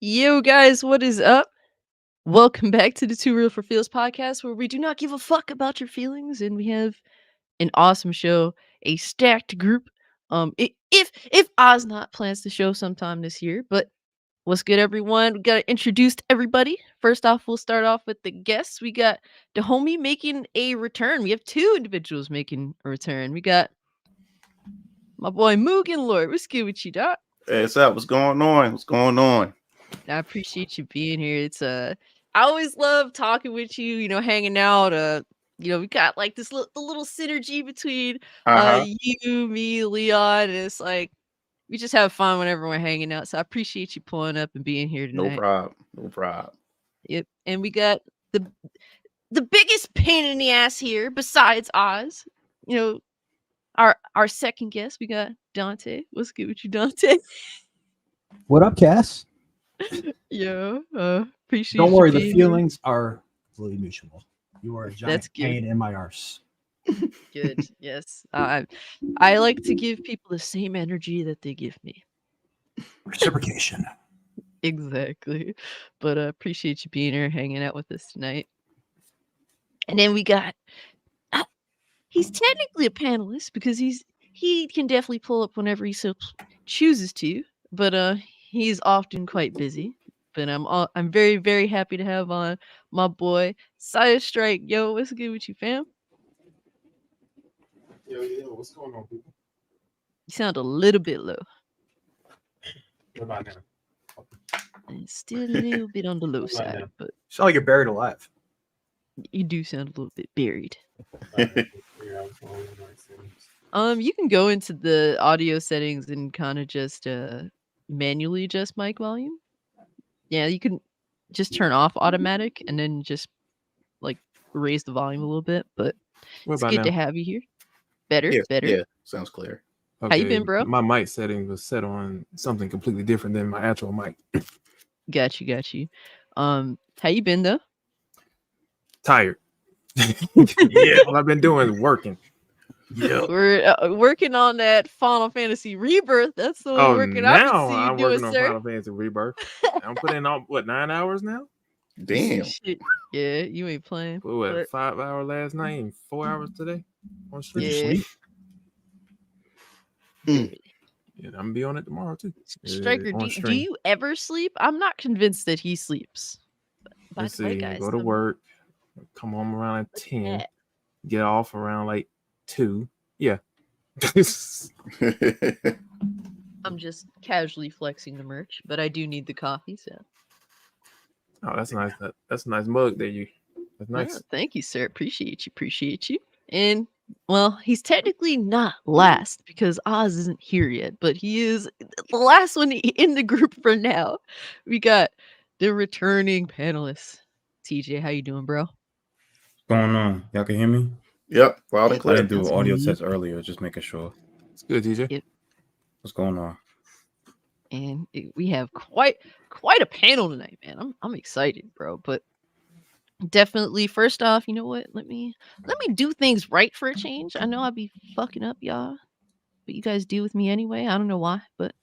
Yo, guys, what is up? Welcome back to the 2REAL4FEELS podcast, where we do not give a fuck about your feelings, and we have an awesome show, a stacked group. If Ozzknot plans to show sometime this year, but what's good, everyone? We gotta introduce everybody. First off, we'll start off with the guests. We got the homie making a return. We have two individuals making a return. We got my boy Mugen Lord. What's good with you, Doc? Hey, what's up? What's going on? What's going on? I appreciate you being here. I always love talking with you, hanging out. We got like the little synergy between you, me, Leon. And it's like we just have fun whenever we're hanging out. So I appreciate you pulling up and being here No tonight. problem. No problem. Yep. And we got the biggest pain in the ass here besides Oz. Our second guest, we got Dante. What's good with you, Dante? What up, Cass? Yeah, appreciate Don't you worry, the being feelings are fully mutual. You are a giant That's good. pain in my arse. Good. Yes. I like to give people the same energy that they give me. Reciprocation. Exactly. But appreciate you being here, hanging out with us tonight. And then we got he's technically a panelist because he can definitely pull up whenever he so chooses to, but he's often quite busy. But I'm very, very happy to have on my boy Sire Strike. Yo, what's good with you, fam? Yo, what's going on, people? You sound a little bit low. What about now? It's still a little bit on the low side, now? but Sound like you're buried alive. you do sound a little bit buried. Yeah, You can go into the audio settings and kind of just manually adjust mic volume. Yeah, you can just turn off automatic and then just like raise the volume a little bit. But What it's about good now? to have you here. Better, better. Yeah, sounds clear. How you been, bro? My mic setting was set on something completely different than my actual mic. Got you. How you been though? Tired. Yeah, all I've been doing is working. Yeah. We're working on that Final Fantasy Rebirth. That's the Oh, working now I'm I'm doing, working on sir. Final Fantasy Rebirth. I'm putting in 9 hours now? Damn. Shit. Yeah, you ain't playing. What, but- 5 hours last night and 4 hours today? On stream? Yeah. Sleep? Mm. Yeah, I'm gonna be on it tomorrow too. Striker, on do stream. you ever sleep? I'm not convinced that he sleeps. By Let's the way, see. guys, Go to work. Come home around 10. Get off around like 2. Yeah. I'm just casually flexing the merch, but I do need the coffee, so. Oh, that's nice. That's a nice mug there. That's nice. Yeah, thank you, sir. Appreciate you. And well, he's technically not last because Oz isn't here yet, but he is the last one in the group for now. We got the returning panelists. TJ, how you doing, bro? What's going on? Y'all can hear me? Yep, loud and I clear. didn't do audio tests earlier, just making sure. It's good, TJ. Yep. What's going on? And we have quite a panel tonight, man. I'm excited, bro. But definitely, first off, you know what? Let me do things right for a change. I know I'll be fucking up, y'all, but you guys deal with me anyway. I don't know why, but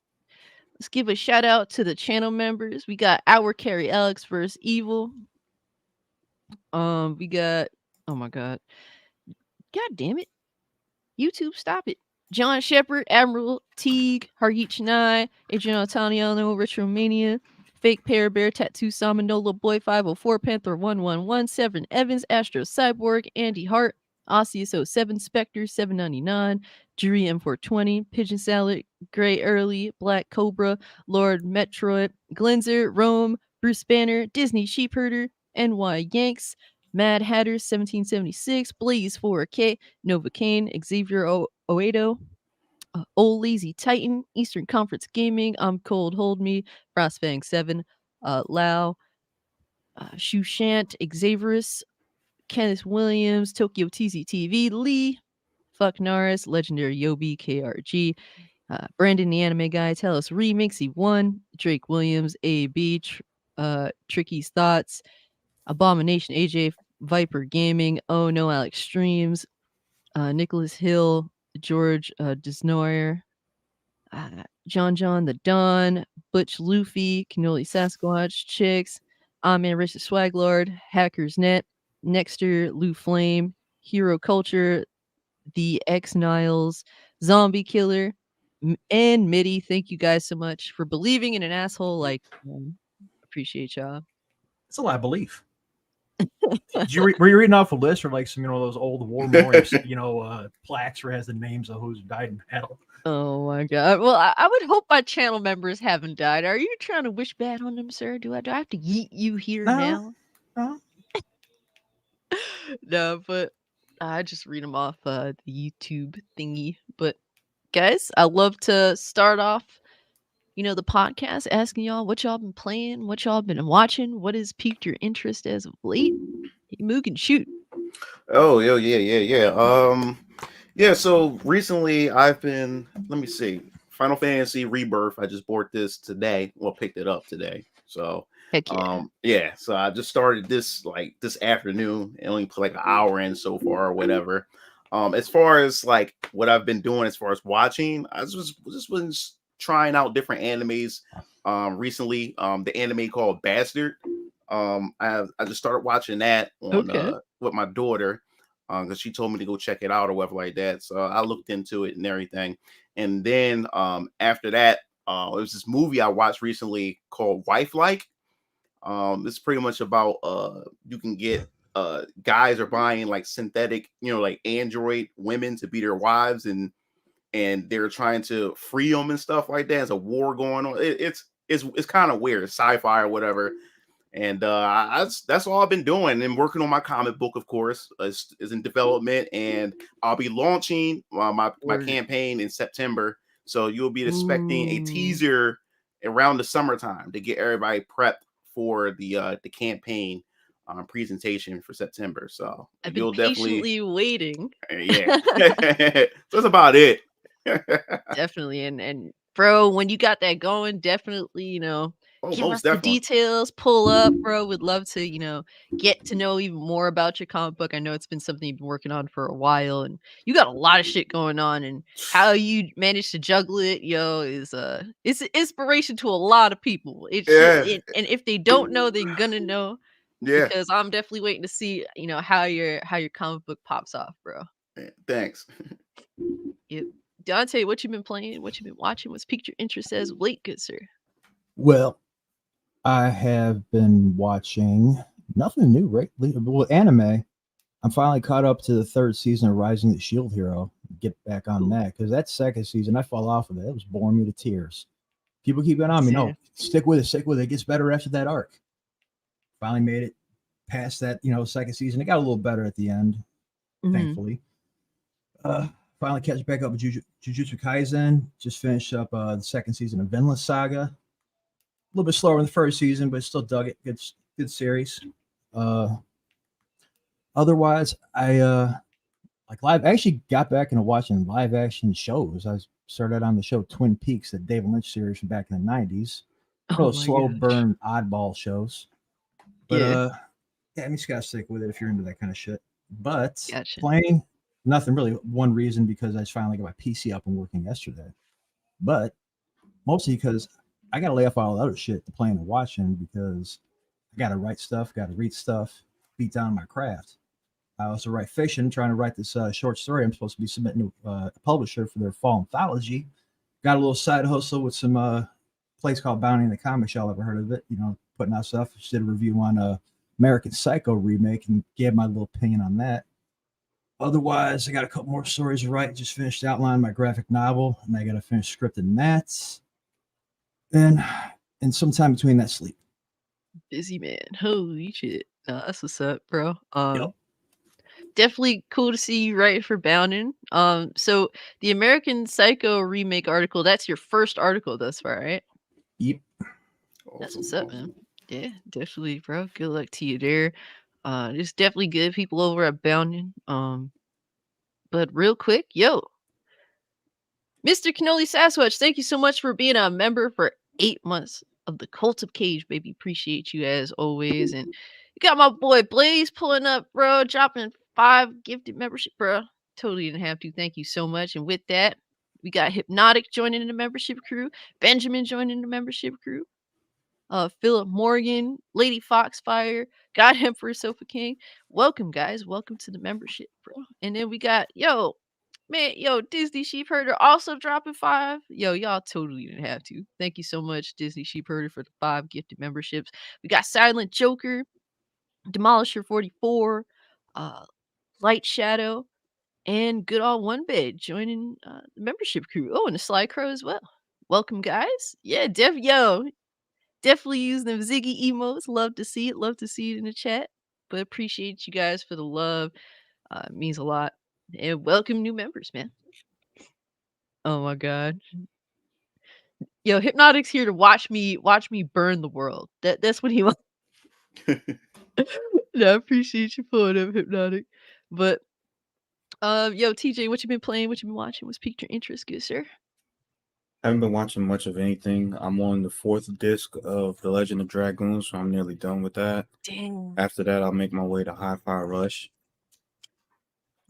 let's give a shout out to the channel members. We got Our Carry Alex versus Evil. We got oh my god damn it, YouTube, stop it. John Shepard, Admiral Teague, Hargeet Chennai, Adrian Altaniano, Rich Romania, Fake Pear Bear, Tattoo Samanola, Boy 504, Panther 111, Severin Evans, Astro Cyborg, Andy Hart, Osseous 07, Spectre 799, Jury M420, Pigeon Salad, Gray Early, Black Cobra, Lord Metroid, Glenzer, Rome, Bruce Banner, Disney Sheepherder, NY Yanks, Mad Hatter 1776, Blaze 4K, Nova Kane, Xavier Oedo, Old Lazy Titan, Eastern Conference Gaming, I'm Cold Hold Me, Frostfang 7, Lao, Shushant, Xavierus, Kenneth Williams, Tokyo TZTV, Lee, Fuck Naris, Legendary Yobi, KRG, Brandon the Anime Guy, Tell Us Remixy 1, Drake Williams, AB, Tricky's Thoughts, Abomination AJ, Viper Gaming, Oh No Alex Streams, Nicholas Hill, George Desnoyer, John the Don, Butch Luffy, Cannoli Sasquatch, Chicks, Man Richard Swaglord, Hackers Net, Nexter, Lou Flame, Hero Culture, the X Niles, Zombie Killer, and Mitty. Thank you guys so much for believing in an asshole like appreciate y'all. It's a lot of belief. Were you reading off a list or like some those old war memorials, plaques where it has the names of who's died in battle? Oh my god. Well, I would hope my channel members haven't died. Are you trying to wish bad on them, sir? Do I have to yeet you here now? No. No, but I just read them off the YouTube thingy. But guys, I love to start off, the podcast asking y'all what y'all been playing, what y'all been watching, what has piqued your interest as of late. Moog can shoot. Oh, yeah. Yeah, so recently I've been, let me see, Final Fantasy Rebirth. I just bought this today. Well, picked it up today. So, Heck yeah. so I just started this like this afternoon and only put like an hour in so far or whatever. As far as like what I've been doing as far as watching, I just been trying out different animes. Recently, the anime called Bastard. I just started watching that on with my daughter. Because she told me to go check it out or whatever like that. So I looked into it and everything. And then after that, it was this movie I watched recently called Wife Like. It's pretty much about you can get guys are buying like synthetic, like android women to be their wives, and they're trying to free them and stuff like that. There's a war going on. It's kind of weird, sci-fi or whatever. And that's all I've been doing, and working on my comic book, of course, is in development, and I'll be launching my campaign in September. So you'll be expecting a teaser around the summertime to get everybody prepped for the campaign presentation for September. So I've you'll been patiently waiting. Yeah, so that's about it. Definitely, and bro, when you got that going, definitely, give us the details, pull up, bro. Would love to, get to know even more about your comic book. I know it's been something you've been working on for a while, and you got a lot of shit going on, and how you managed to juggle it, is it's an inspiration to a lot of people. And if they don't know, they're gonna know. Yeah, because I'm definitely waiting to see, how your comic book pops off, bro. Yeah, thanks. Yep. Dante, what you been playing? What you been watching? What's piqued your interest as of late, good sir? Well, I have been watching nothing new, right? Well, anime. I'm finally caught up to the third season of Rising the Shield Hero. Get back on that, because that second season, I fell off of it. It was boring me to tears. People keep it on me. No, stick with it. It gets better after that arc. Finally made it past that, second season. It got a little better at the end, thankfully. Finally catch back up with Jujutsu Kaisen. Just finished up the second season of Vinland Saga. A little bit slower in the first season, but still dug it. Good series. Otherwise, I actually got back into watching live action shows. I started on the show Twin Peaks, the David Lynch series from back in the 90s. Slow burn oddball shows. But yeah, I just gotta stick with it if you're into that kind of shit. But playing nothing really. One reason because I just finally got my PC up and working yesterday. But mostly because I gotta lay off all the other shit to playing and watching, because I gotta write stuff, gotta read stuff, beat down my craft. I also write fiction, trying to write this short story I'm supposed to be submitting to a publisher for their fall anthology. Got a little side hustle with some place called Bounty in the Comics. Y'all ever heard of it? Putting out stuff. Just did a review on American Psycho remake and gave my little opinion on that. Otherwise, I got a couple more stories to write. Just finished outlining my graphic novel, and I got to finish scripting that. And sometime between that, sleep. Busy man. Holy shit. That's what's up, bro. Definitely cool to see you writing for Boundin'. So the American Psycho remake article, that's your first article thus far, right? Yep. That's what's up, man. Yeah, definitely, bro. Good luck to you there. There's definitely good people over at Boundin'. But real quick, Mr. Cannoli Sasquatch, thank you so much for being a member for 8 months of the Cult of Cage, baby. Appreciate you as always. And you got my boy Blaze pulling up, bro, dropping 5 gifted membership, bro. Totally didn't have to. Thank you so much. And with that, We got Hypnotic joining the membership crew. Benjamin joining the membership crew. Philip Morgan, Lady Foxfire, God Emperor Sofa King. Welcome, guys. Welcome to the membership, bro. And then we got, Disney Sheepherder also dropping 5. Y'all totally didn't have to. Thank you so much, Disney Sheepherder, for the 5 gifted memberships. We got Silent Joker, Demolisher 44, Light Shadow, and Good All One Bed joining the membership crew. Oh, and the Sly Crow as well. Welcome, guys. Yeah, definitely use them Ziggy emotes. Love to see it. Love to see it in the chat. But appreciate you guys for the love. It means a lot. And welcome new members, man. Oh my god. Hypnotic's here to watch me burn the world. That's what he wants. I appreciate you pulling up, Hypnotic. But TJ, what you been playing? What you been watching? What's piqued your interest, good sir? I haven't been watching much of anything. I'm on the 4th disc of The Legend of Dragoon, so I'm nearly done with that. Dang. After that, I'll make my way to Hi-Fi Rush.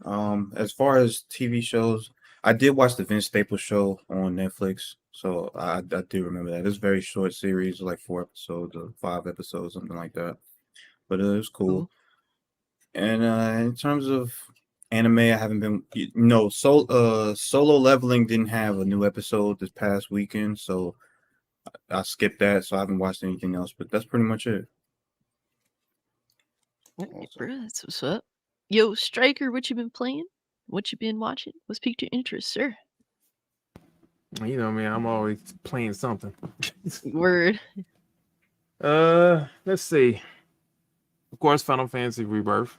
As far as TV shows, I did watch the Vince Staples show on Netflix, so I do remember that. It's a very short series, like 4 episodes or 5 episodes, something like that. But it was cool. And in terms of anime, I haven't been. Solo Leveling didn't have a new episode this past weekend, so I skipped that. So I haven't watched anything else. But that's pretty much it. Okay, bro, that's what's up. Yo, Striker, what you been playing? What you been watching? What's piqued your interest, sir? You know, man, I'm always playing something. Word. Let's see. Of course, Final Fantasy Rebirth.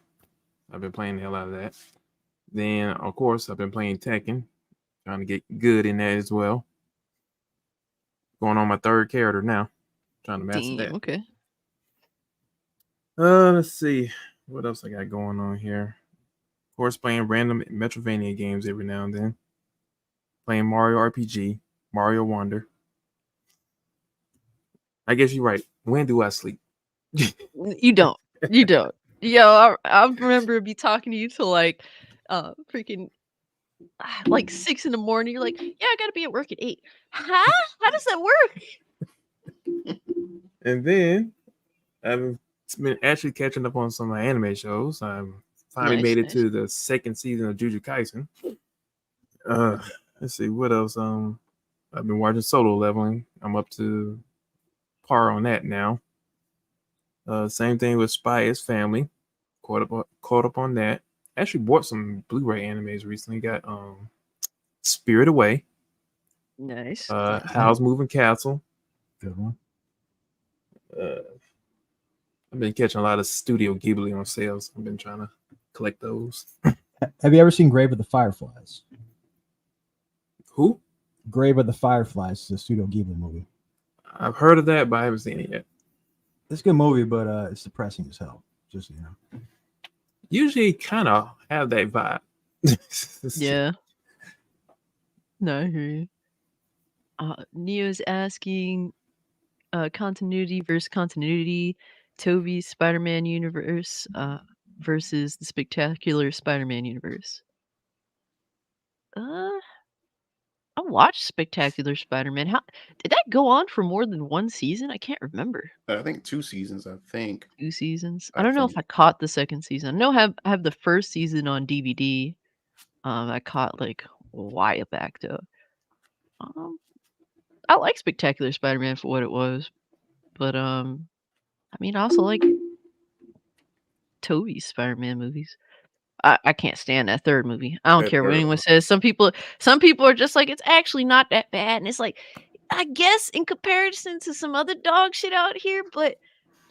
I've been playing the hell out of that. Then, of course, I've been playing Tekken. Trying to get good in that as well. Going on my 3rd character now. Trying to master that. Okay. Let's see. What else I got going on here? Of course, playing random Metrovania games every now and then. Playing Mario RPG, Mario Wonder. I guess you're right. When do I sleep? You don't. You don't. Yo, I remember me talking to you till like freaking like 6 in the morning. You're like, yeah, I gotta be at work at 8. Huh? How does that work? And then I've been actually catching up on some of my anime shows. I've finally made it to the 2nd season of Jujutsu Kaisen. Let's see what else. I've been watching Solo Leveling. I'm up to par on that now. Same thing with Spy X Family. Caught up on that. Actually bought some Blu-ray animes recently. Got Spirit Away. Nice. Howl's Moving Castle. Good one. I've been catching a lot of Studio Ghibli on sales. I've been trying to collect those. Have you ever seen Grave of the Fireflies? Who? Grave of the Fireflies is a Studio Ghibli movie. I've heard of that, but I haven't seen it yet. It's a good movie, but it's depressing as hell. Just Usually kind of have that vibe. Yeah. No, I hear you. Neo's asking continuity versus continuity. Toby's Spider-Man universe versus the Spectacular Spider-Man universe. I watched Spectacular Spider-Man. How did that go on for more than 1 season? I can't remember. I think 2 seasons. 2 seasons. I don't know if I caught the 2nd season. I know I have the 1st season on DVD. I caught like a while back though. I like Spectacular Spider-Man for what it was, but I mean, I also like Tobey's Spider-Man movies. I can't stand that 3rd movie. I don't care what anyone says. Some people are just like, it's actually not that bad, and it's like, I guess in comparison to some other dog shit out here, but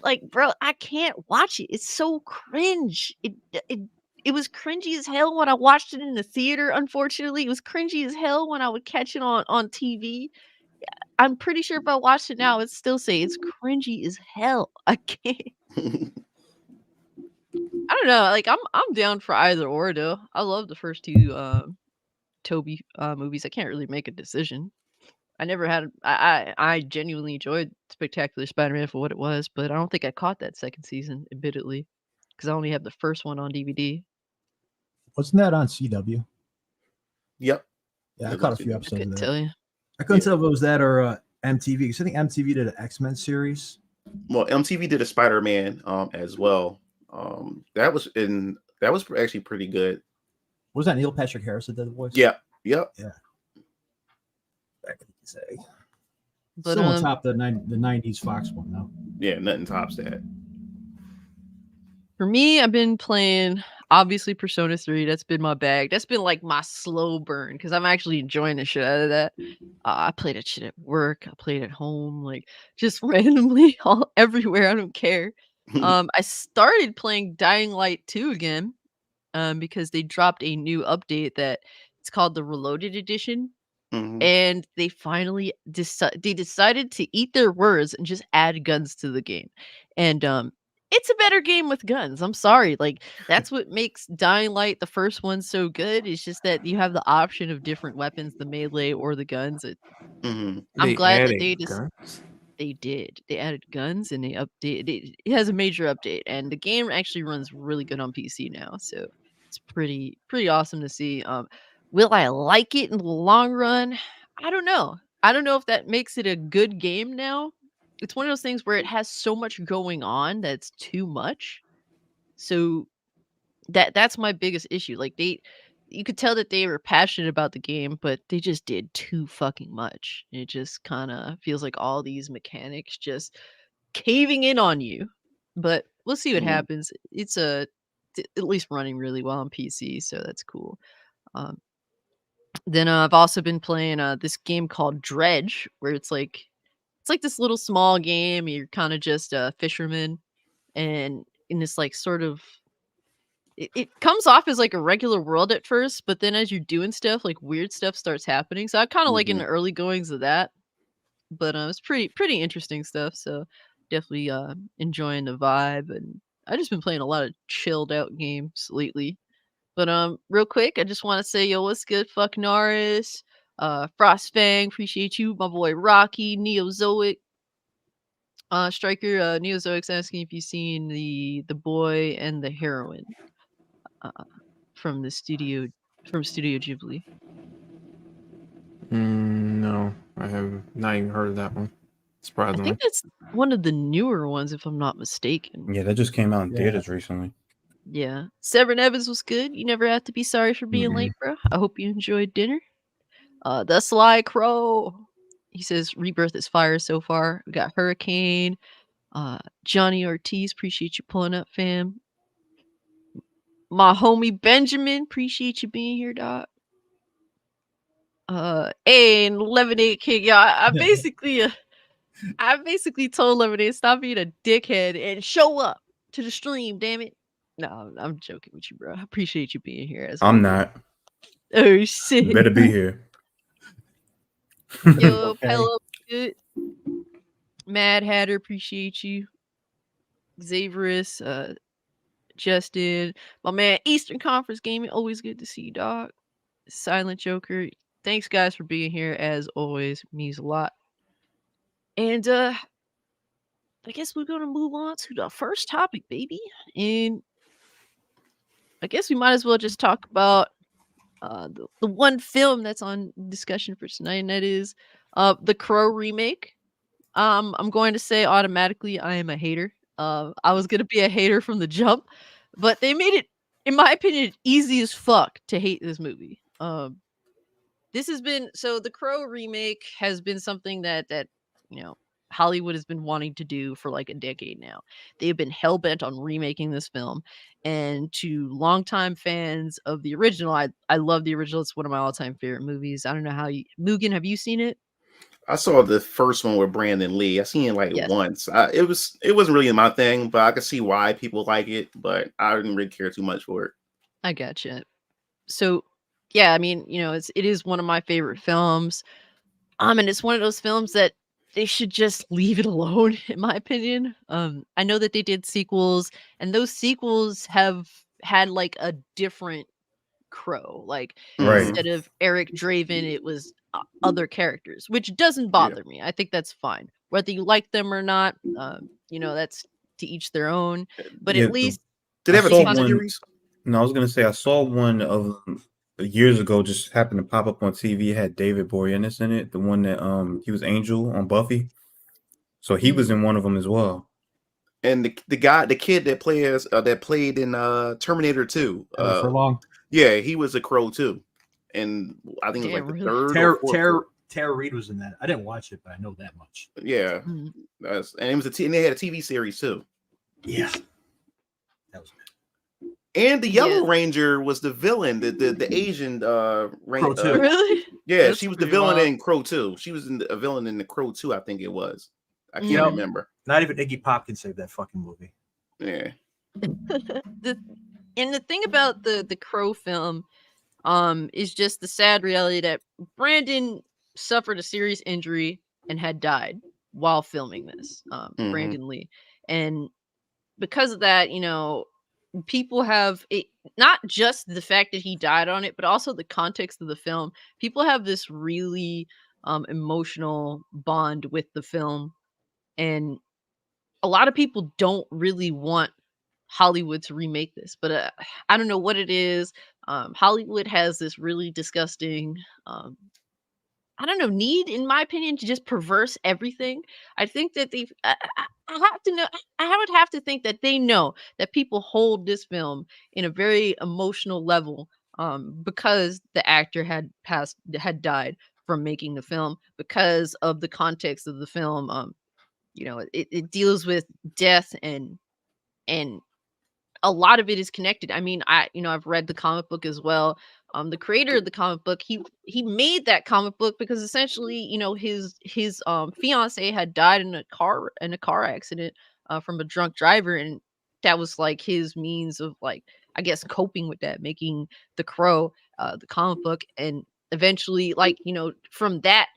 like, bro, I can't watch it. It's so cringe. It was cringy as hell when I watched it in the theater. Unfortunately, it was cringy as hell when I would catch it on TV. I'm pretty sure if I watched it now, it'd still say it's cringy as hell. I can't. I don't know. Like I'm down for either or though. I love the first 2 Toby movies. I can't really make a decision. I never had. I genuinely enjoyed Spectacular Spider-Man for what it was, but I don't think I caught that 2nd season, admittedly, because I only have the first one on DVD. Wasn't that on CW? Yep. Yeah, I It was caught a actually few good. I episodes of couldn't that. tell you. I couldn't Yeah. tell if it was that or MTV. Because I think MTV did an X-Men series. Well, MTV did a Spider-Man as well. That was actually pretty good. Was that Neil Patrick Harris that did the voice? Yeah. Yep. Back in the day. But Still on top of the 90s Fox one though. Yeah, nothing tops that. for me, I've been playing obviously Persona 3. That's been my bag. That's been like my slow burn because I'm actually enjoying the shit out of that. I played that shit at work. I played at home, like just randomly all everywhere. I don't care. I started playing Dying Light 2 again, because they dropped a new update that it's called the Reloaded Edition, Mhm. and they finally decided to eat their words and just add guns to the game. And it's a better game with guns. I'm sorry. Like that's what makes Dying Light the first one so good. It's just that you have the option of different weapons, the melee or the guns. Mhm. I'm They glad that added they just guns. they did. They added guns and they updated it has a major update, and the game actually runs really good on PC now. So it's pretty awesome to see. Will I like it in the long run? I don't know. I don't know if that makes it a good game now. It's one of those things where it has so much going on that's too much. So that's my biggest issue. Like you could tell that they were passionate about the game, but they just did too fucking much. It just kind of feels like all these mechanics just caving in on you. But we'll see what Mhm. happens. It's at least running really well on PC, so that's cool. Um, then I've also been playing this game called Dredge, where it's like this little small game. You're kind of just a fisherman, and in this like sort of it comes off as like a regular world at first, but then as you're doing stuff, like weird stuff starts happening. So I kind of like in Mhm. the early goings of that, but it's pretty interesting stuff. So definitely enjoying the vibe, and I just been playing a lot of chilled out games lately. But real quick, I just want to say, yo, what's good, fuck Norris, Frostfang, appreciate you, my boy Rocky, Neozoic, Striker, Neozoic's asking if you've seen the boy and the heroine, uh, from the studio Studio Ghibli. No, I have not even heard of that one. I Surprisingly. think that's one of the newer ones, if I'm not mistaken. Yeah, that just came out in Yeah. theaters recently. Yeah. Severin Evans was good. You never have to be sorry for being late, bro. I hope you enjoyed dinner. The Sly Crow. He says Rebirth is fire so far. We got Hurricane. Johnny Ortiz, appreciate you pulling up, fam. My homie Benjamin, appreciate you being here, dog. And Lemonade King, y'all. I basically told Lemonade stop being a dickhead and show up to the stream. Damn it! No, I'm joking with you, bro. I appreciate you being here. As I'm always. not. Oh You shit! better be here. Yo, Okay. Pello, good. Mad Hatter, appreciate you. Xaverus, Justin, my man, Eastern Conference Gaming, always good to see you, dog. Silent Joker, thanks guys for being here as always. Means a lot. And I guess we're gonna move on to the first topic, baby. And I guess we might as well just talk about the one film that's on discussion for tonight, and that is the Crow remake. I'm going to say automatically I am a hater. I was gonna be a hater from the jump, but they made it, in my opinion, easy as fuck to hate this movie. This has been so the Crow remake has been something that you know Hollywood has been wanting to do for like a decade now. They've been hell bent on remaking this film, and to longtime fans of the original, I love the original. It's one of my all time favorite movies. I don't know how you, Mugen, have you seen it? I saw the first one with Brandon Lee. I seen it like Yes. once. It wasn't really my thing, but I could see why people like it. But I didn't really care too much for it. I gotcha. So, yeah, I mean, it is one of my favorite films. And it's one of those films that they should just leave it alone, in my opinion. I know that they did sequels, and those sequels have had like a different Crow. Like Right. instead of Eric Draven, it was other characters, which doesn't bother me. I think that's fine, whether you like them or not. That's to each their own. But Yeah, at least Did they have a I saw TV one. series? No, I was gonna say I saw one of them years ago just happened to pop up on TV. It had David Boreanaz in it, the one that he was Angel on Buffy. So he was in one of them as well. And the kid that played in Terminator 2. Never for long. Yeah, he was a Crow too. And I think it was like the third or fourth. Tara Reid was in that. I didn't watch it, but I know that much. Yeah. And it was and they had a TV series too. Yeah. That was good. And the Yellow Ranger was the villain, the Asian Crow 2. Really? Yeah, That's she was the pretty villain wild. in Crow 2. She was a villain in the Crow 2, I think it was. I can't know, remember. Not even Iggy Pop can save that fucking movie. Yeah. And the thing about the Crow film is just the sad reality that Brandon suffered a serious injury and had died while filming this. Brandon Lee. And because of that, you know, people have it, not just the fact that he died on it, but also the context of the film. People have this really emotional bond with the film, and a lot of people don't really want Hollywood to remake this, but I don't know what it is. Hollywood has this really disgusting I don't know, need, in my opinion, to just perverse everything. I think that I have to know, I would have to think that they know that people hold this film in a very emotional level, because the actor had died from making the film, because of the context of the film. You know, it deals with death, and a lot of it is connected. I mean, I've read the comic book as well. The creator of the comic book, he made that comic book because essentially, you know, his fiance had died in a car accident from a drunk driver, and that was like his means of, like, I guess, coping with that, making The Crow, the comic book, and eventually, like, you know, from that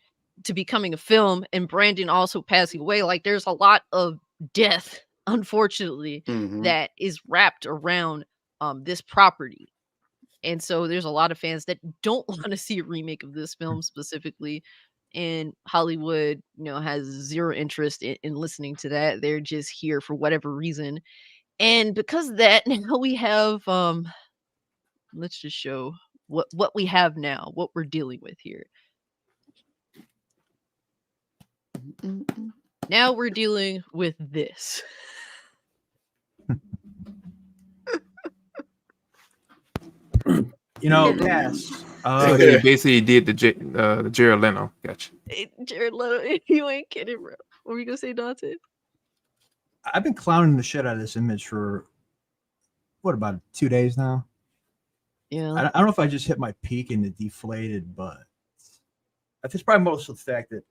to becoming a film, and Brandon also passing away. Like, there's a lot of death, unfortunately, that is wrapped around this property. And so there's a lot of fans that don't want to see a remake of this film specifically, and Hollywood, you know, has zero interest in listening to that. They're just here for whatever reason. And because of that, now we have let's just show what we have now, what we're dealing with here. Now we're dealing with this. You know, yes. So he basically did the Jared Leno. Gotcha. Jared Leto, you ain't kidding, bro. What were you gonna say, Dante? I've been clowning the shit out of this image for what, about 2 days now? Yeah. I don't know if I just hit my peak in the deflated, but I think it's probably most of the fact that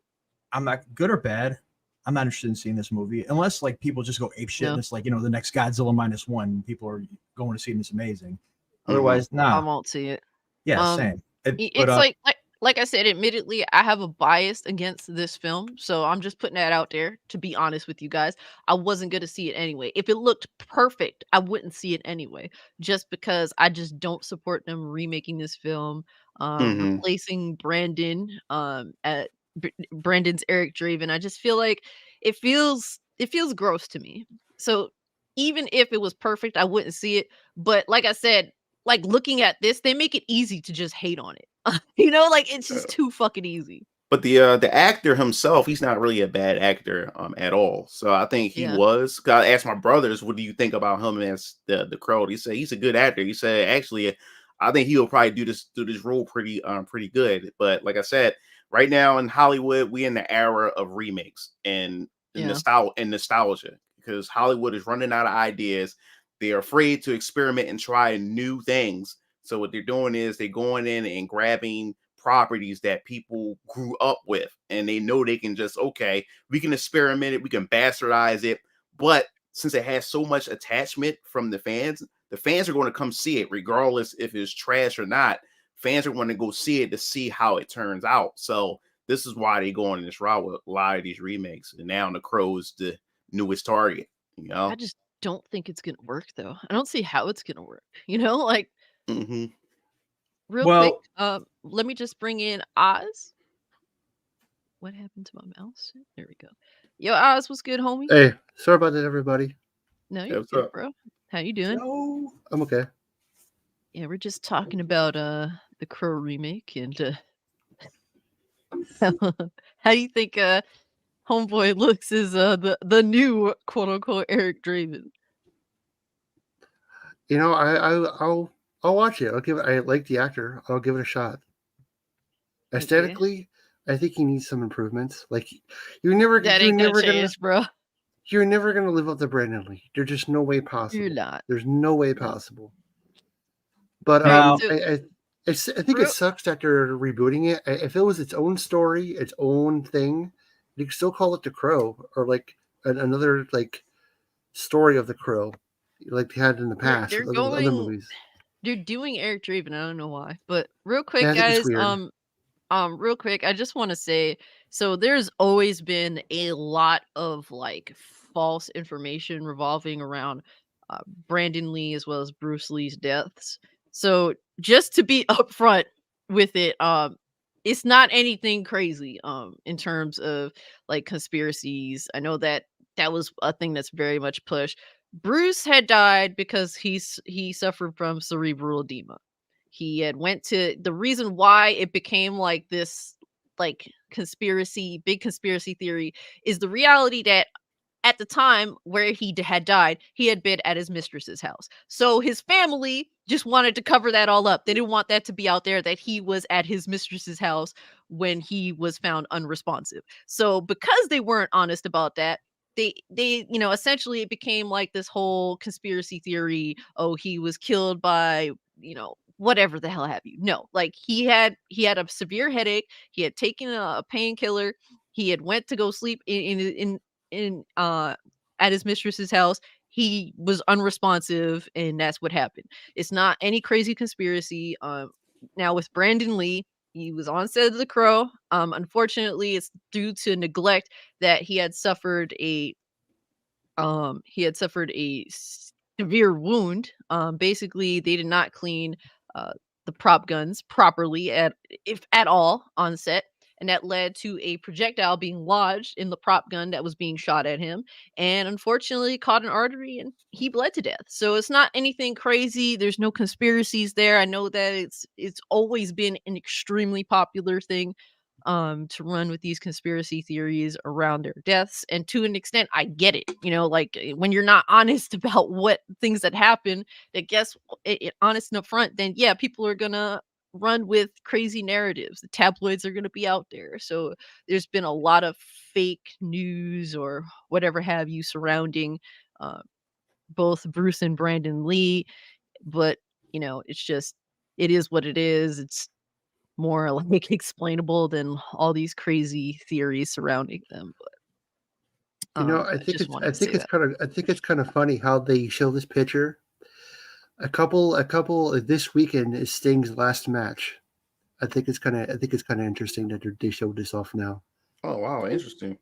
I'm not good or bad. I'm not interested in seeing this movie unless, like, people just go ape shit. And it's like, you know, the next Godzilla -1. People are going to see it. It's amazing. Otherwise, nah. I won't see it. Yeah, same. It's like I said, admittedly, I have a bias against this film, so I'm just putting that out there. To be honest with you guys, I wasn't gonna see it anyway. If it looked perfect, I wouldn't see it anyway, just because I just don't support them remaking this film, replacing Brandon at Brandon's Eric Draven. I just feel like it feels gross to me. So even if it was perfect, I wouldn't see it. But like I said, like, looking at this, they make it easy to just hate on it. You know, like, it's just too fucking easy. But the actor himself, he's not really a bad actor at all. So I think he was. 'Cause I asked my brothers, what do you think about him as the Crow? He said he's a good actor. He said, actually, I think he'll probably do this role pretty good. But like I said, right now in Hollywood, we in the era of remakes and nostalgia, because Hollywood is running out of ideas. They're afraid to experiment and try new things. So what they're doing is they're going in and grabbing properties that people grew up with, and they know they can just, okay, we can experiment it, we can bastardize it, but since it has so much attachment from the fans are going to come see it regardless if it's trash or not. Fans are going to go see it to see how it turns out. So this is why they go on this route with a lot of these remakes, and now The Crow's the newest target. You know, I just don't think it's gonna work, though. I don't see how it's gonna work. You know, like, real quick, let me just bring in Oz. What happened to my mouse? There we go. Yo, Oz, what's good, homie? Hey, sorry about that, everybody. No, you're good, bro. How you doing? No. I'm okay. Yeah, we're just talking about the Crow remake, and how do you think Homeboy looks as the new quote unquote Eric Draven? You know, I'll watch it. I'll give it. I like the actor. I'll give it a shot. Okay. Aesthetically, I think he needs some improvements. Like you're never That you're ain't gonna never change, bro. you're never gonna live up to Brandon Lee. There's just no way You're possible. not. There's no way possible. But Now- So- I think it sucks that they're rebooting it. If it was its own story, its own thing, you could still call it The Crow or like another like story of The Crow, like they had in the past they're with other going- movies. They're doing Eric Draven. I don't know why, but real quick, Yeah, I think it's guys. weird. Real quick, I just want to say, so there's always been a lot of like false information revolving around Brandon Lee as well as Bruce Lee's deaths. So just to be upfront with it, it's not anything crazy in terms of like conspiracies. I know that was a thing that's very much pushed. Bruce had died because he suffered from cerebral edema. He had went to the reason why it became like this like big conspiracy theory is the reality that at the time where he had died, he had been at his mistress's house. So his family just wanted to cover that all up. They didn't want that to be out there that he was at his mistress's house when he was found unresponsive. So because they weren't honest about that, they essentially it became like this whole conspiracy theory. Oh, he was killed by whatever the hell have you. No, like he had a severe headache. He had taken a painkiller. He had went to go sleep in at his mistress's house. He was unresponsive, and that's what happened. It's not any crazy conspiracy. Now with Brandon Lee, he was on set of The Crow. Unfortunately, it's due to neglect that he had suffered a severe wound. Basically, they did not clean the prop guns properly if at all on set, and that led to a projectile being lodged in the prop gun that was being shot at him, and unfortunately caught an artery and he bled to death. So it's not anything crazy. There's no conspiracies there. I know that it's always been an extremely popular thing to run with these conspiracy theories around their deaths, and to an extent I get it. Like when you're not honest about what things that happen, that honest and upfront, then yeah, people are gonna run with crazy narratives. The tabloids are gonna be out there. So there's been a lot of fake news or whatever have you surrounding both Bruce and Brandon Lee, but it is what it is. It's more like explainable than all these crazy theories surrounding them. But I think it's kind of funny how they show this picture. A couple this weekend is Sting's last match. I think it's kind of interesting that they showed this off now. Oh wow, interesting.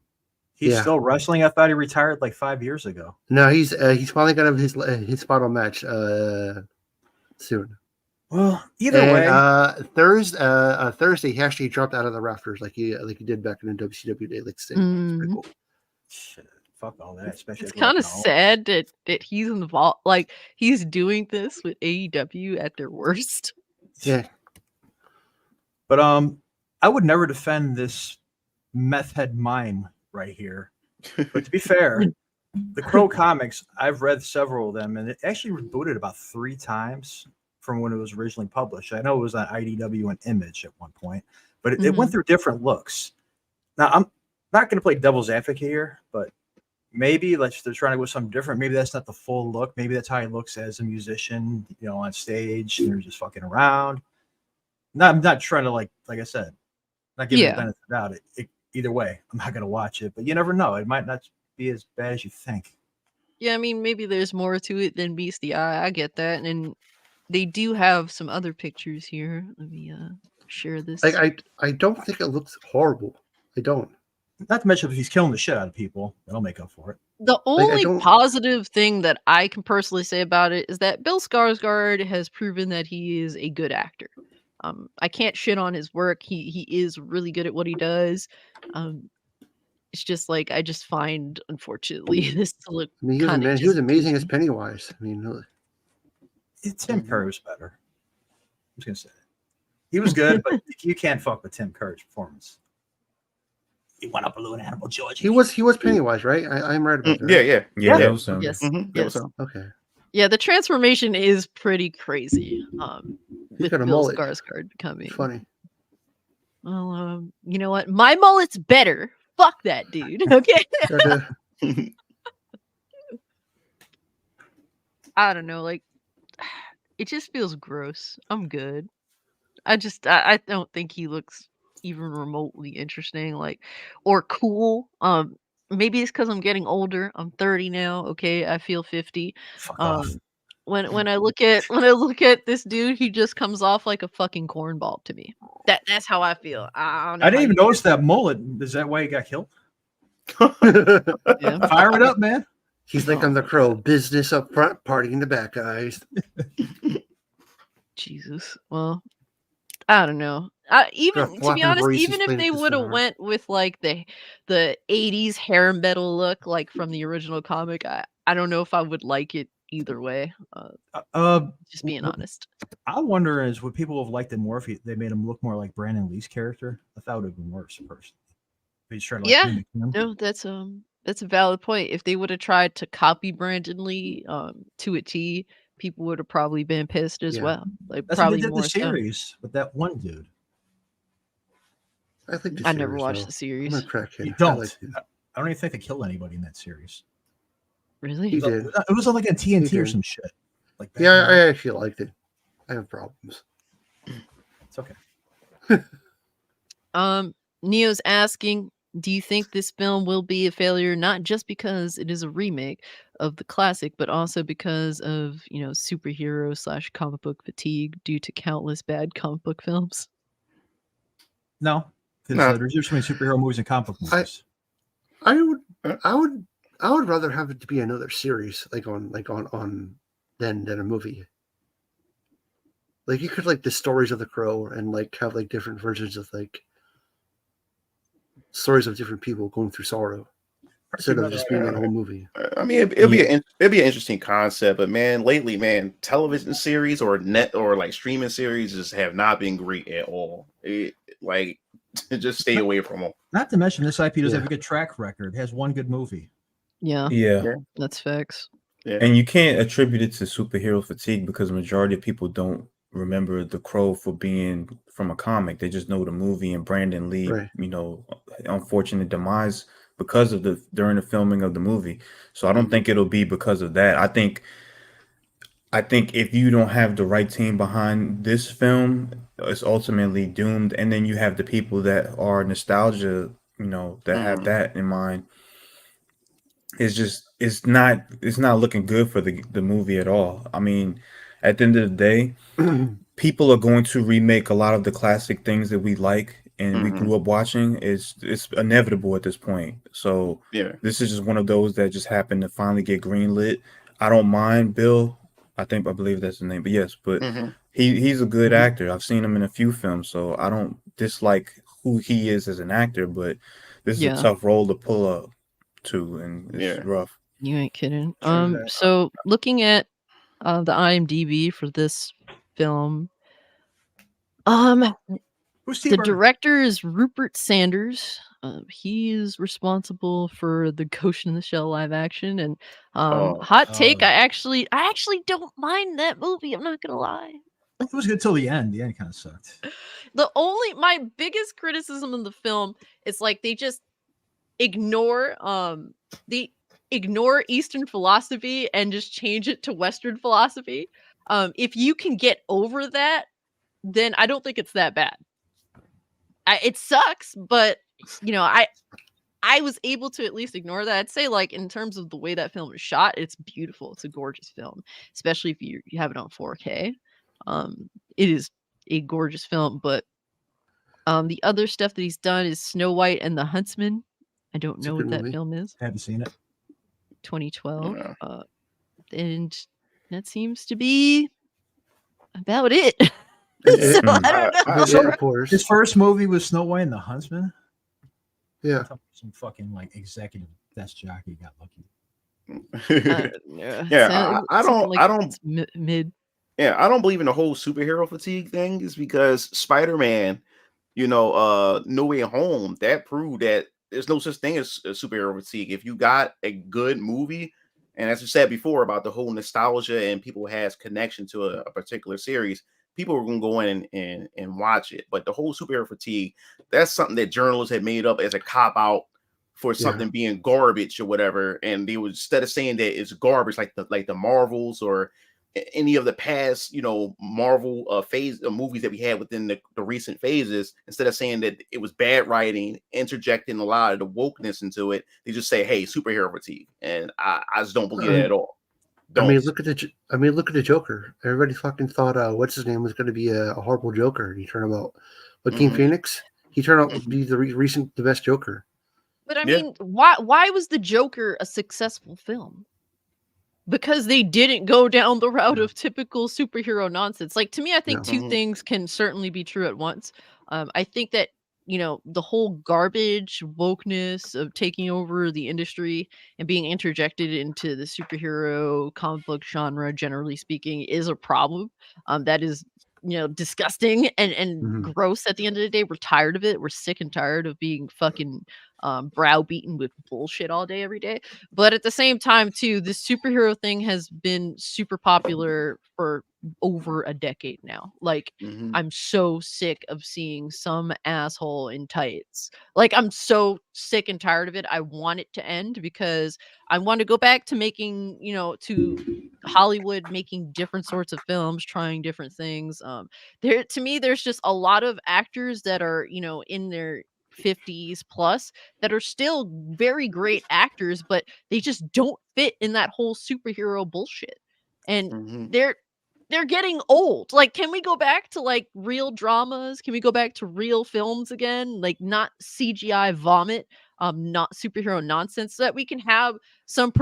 He's still wrestling. I thought he retired like 5 years ago. No, he's finally gonna have his final match soon. Well, either way, Thursday he actually dropped out of the rafters like he did back in the WCW day. Like Sting. It's pretty cool. Shit, fuck all that. Especially it's kind of sad that he's involved. Like he's doing this with AEW at their worst. Yeah, but I would never defend this meth head mime right here. But to be fair, the Crow comics, I've read several of them, and it actually rebooted about 3 times from when it was originally published. I know it was on IDW and Image at one point, but it went through different looks. Now, I'm not going to play devil's advocate here, but maybe they're trying to go something different. Maybe that's not the full look. Maybe that's how he looks as a musician, on stage, and they're just fucking around. I'm not trying to like I said, not giving the benefit of the doubt. Either way, I'm not going to watch it, but you never know. It might not be as bad as you think. Yeah, I mean, maybe there's more to it than meets the eye. I get that, and they do have some other pictures here. Let me share this. I don't think it looks horrible. I don't. Not to mention if he's killing the shit out of people, that'll make up for it. The only positive thing that I can personally say about it is that Bill Skarsgård has proven that he is a good actor. I can't shit on his work. He is really good at what he does. It's just like I just find, unfortunately, this to look. I mean, he was amazing as Pennywise. I mean, Tim Curry was better. I was gonna say He was good, but you can't fuck with Tim Curry's performance. He went up a balloon animal, George. He was Pennywise, right? I'm right about that. Yeah. Yeah, Yeah. that was Yes. That Yes. was him. Okay. Yeah, the transformation is pretty crazy. He's With got a Bill mullet. Skarsgård coming. It's funny. Well, you know what? My mullet's better. Fuck that dude. Okay. I don't know. Like, it just feels gross. I'm good. I don't think he looks even remotely interesting, like, or cool. Maybe it's because I'm getting older. I'm 30 now. Okay, I feel 50. Fuck off. When I look at this dude, he just comes off like a fucking cornball to me. That's how I feel. I don't know. I didn't how even you notice that mullet. Is that why he got killed? Yeah. Fire it up, man. He's like on the Crow. Business up front, party in the back, guys. Jesus. Well, I don't know. Even to be flapping honest, braces even if playing they would have guitar. went with like the 80s hair metal look like from the original comic, I don't know if I would like it either way. Just being honest. I wonder is would people have liked it more if they made him look more like Brandon Lee's character? I thought it would have been worse personally. If he tried to, like, Yeah. mimic him. No, that's a valid point. If they would have tried to copy Brandon Lee to a T, people would have probably been pissed as Yeah. well. Like That's what probably they did more the so. series with that one dude. I think the I never series, watched though. the series. I'm a crackhead. You I don't. liked it. I don't even think they killed anybody in that series. Really? He did. It was on like a TNT or did. some shit. Like back Yeah, then. I actually liked it. I have problems. It's okay. Neo's asking, do you think this film will be a failure not just because it is a remake of the classic, but also because of, superhero / comic book fatigue due to countless bad comic book films? No, because No. there's usually superhero movies and comic book movies. I would rather have it to be another series, on than a movie. Like you could the stories of the Crow and have different versions of stories of different people going through sorrow instead of just being a whole movie. I mean, it'd be an interesting concept, but man, lately, television series or streaming series just have not been great at all. Just stay away from them. Not to mention, this IP does Yeah. have a good track record. It has one good movie. Yeah, Yeah. that's facts. Yeah. And you can't attribute it to superhero fatigue because the majority of people don't remember the Crow for being from a comic. They just know the movie and Brandon Lee, Right. Unfortunate demise because of during the filming of the movie. So I don't think it'll be because of that. I think if you don't have the right team behind this film, it's ultimately doomed. And then you have the people that are nostalgia, that have that in mind. It's not looking good for the movie at all. I mean, at the end of the day, people are going to remake a lot of the classic things that we like and we grew up watching. It's inevitable at this point. So this is just one of those that just happened to finally get greenlit. I don't mind Bill. I believe that's the name, but yes, but he's a good actor. I've seen him in a few films, so I don't dislike who he is as an actor, but this is a tough role to pull up to, and it's rough. You ain't kidding. So looking at the IMDb for this film, Who's the director is Rupert Sanders. He is responsible for the Ghost in the Shell live action, and hot take. I actually don't mind that movie. I'm not gonna lie. It was good till the end. The end kind of sucked. My biggest criticism of the film is they just ignore Eastern philosophy and just change it to Western philosophy. If you can get over that, then I don't think it's that bad. It sucks, but I was able to at least ignore that. I'd say in terms of the way that film is shot, it's beautiful. It's a gorgeous film, especially if you have it on 4K. It is a gorgeous film, but the other stuff that he's done is Snow White and the Huntsman. I don't know what that film is. Haven't seen it. 2012. And that seems to be about it. So, I don't know. His first movie was Snow White and the Huntsman. Yeah. Some fucking executive desk jockey got lucky. I don't Mid. Yeah, I don't believe in the whole superhero fatigue thing. Is because Spider-Man, No Way Home, that proved that there's no such thing as superhero fatigue. If you got a good movie, and as you said before about the whole nostalgia and people has connection to a particular series, people are gonna go in and watch it. But the whole superhero fatigue, that's something that journalists had made up as a cop out for Yeah. something being garbage or whatever. And they would, instead of saying that it's garbage like the Marvels or any of the past, Marvel phase movies that we had within the recent phases, instead of saying that it was bad writing, interjecting a lot of the wokeness into it, they just say, "Hey, superhero fatigue," and I just don't believe that at all. Don't. Look at the Joker. Everybody fucking thought what's his name was going to be a horrible Joker, and he turned out Joaquin Phoenix. He turned out to be the best Joker. But I mean, why was the Joker a successful film? Because they didn't go down the route of typical superhero nonsense. Like, to me, I think two things can certainly be true at once. I think that, the whole garbage wokeness of taking over the industry and being interjected into the superhero comic book genre, generally speaking, is a problem. That is, disgusting and gross at the end of the day. We're tired of it. We're sick and tired of being fucking browbeaten with bullshit all day, every day. But at the same time, too, this superhero thing has been super popular for over a decade now. Like, I'm so sick of seeing some asshole in tights. Like, I'm so sick and tired of it. I want it to end because I want to go back to making, to Hollywood making different sorts of films, trying different things. To me, there's just a lot of actors that are, in their 50s plus that are still very great actors, but they just don't fit in that whole superhero bullshit. And they're getting old. Like, can we go back to like real dramas? Can we go back to real films again? Like, not CGI vomit, not superhero nonsense, so that we can have some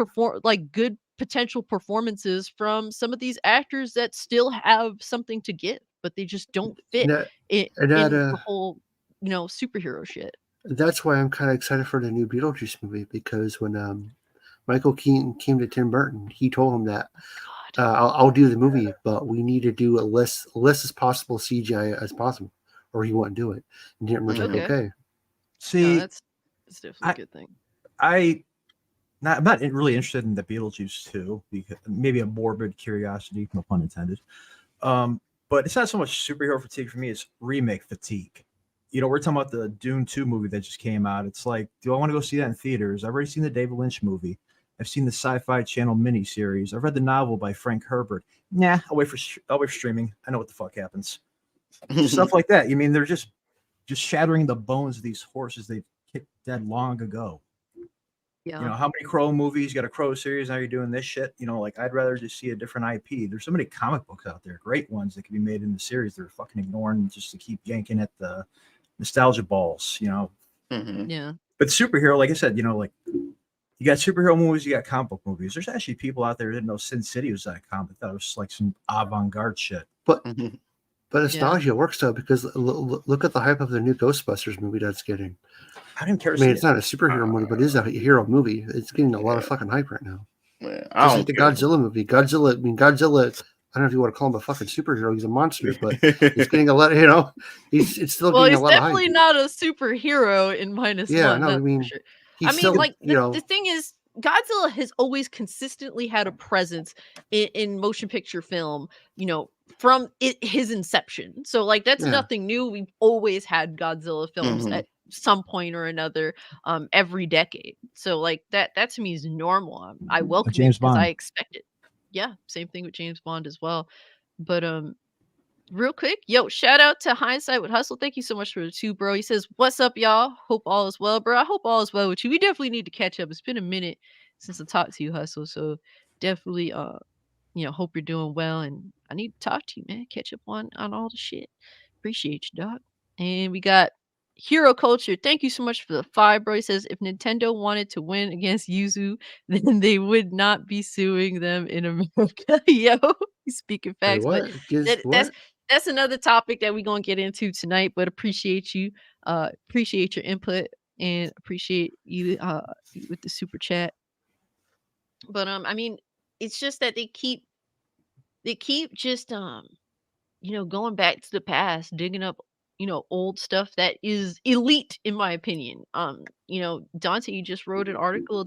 good potential performances from some of these actors that still have something to give, but they just don't fit in the whole, superhero shit. That's why I'm kind of excited for the new Beetlejuice movie, because when Michael Keaton came to Tim Burton, he told him that I'll do the movie, but we need to do less as possible CGI as possible, or he wouldn't do it. And Tim Burton's like, okay. See, that's definitely a good thing. I'm not really interested in the Beetlejuice 2, because maybe a morbid curiosity, no pun intended. But it's not so much superhero fatigue for me; it's remake fatigue. We're talking about the Dune 2 movie that just came out. It's like, do I want to go see that in theaters? I've already seen the David Lynch movie. I've seen the Sci-Fi Channel miniseries. I've read the novel by Frank Herbert. Nah, I'll wait for streaming. I know what the fuck happens. Stuff like that. They're just shattering the bones of these horses they've kicked dead long ago. Yeah. How many Crow movies? You got a Crow series. Now you're doing this shit. I'd rather just see a different IP. There's so many comic books out there, great ones that can be made in the series. They're fucking ignoring just to keep yanking at the nostalgia balls. Yeah. But superhero, like I said, you got superhero movies, you got comic book movies. There's actually people out there that didn't know Sin City was that comic. That was like some avant-garde shit. But nostalgia works though, because look at the hype of the new Ghostbusters movie that's getting. I didn't care. It's not a superhero movie, but it is a hero movie. It's getting a lot of fucking hype right now. I Just like the Godzilla movie. Godzilla. I don't know if you want to call him a fucking superhero. He's a monster, but it's getting a lot. It's still getting a lot of hype. He's definitely not a superhero in -1. Yeah, no, for sure. The thing is, Godzilla has always consistently had a presence in motion picture film, from his inception. So, like, that's nothing new. We've always had Godzilla films at some point or another, every decade. So, like, that to me is normal. I welcome James it because I Bond. expect it. Yeah, same thing with James Bond as well. But real quick, shout out to Hindsight with Hustle. Thank you so much for the 2, bro. He says, "What's up, y'all? Hope all is well, bro. I hope all is well with you. We definitely need to catch up. It's been a minute since I talked to you, Hustle. So definitely, hope you're doing well. And I need to talk to you, man. Catch up on all the shit. Appreciate you, dog." And we got Hero Culture. Thank you so much for the 5, bro. He says, "If Nintendo wanted to win against YUZU, then they would not be suing them in America." Yo, he's speaking facts. Wait, but that's another topic that we're gonna get into tonight. But appreciate you, appreciate your input, and appreciate you with the super chat. But it's just that they keep they keep just going back to the past, digging up old stuff that is elite in my opinion. Dante just wrote an article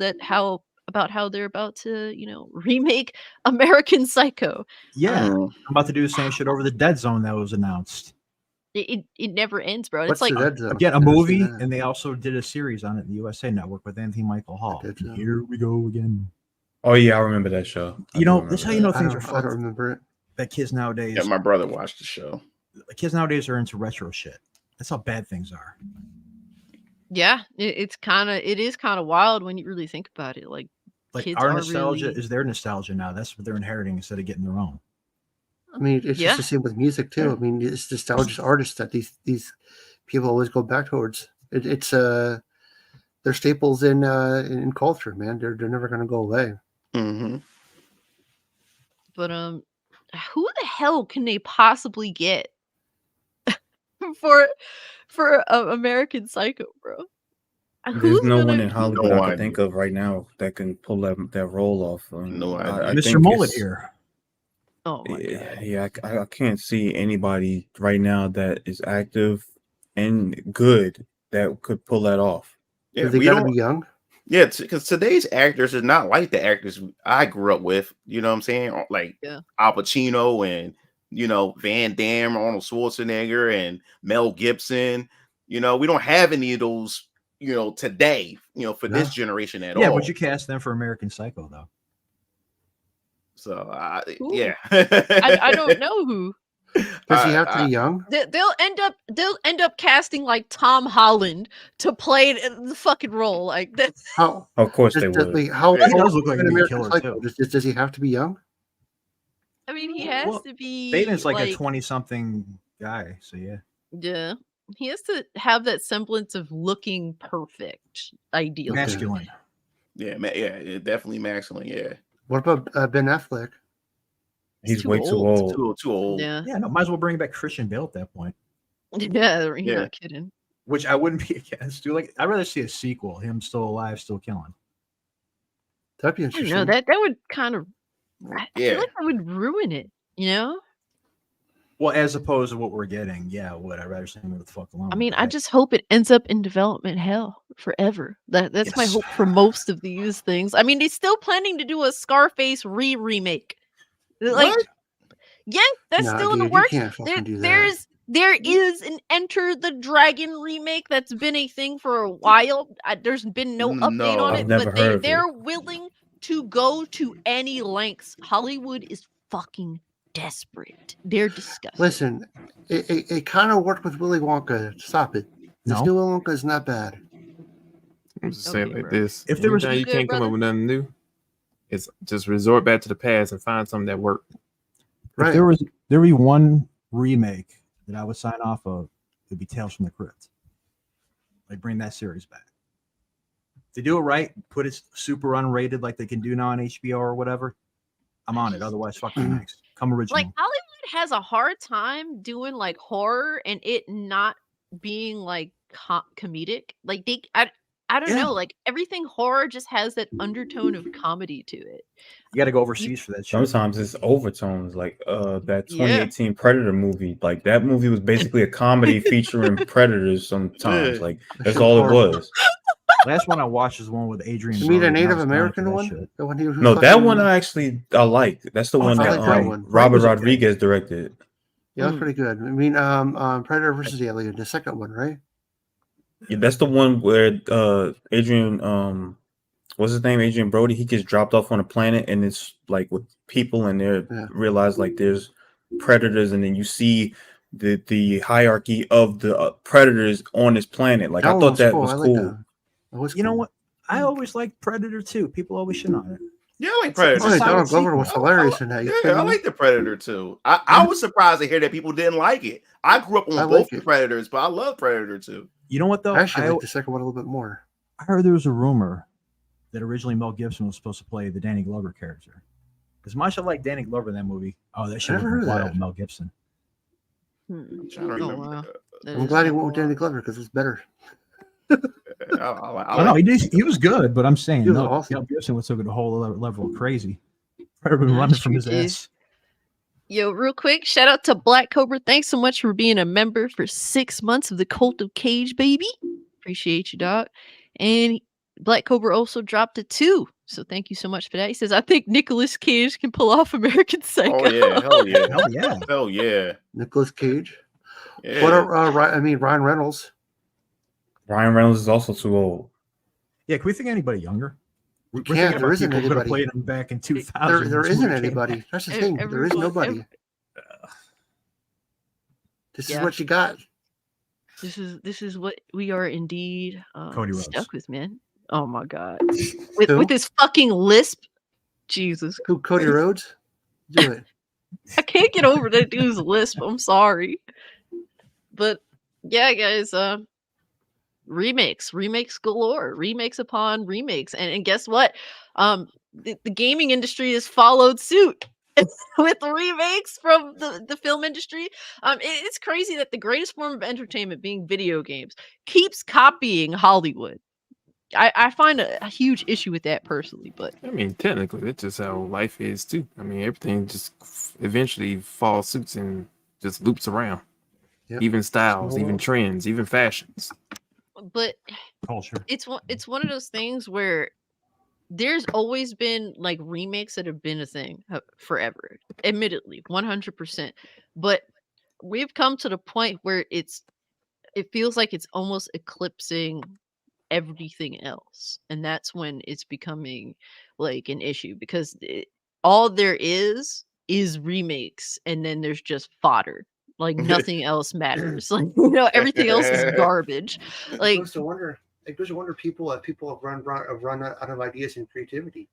about how they're about to remake American Psycho. Yeah, Mm. I'm about to do the same shit over the Dead Zone that was announced. It never ends, bro. What's It's like the Dead Zone? Again, a I've never movie, seen that. and they also did a series on it in the USA Network with Anthony Michael Hall. Dead And Zone. here we go again. Oh yeah, I remember that show. That's how you know I things are don't fucked. remember it. That kids nowadays, Yeah, my brother watched the show. kids nowadays are into retro shit. That's how bad things are. yeah, it is kind of wild when you really think about it. Like kids our are nostalgia really... is their nostalgia now. That's what they're inheriting instead of getting their own. I mean, it's Yeah. just the same with music too. I mean, it's nostalgic artists that these people always go back towards. It's they're staples in culture, man. They're never gonna go away. Mm-hmm. But who the hell can they possibly get for American Psycho, bro? There's no one in who- Hollywood No I can idea. think of right now that can pull that role off. No I idea. Mr. think Mullet it's- here. Oh my god. Yeah, I can't see anybody right now that is active and good that could pull that off. Yeah, They we gotta don't. be young. Yeah, because today's actors are not like the actors I grew up with. You know what I'm saying? Like Yeah. Al Pacino and Van Damme, Arnold Schwarzenegger, and Mel Gibson. We don't have any of those. Today. For this generation at Yeah, all. but you cast them for American Psycho though. So Who? yeah, I don't know who. Does he have to be young? They'll end up casting like Tom Holland to play the fucking role. Like that's How? Of course they would. Like, how Yeah. He does look like in he'd be a American killer, Psycho? too. Does he have to be young? I mean, he has Well, to be Baden's like a 20-something guy, so yeah. Yeah. He has to have that semblance of looking perfect, ideally. Masculine. yeah, definitely masculine. Yeah, What about Ben Affleck? He's too way too old. old. too old. Yeah. Yeah, no, might as well bring back Christian Bale at that point. Yeah, you're Yeah. not kidding. Which I wouldn't be against. I'd rather see a sequel, him still alive, still killing. That'd be I interesting. don't know, that would kind of I Yeah. feel like that would ruin it, you know? Well, as opposed to what we're getting, yeah, would I rather see him with the fuck alone? I mean, I just hope it ends up in development hell forever. That's my Yes. hope for most of these things. I mean, they're still planning to do a Scarface remake. Like, What? yeah, that's Nah, still in the dude, you works. can't fucking do that. There is an Enter the Dragon remake that's been a thing for a while. There's been no update No, on I've it, never but heard of they're willing to go to any lengths. Hollywood is fucking desperate. They're disgusting. Listen, it kind of worked with Willy Wonka. Stop it. This No. new Willy Wonka is not bad. I'm just saying Okay, like bro. this. If there was- Anytime you You can't good, come brother? up with nothing new, it's just resort back to the past and find something that worked. Right. If there be one remake that I would sign off of, it'd be Tales from the Crypt. Like, bring that series back. If they do it right, put it super unrated like they can do now on HBO or whatever, I'm on it. Otherwise, fuck you, next. Come original. Like Hollywood has a hard time doing like horror and it not being like comedic. Like I don't Yeah. know. Like everything horror just has that undertone of comedy to it. You got to go overseas for that shit. Sometimes it's overtones, like that Yeah. 2018 Predator movie. Like that movie was basically a comedy featuring predators. Sometimes, Yeah. like That that's shit all it horrible. was. Last one I watched is the one with Adrian. You mean Brody, a and I Native was down for American that one? shit. The one he was No, that fucking- one I like. That's the Oh, one I that like that one. Robert was okay. Rodriguez directed. Yeah, that's pretty good. I mean, Predator versus the Alien, the second one, right? Yeah, that's the one where Adrian what's his name? Adrian Brody, he gets dropped off on a planet and it's like with people and they Yeah. realize like there's predators and then you see the hierarchy of the predators on this planet. Like That I one thought that cool. was I like cool. that. That was You know cool. what? I always liked Predator too. People always shit on it. Yeah, I like It's a Predator. Oh, yeah, solid Donald Glover sequel. was hilarious in that. You Yeah, kidding I me? like the Predator too. I was surprised to hear that people didn't like it. I grew up on I both like the it. Predators, but I love Predator too. You know what though? I actually I like the second one a little bit more. heard there was a rumor that originally Mel Gibson was supposed to play the Danny Glover character. As much as I like Danny Glover in that movie, oh, that shit never was heard of wild that. with Mel Gibson. I'm trying to Oh, remember. wow. That I'm is glad he kinda went with Danny wild. Glover because it's better. I know he was good, but I'm saying He was no, awesome. Mel Gibson was took it a whole other level of crazy. I've been Yeah, running from sure his did. ass. Yo, real quick, shout out to Black Cobra. Thanks so much for being a member for 6 months of the Cult of Cage, baby. Appreciate you, dog. And Black Cobra also dropped a 2. So thank you so much for that. He says, I think Nicolas Cage can pull off American Psycho. Oh yeah, hell yeah, Hell yeah. hell yeah. Nicolas Cage. Yeah. What are Ryan Reynolds? Ryan Reynolds is also too old. Yeah, can we think of anybody younger? We're can't. thinking There about isn't people who could have anybody. played him back in 2000. There when this isn't movie came anybody. out. That's the thing. There is nobody. This is what you got. This is what we are indeed Cody Rhodes. stuck with, man. Oh my god. Who? With his fucking lisp. Jesus. Who? Cody Rhodes? Do it. I can't get over that dude's lisp. I'm sorry. But yeah, guys, remakes galore, remakes upon remakes. And guess what? The gaming industry has followed suit with remakes from the film industry. It's crazy that the greatest form of entertainment, being video games, keeps copying Hollywood. I find a huge issue with that personally, but I mean, technically, that's just how life is too. I mean, everything just eventually falls suits and just loops around. Yep. Even styles, even trends, even fashions. but Culture. it's one of those things where there's always been like remakes that have been a thing forever, admittedly, 100%. But we've come to the point where it feels like it's almost eclipsing everything else, and that's when it's becoming like an issue, because all there is remakes, and then there's just fodder. Like nothing else matters. Like, everything else is garbage. Like, It goes to wonder people have run out of ideas and creativity.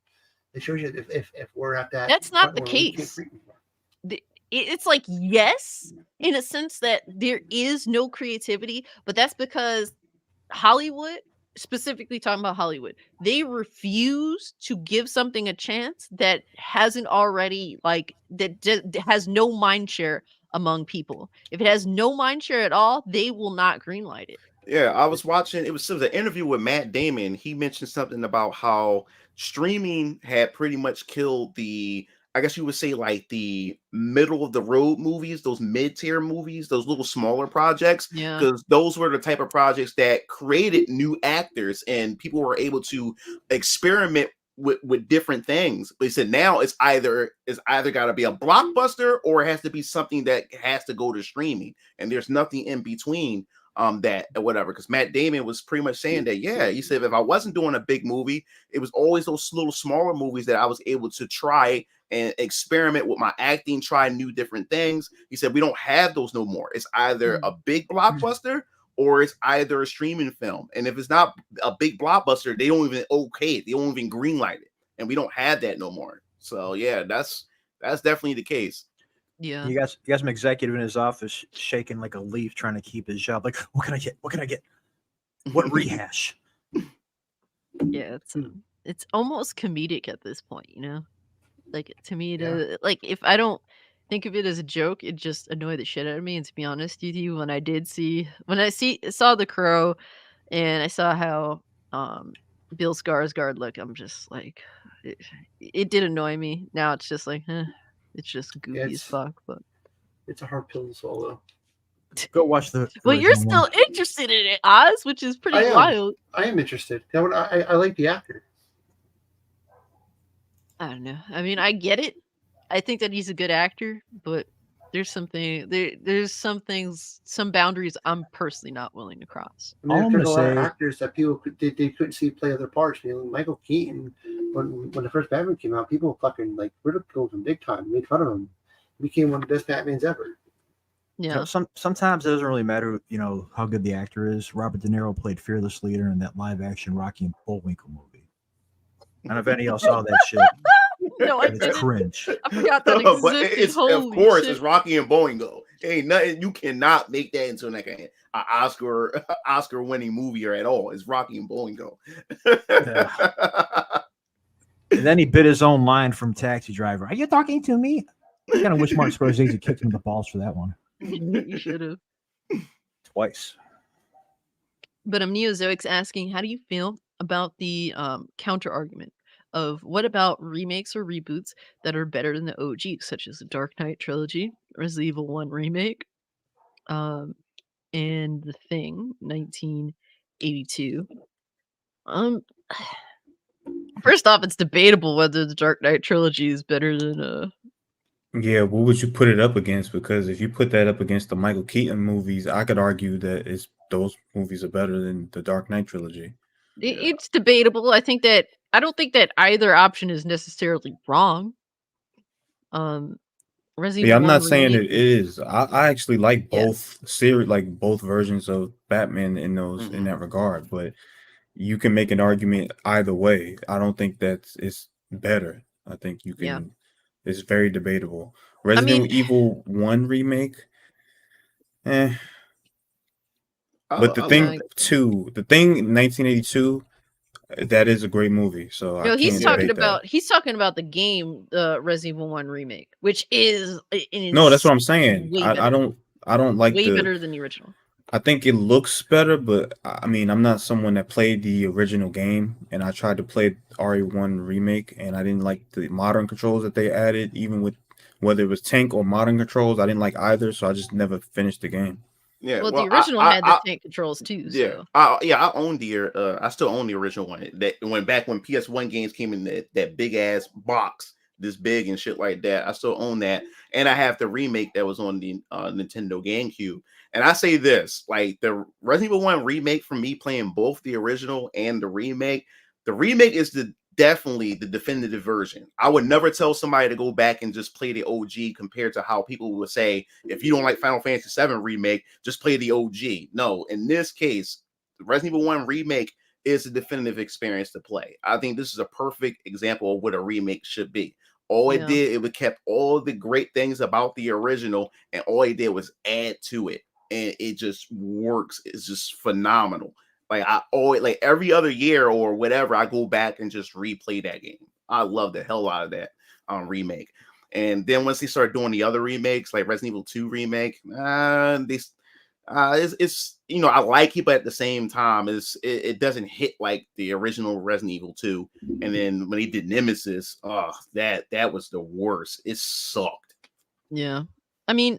It shows you if we're at that. That's not point the where we can't case. create anymore. It's like, yes, in a sense that there is no creativity, but that's because Hollywood, specifically talking about Hollywood, they refuse to give something a chance that hasn't already, like, that has no mind share among people. If it has no mind share at all, they will not greenlight it. Yeah, I was watching. It was an interview with Matt Damon. He mentioned something about how streaming had pretty much killed the, I guess you would say, like the middle of the road movies, those mid-tier movies, those little smaller projects. Yeah. Because those were the type of projects that created new actors and people were able to experiment with different things. But he said now it's either got to be a blockbuster or it has to be something that has to go to streaming, and there's nothing in between. That or whatever, because Matt Damon was pretty much saying that, yeah, he said if I wasn't doing a big movie, it was always those little smaller movies that I was able to try and experiment with my acting, try new different things. He said we don't have those no more. It's either a big blockbuster or it's either a streaming film, and if it's not a big blockbuster, they don't even they don't even greenlight it, and we don't have that no more. So yeah, that's definitely the case. Yeah. You got some executive in his office shaking like a leaf, trying to keep his job. Like, what can I get? What can I get? What rehash? Yeah, it's almost comedic at this point, Like, to me, like, if I don't think of it as a joke, it just annoyed the shit out of me. And to be honest with you, when I saw The Crow, and I saw how Bill Skarsgård looked, I'm just like, it did annoy me. Now it's just like, it's just goofy as fuck. But it's a hard pill to swallow. Go watch the. Well, you're still interested in it, Oz, which is pretty wild. I am interested. I like the actor. I don't know. I mean, I get it. I think that he's a good actor, but there's some boundaries I'm personally not willing to cross. I mean, there's a lot of actors that people they couldn't see play other parts. Michael Keaton, when the first Batman came out, people fucking like ridiculed him big time, made fun of him. He became one of the best Batmans ever. Yeah. Sometimes it doesn't really matter, how good the actor is. Robert De Niro played Fearless Leader in that live-action Rocky and Bullwinkle movie. And if any of y'all saw that shit, no, I it's didn't. cringe. I forgot that existed. But it's, of course, it's Rocky and Bullwinkle. Ain't nothing. You cannot make that into like an Oscar-winning movie or at all. It's Rocky and Bullwinkle. And then he bit his own line from Taxi Driver. Are you talking to me? I kind of wish Martin Scorsese kicked him in the balls for that one. You should have. Twice. But Neozoic's asking, how do you feel about the counter argument of what about remakes or reboots that are better than the OG, such as the Dark Knight trilogy, Resident Evil 1 remake, and The Thing, 1982. First off, it's debatable whether the Dark Knight trilogy is better than Yeah, what would you put it up against? Because if you put that up against the Michael Keaton movies, I could argue that those movies are better than the Dark Knight trilogy. It's debatable. I don't think that either option is necessarily wrong. Resident Yeah, Evil I'm 1 not saying remake. it is. I actually like Yeah. both series, like both versions of Batman in Mhm. that regard. But you can make an argument either way. I don't think it's better. I think you Yeah. can. It's very debatable. I Resident mean, Evil 1 remake, eh. But the I love thing yeah. two, the thing in 1982, that is a great movie. So I No, he's can't talking debate that. about the game, Resident Evil 1 remake, which is No, that's what I'm saying. way better. I don't like way better than the original. I think it looks better, but I mean, I'm not someone that played the original game, and I tried to play RE1 remake, and I didn't like the modern controls that they added, even with whether it was tank or modern controls. I didn't like either, so I just never finished the game. Yeah, Well, well, the original had the tank controls too, so I own I still own the original one. That when PS1 games came in that big ass box, this big and shit like that. I still own that, and I have the remake that was on the Nintendo GameCube. And I say this, like the Resident Evil 1 remake, for me playing both the original and the remake is definitely the definitive version. I would never tell somebody to go back and just play the OG compared to how people would say, if you don't like Final Fantasy VII remake, just play the OG. No, in this case, the Resident Evil 1 remake is a definitive experience to play. I think this is a perfect example of what a remake should be. All it yeah. did, it kept all the great things about the original, and all it did was add to it. And it just works. It's just phenomenal. Like I always, like every other year or whatever, I go back and just replay that game. I love the hell out of that remake. And then once they started doing the other remakes, like Resident Evil 2 remake, it's I like it, but at the same time, it doesn't hit like the original Resident Evil 2. And then when he did Nemesis, that was the worst. It sucked. Yeah. I mean,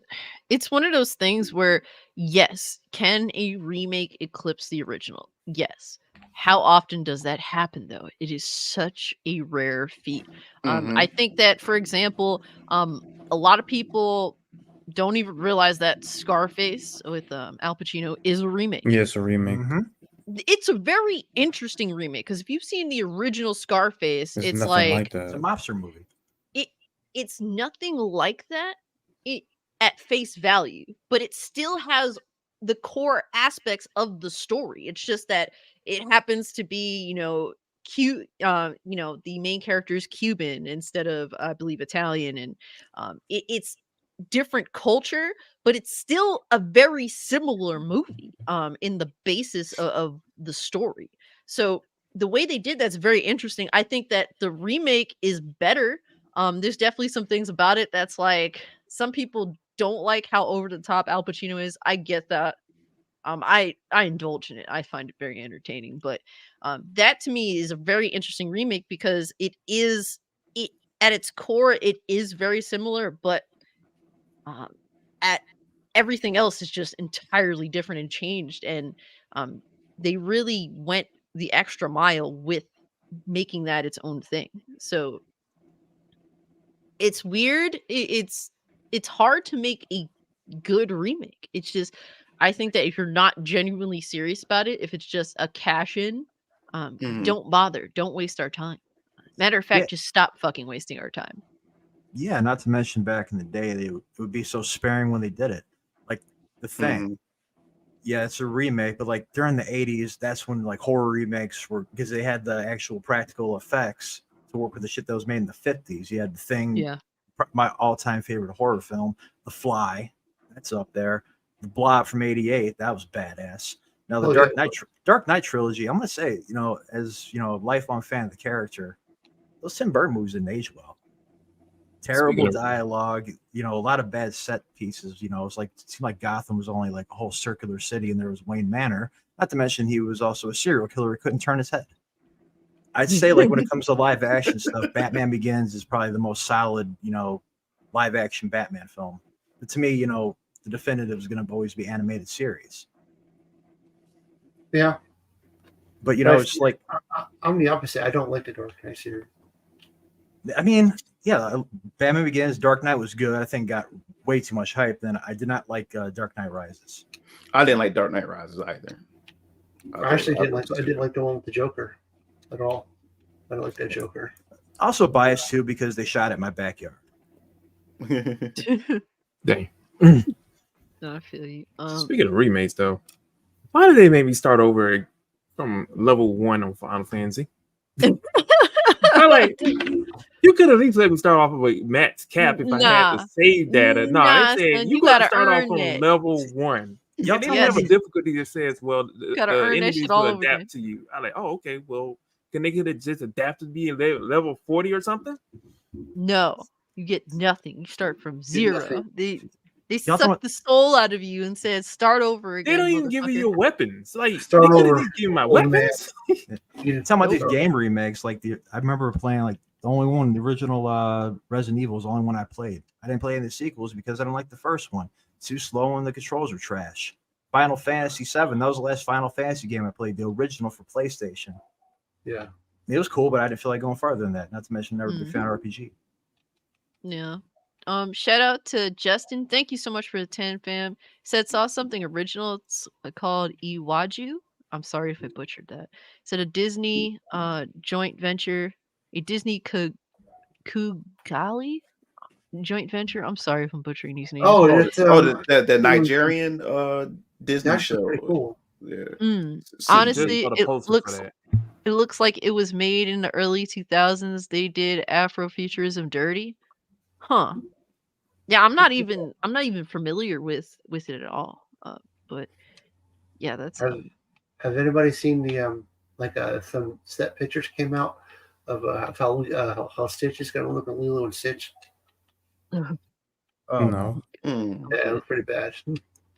it's one of those things where, yes, can a remake eclipse the original? Yes. How often does that happen, though? It is such a rare feat. I think that, for example, a lot of people don't even realize that Scarface with Al Pacino is a remake. Yes, a remake. It's a very interesting remake because if you've seen the original Scarface, There's it's nothing like that. It's a mobster movie. it's nothing like that at face value, but it still has the core aspects of the story. It's just that it happens to be, the main character is Cuban instead of, I believe, Italian, and it's different culture, but it's still a very similar movie in the basis of the story. So the way they did that's very interesting. I think that the remake is better. There's definitely some things about it that's like some people don't like how over the top Al Pacino is. I get that. I indulge in it. I find it very entertaining. But that to me is a very interesting remake because it at its core it is very similar, but at everything else is just entirely different and changed. And they really went the extra mile with making that its own thing. So it's weird. It's hard to make a good remake. It's just I think that if you're not genuinely serious about it, if it's just a cash in, don't bother. Don't waste our time. Matter of fact, just stop fucking wasting our time. Yeah, not to mention back in the day, it would be so sparing when they did it. Like The Thing. Yeah, it's a remake, but like during the 80s, that's when like horror remakes were because they had the actual practical effects to work with the shit that was made in the 50s. You had The Thing, Yeah. my all-time favorite horror film, The Fly, that's up there. The Blob from '88, that was badass. Now the Dark Knight trilogy, I'm gonna say, as a lifelong fan of the character, those Tim Burton movies didn't age well. Terrible dialogue, a lot of bad set pieces. It seemed like Gotham was only like a whole circular city, and there was Wayne Manor. Not to mention he was also a serial killer. He couldn't turn his head. I'd say like when it comes to live action stuff, Batman Begins is probably the most solid, live action Batman film. But to me, the definitive is going to always be animated series. Yeah. But it's like I'm the opposite. I don't like the Dark Knight series. I mean, yeah, Batman Begins, Dark Knight was good. I think got way too much hype. Then I did not like Dark Knight Rises. I didn't like Dark Knight Rises either. I actually didn't like. I didn't like the one with the Joker at all. I don't like that Joker. Also biased too because they shot at my backyard. Dang. No, I feel you. Speaking of remakes, though, why did they make me start over from level 1 on Final Fantasy? I like you could at least let me start off with a max cap if I had to save data. No, Nah, they said son, you you got to gotta start off earn on it. level 1. Y'all They tell don't have a me- difficulty that says, well, the Gotta earn that enemies shit all will over again. adapt to you. I like, oh, okay, well, can they get it just adapted to be level 40 or something? No, you get nothing. You start from zero. nothing. They Y'all sucked the soul out of you and said, "Start over again." They don't even give you motherfucker." your weapons. Like, Start they could over, at least give you my old man. weapons. Yeah. Talking about these Nope. game remakes, like I remember playing like the only one, the original Resident Evil was the only one I played. I didn't play any of the sequels because I don't like the first one. Too slow and the controls were trash. Final Fantasy VII, that was the last Final Fantasy game I played, the original for PlayStation. Yeah. It was cool, but I didn't feel like going farther than that. Not to mention never been a fan of RPG. Yeah. Shout out to Justin. Thank you so much for the 10, fam. Said saw something original. It's called YUZU. I'm sorry if I butchered that. Said a Disney joint venture, a Disney Kugali joint venture. I'm sorry if I'm butchering these names. Oh, Oh, it's the Nigerian Disney that's show. pretty cool. Yeah. Honestly, Just put a it poster looks for that. it looks like it was made in the early 2000s. They did Afrofuturism dirty. Huh. Yeah, I'm not even familiar with it at all. But yeah, that's Has anybody seen the some set pictures came out of how Stitch is going to look at Lilo and Stitch? Oh, No. Mm. Yeah, it was pretty bad.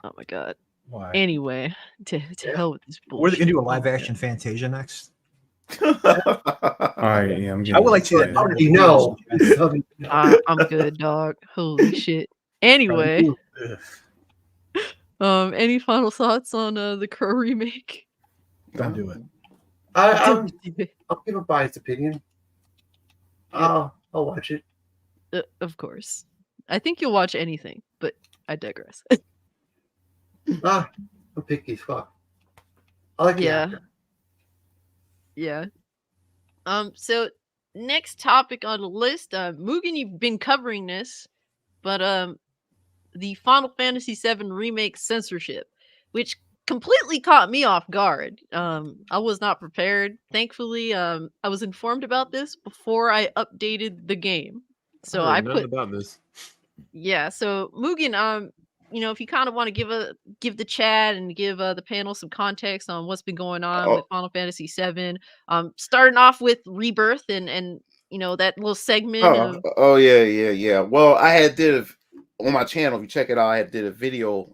oh my god. why? Anyway, to hell with this bullshit. We're gonna do a live action Fantasia next. All right, yeah, I'm getting I would like to see that. yeah. Already know. I'm good, dog. Holy shit. Anyway, any final thoughts on the Crow remake? Don't do it. I'll give a biased opinion. I'll watch it. Of course. I think you'll watch anything, but I digress. I'm picky as fuck. I like the Yeah. actor. Yeah. So next topic on the list, Mugen, you've been covering this, but the Final Fantasy VII Remake Censorship, which completely caught me off guard. I was not prepared. Thankfully, I was informed about this before I updated the game. So I heard nothing put about this. yeah, so Mugen, if you kind of want to give the chat and give the panel some context on what's been going on with Final Fantasy VII, starting off with Rebirth and that little segment of Yeah. Well, I did on my channel. If you check it out, I did a video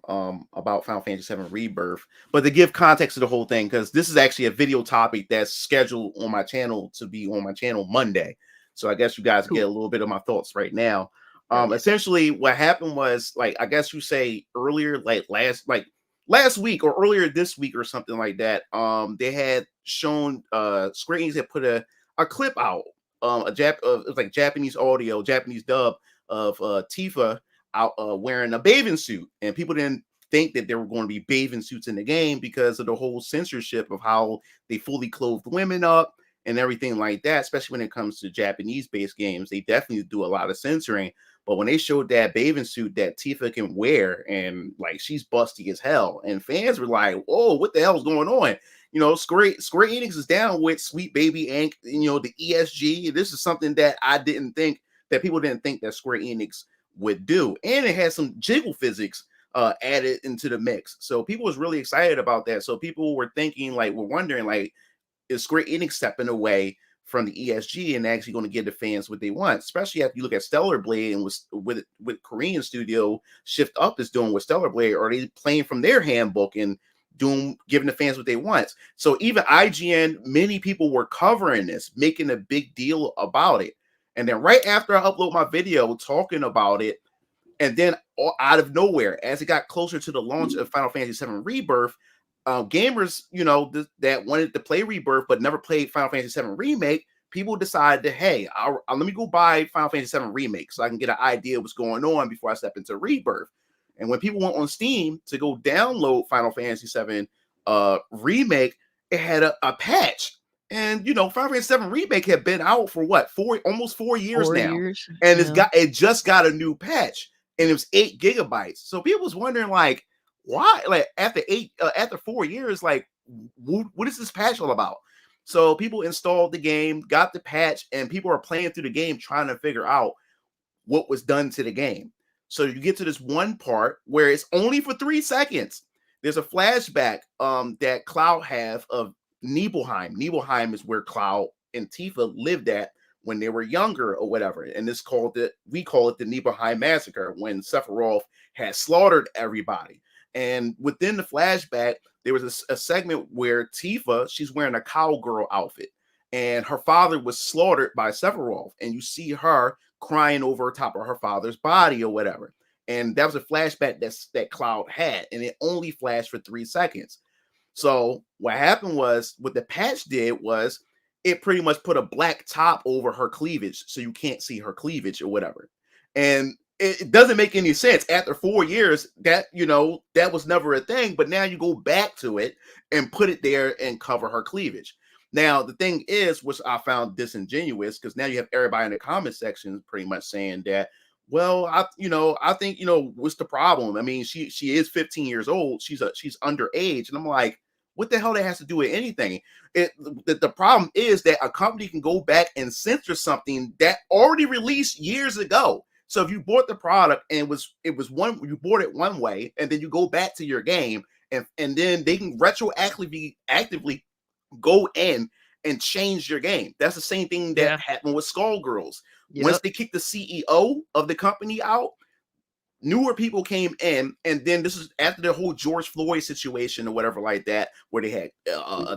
about Final Fantasy VII Rebirth. But to give context to the whole thing, because this is actually a video topic that's scheduled on my channel to be on my channel Monday. So I guess you guys get a little bit of my thoughts right now. Essentially what happened was, like, I guess you say earlier, like last week or earlier this week or something like that, they had shown Square Enix had put a clip out, it was like Japanese audio, Japanese dub of Tifa out wearing a bathing suit, and people didn't think that there were going to be bathing suits in the game because of the whole censorship of how they fully clothed women up and everything like that, especially when it comes to Japanese based games. They definitely do a lot of censoring. But when they showed that bathing suit that Tifa can wear, and like she's busty as hell, and fans were like, "Whoa, what the hell is going on?" Square Enix is down with Sweet Baby Inc. The ESG. This is something that people didn't think that Square Enix would do, and it has some jiggle physics added into the mix. So people was really excited about that. So people were wondering, like, is Square Enix stepping away from the ESG and actually going to give the fans what they want, especially after you look at Stellar Blade and with Korean studio Shift Up is doing with Stellar Blade. Are they playing from their handbook and giving the fans what they want. So even IGN, many people were covering this, making a big deal about it. And then right after I upload my video talking about it, and then out of nowhere, as it got closer to the launch of Final Fantasy VII Rebirth, gamers, that wanted to play Rebirth but never played Final Fantasy VII Remake, people decided that, hey, let me go buy Final Fantasy VII Remake so I can get an idea of what's going on before I step into Rebirth. And when people went on Steam to go download Final Fantasy VII Remake, it had a patch. And Final Fantasy VII Remake had been out for what, almost 4 years 4 now, years. and it just got a new patch, and it was 8 gigabytes. So people was wondering, like, why, like, after 4 years, like, what is this patch all about? So people installed the game, got the patch, and people are playing through the game trying to figure out what was done to the game. So you get to this one part where it's only for 3 seconds. There's a flashback that Cloud have of Nibelheim. Nibelheim is where Cloud and Tifa lived at when they were younger or whatever. And we call it the Nibelheim Massacre, when Sephiroth had slaughtered everybody. And within the flashback, there was a segment where Tifa, she's wearing a cowgirl outfit, and her father was slaughtered by Sephiroth. And you see her crying over top of her father's body or whatever. And that was a flashback that Cloud had, and it only flashed for 3 seconds. So what happened was, what the patch did was, it pretty much put a black top over her cleavage, so you can't see her cleavage or whatever. And it doesn't make any sense. After 4 years, that was never a thing, but now you go back to it and put it there and cover her cleavage. Now, the thing is, which I found disingenuous, because now you have everybody in the comment section pretty much saying that, well, I think, what's the problem? I mean, she is 15 years old. She's underage. And I'm like, what the hell that has to do with anything? The problem is that a company can go back and censor something that already released years ago. So if you bought the product and you bought it one way, and then you go back to your game, and then they can retroactively actively go in and change your game. That's the same thing that happened with Skullgirls. Yep. Once they kicked the CEO of the company out, newer people came in, and then this is after the whole George Floyd situation or whatever like that, where they had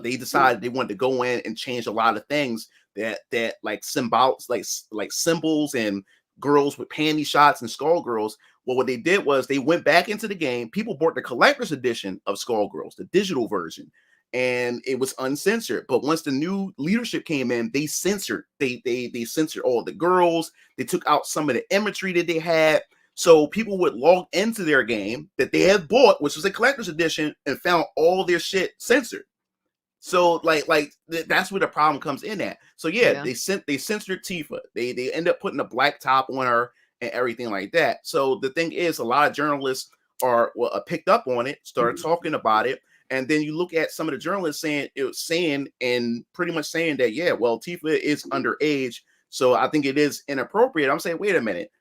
they decided they wanted to go in and change a lot of things that like symbols, like symbols, and girls with panty shots and Skullgirls. Well, what they did was they went back into the game. People bought the collector's edition of Skullgirls, the digital version, and it was uncensored. But once the new leadership came in, they censored. They censored all the girls. They took out some of the imagery that they had. So people would log into their game that they had bought, which was a collector's edition, and found all their shit censored. So that's where the problem comes in at. So they censored Tifa. They end up putting a black top on her and everything like that. So the thing is, a lot of journalists picked up on it, started talking about it. And then you look at some of the journalists saying and pretty much saying that, Tifa is underage, so I think it is inappropriate. I'm saying, wait a minute,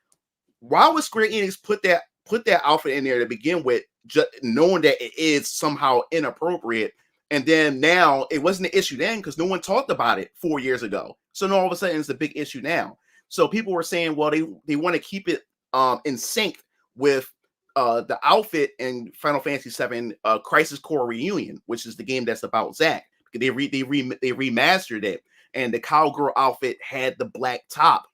why would Square Enix put that outfit in there to begin with, just knowing that it is somehow inappropriate? And then now it wasn't an issue then because no one talked about it 4 years ago. So now all of a sudden it's a big issue now. So people were saying, well, they want to keep it in sync with the outfit in Final Fantasy VII Crisis Core Reunion, which is the game that's about Zack. They remastered it, and the cowgirl outfit had the black top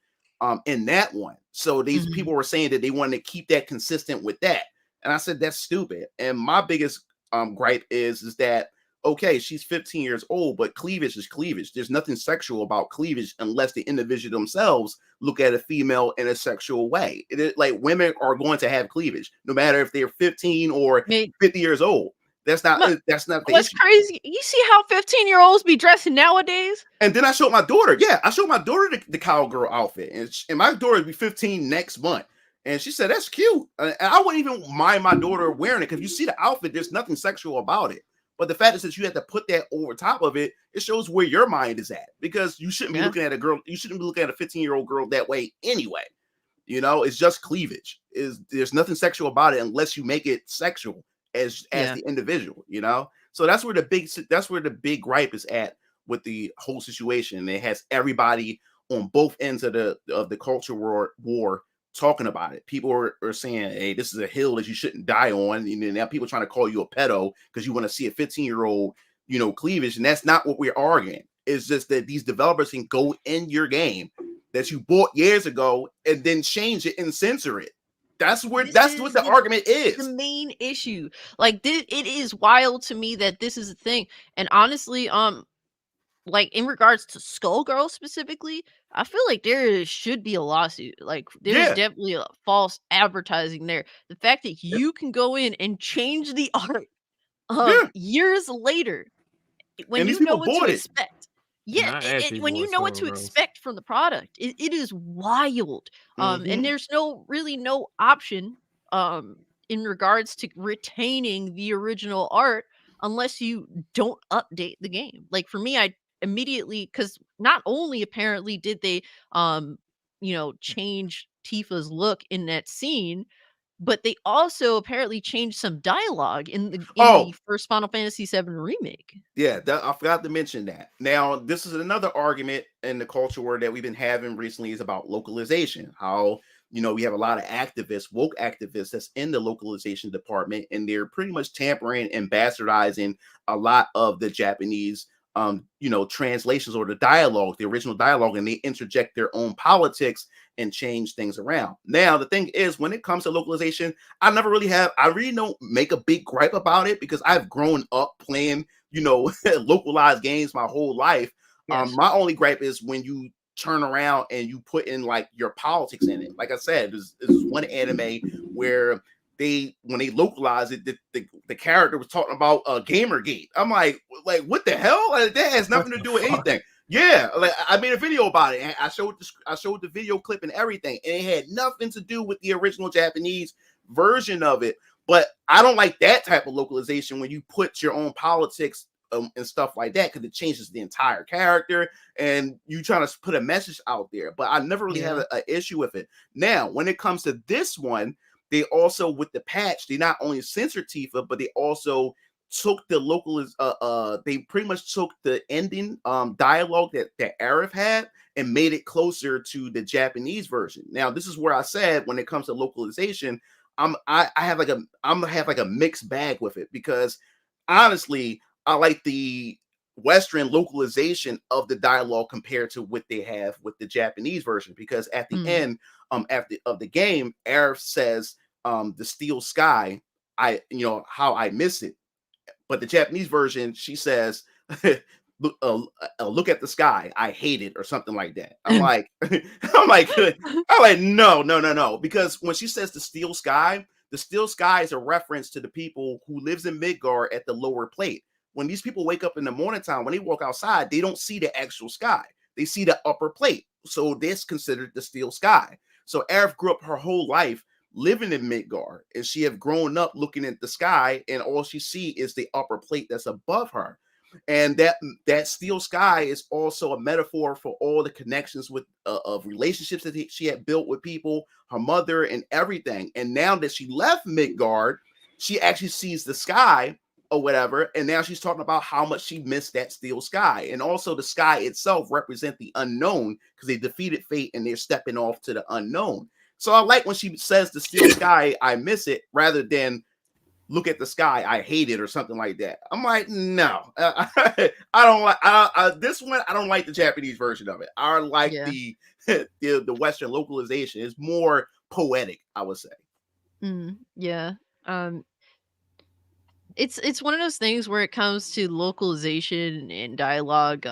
in that one. So these people were saying that they wanted to keep that consistent with that. And I said, that's stupid. And my biggest gripe is that, okay, she's 15 years old, but cleavage is cleavage. There's nothing sexual about cleavage unless the individual themselves look at a female in a sexual way. Like, women are going to have cleavage, no matter if they're 15 or 50 years old. That's not the what's issue. Crazy. You see how 15-year-olds be dressing nowadays? And then I showed my daughter. Yeah, I showed my daughter the cowgirl outfit, and my daughter will be 15 next month. And she said, that's cute. And I wouldn't even mind my daughter wearing it, because you see the outfit, there's nothing sexual about it. But the fact is that you have to put that over top of it, it shows where your mind is at, because you shouldn't be looking at a girl. You shouldn't be looking at a 15-year-old girl that way anyway. It's just cleavage. There's nothing sexual about it unless you make it sexual as the individual, So that's where the big gripe is at with the whole situation. And it has everybody on both ends of the culture war talking about it. People are saying, hey, this is a hill that you shouldn't die on. And now people trying to call you a pedo because you want to see a 15-year-old, cleavage. And that's not what we're arguing. It's just that these developers can go in your game that you bought years ago and then change it and censor it. That's what the argument is. The main issue. Like, it is wild to me that this is a thing. And honestly, like in regards to Skullgirl specifically, I feel like there should be a lawsuit. Like, there's definitely a false advertising there. The fact that you can go in and change the art years later when you know what to expect. Yeah, when you know what to expect from the product, it is wild. And there's really no option in regards to retaining the original art unless you don't update the game. Like for me, I immediately, because not only apparently did they change Tifa's look in that scene, but they also apparently changed some dialogue in the first Final Fantasy VII Remake. Yeah, I forgot to mention that. Now, this is another argument in the culture war that we've been having recently is about localization. How, we have a lot of activists, woke activists that's in the localization department, and they're pretty much tampering and bastardizing a lot of the Japanese translations or the original dialogue, and they interject their own politics and change things around. Now, the thing is, when it comes to localization, I really don't make a big gripe about it because I've grown up playing, localized games my whole life. Yes. My only gripe is when you turn around and you put in like your politics in it. Like I said, there's one anime where when they localized it, the character was talking about Gamergate. I'm like what the hell? Like, that has nothing to do with anything. Yeah, like I made a video about it. And I showed the video clip and everything, and it had nothing to do with the original Japanese version of it. But I don't like that type of localization when you put your own politics and stuff like that, because it changes the entire character and you trying to put a message out there. But I never really had an issue with it. Now, when it comes to this one, they also, with the patch, they not only censored Tifa, but they also took the they pretty much took the ending dialogue that Aerith had and made it closer to the Japanese version. Now, this is where I said when it comes to localization, I'm gonna have like a mixed bag with it, because honestly, I like the Western localization of the dialogue compared to what they have with the Japanese version, because at the end of the game, Aerith says the steel sky, how I miss it. But the Japanese version, she says, look at the sky, I hate it, or something like that. I'm like, no. Because when she says the steel sky is a reference to the people who lives in Midgard at the lower plate. When these people wake up in the morning time, when they walk outside, they don't see the actual sky. They see the upper plate. So this considered the steel sky. So Aerith grew up her whole life living in Midgard, and she have grown up looking at the sky, and all she see is the upper plate that's above her. And that steel sky is also a metaphor for all the connections with of relationships that she had built with people, her mother, and everything. And now that she left Midgard, she actually sees the sky or whatever, and now she's talking about how much she missed that steel sky. And also the sky itself represent the unknown, because they defeated fate and they're stepping off to the unknown. So I like when she says the steel sky, I miss it, rather than look at the sky, I hate it, or something like that. I'm like, no, I don't like this one. I don't like the Japanese version of it. I like the Western localization. It's more poetic, I would say. Yeah. It's one of those things where it comes to localization and dialogue,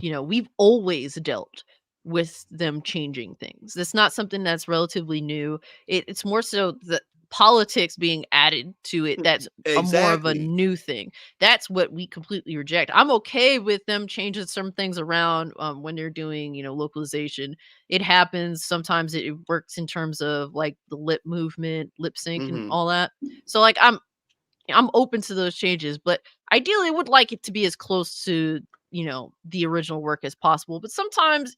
we've always dealt with them changing things. That's not something that's relatively new. It's more so the politics being added to it that's more of a new thing. That's what we completely reject. I'm okay with them changing some things around when they're doing, localization. It happens. Sometimes it works in terms of like the lip movement, lip sync, and all that. So like I'm open to those changes, but ideally I would like it to be as close to, the original work as possible. But sometimes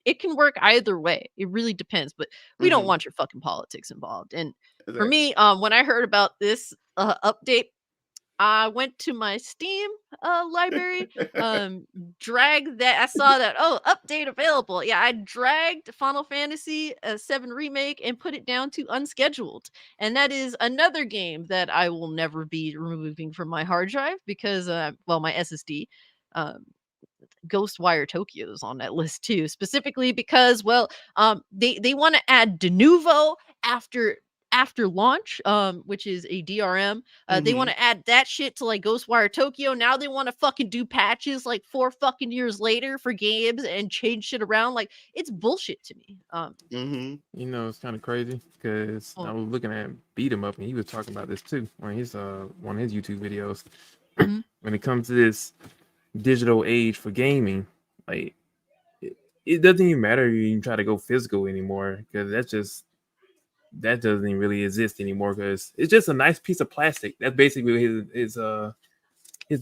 it can work either way. It really depends, but we don't want your fucking politics involved. And for me, when I heard about this update, I went to my Steam library, dragged that. I saw that, oh, update available. Yeah, I dragged Final Fantasy VII Remake and put it down to unscheduled. And that is another game that I will never be removing from my hard drive because, well, my SSD. Ghostwire Tokyo is on that list too, specifically because, well, they want to add de novo after launch, which is a DRM. They want to add that shit to like Ghostwire Tokyo. Now they want to fucking do patches like 4 fucking years later for games and change shit around. Like, it's bullshit to me. You know, it's kind of crazy because I was looking at Beat 'em Up and he was talking about this too on his one of his YouTube videos. When it comes to this digital age for gaming, like it doesn't even matter if you even try to go physical anymore, because that doesn't even really exist anymore, because it's just a nice piece of plastic. That's basically what his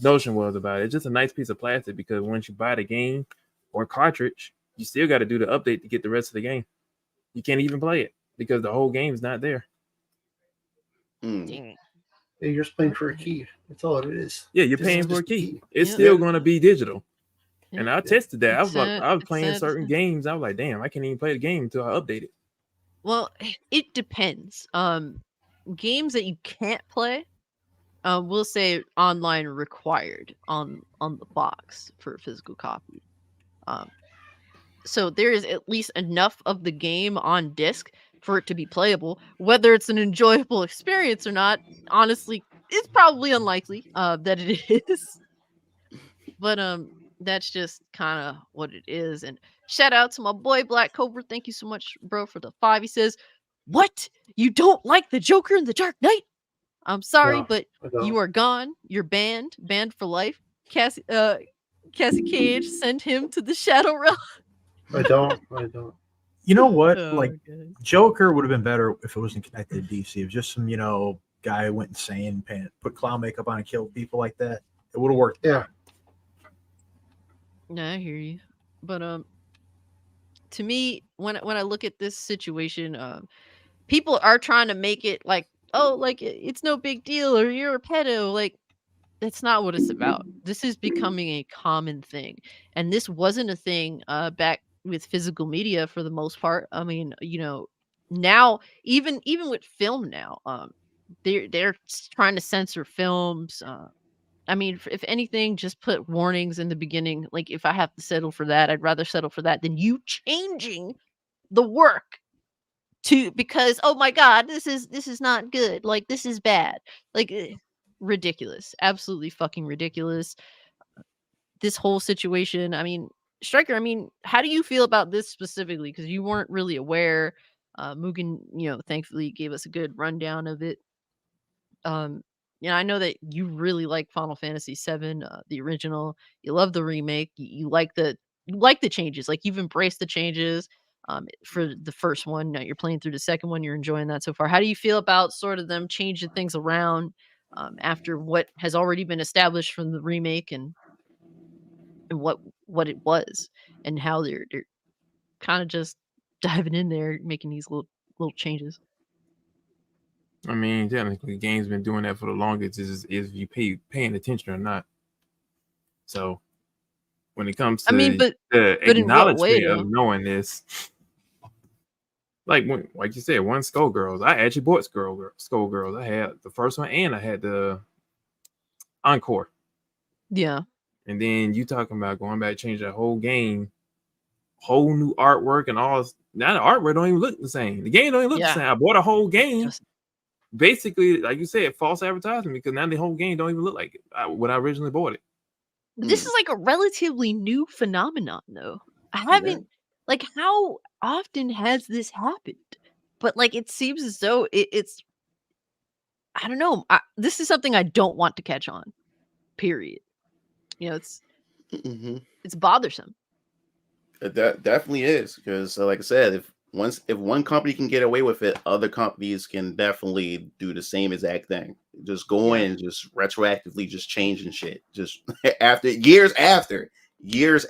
notion was about it. It's just a nice piece of plastic, because once you buy the game or cartridge, you still got to do the update to get the rest of the game. You can't even play it because the whole game is not there. Dang. You're just paying for a key. That's all it is. Yeah, you're paying for a key. It's still going to be digital. And I tested that. I was playing certain games. I was like, damn, I can't even play the game until I update it. Well, it depends. Games that you can't play, we'll say online required on the box for a physical copy. So there is at least enough of the game on disc for it to be playable. Whether it's an enjoyable experience or not, honestly, it's probably unlikely that it is. But that's just kind of what it is. And shout out to my boy Black Cobra. Thank you so much, bro, for the 5. He says, "What? You don't like the Joker in the Dark Knight? I'm sorry, but you are gone. You're banned for life." Cassie Cage, send him to the Shadow Realm. I don't. You know what? Oh, like, okay. Joker would have been better if it wasn't connected to DC. It was just some, guy who went insane, put clown makeup on and killed people like that. It would have worked. Yeah. No, I hear you. But to me, when I look at this situation, people are trying to make it like, oh, like it's no big deal, or you're a pedo. Like, that's not what it's about. This is becoming a common thing, and this wasn't a thing back with physical media for the most part. I mean, now even with film now, they're trying to censor films. I mean, if anything, just put warnings in the beginning. Like, if I have to settle for that, I'd rather settle for that than you changing the work because, oh my god, this is not good. Like, this is bad. Like, ridiculous. Absolutely fucking ridiculous. This whole situation. I mean, Striker, how do you feel about this specifically? Because you weren't really aware. Mugen, thankfully gave us a good rundown of it. I know that you really like Final Fantasy VII, the original. You love the remake. You like the changes. Like, you've embraced the changes for the first one. Now you're playing through the second one. You're enjoying that so far. How do you feel about sort of them changing things around after what has already been established from the remake and what it was, and how they're kind of just diving in there, making these little changes? I mean, technically, the game's been doing that for the longest. Is if you paying attention or not. So, when it comes to the acknowledgement of knowing this, like you said, one Skullgirls. I actually bought Skullgirls. I had the first one and I had the Encore. Yeah. And then you talking about going back, change the whole game, whole new artwork and all. Now the artwork don't even look the same. The game don't even look the same. I bought a whole game. Basically, like you said, false advertising, because now the whole game don't even look like it when I originally bought it. This is like a relatively new phenomenon, though. I haven't, like, how often has this happened? But like, it seems as though it's, I don't know. This is something I don't want to catch on. Period. It's bothersome. That definitely is, because like I said, if one company can get away with it, other companies can definitely do the same exact thing. Just go in and just retroactively just changing shit just after years after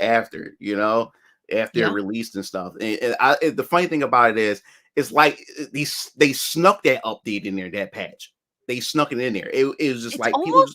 after it released and stuff. And the funny thing about it is, it's like they snuck that update in there, that patch. They snuck it in there. It was just like people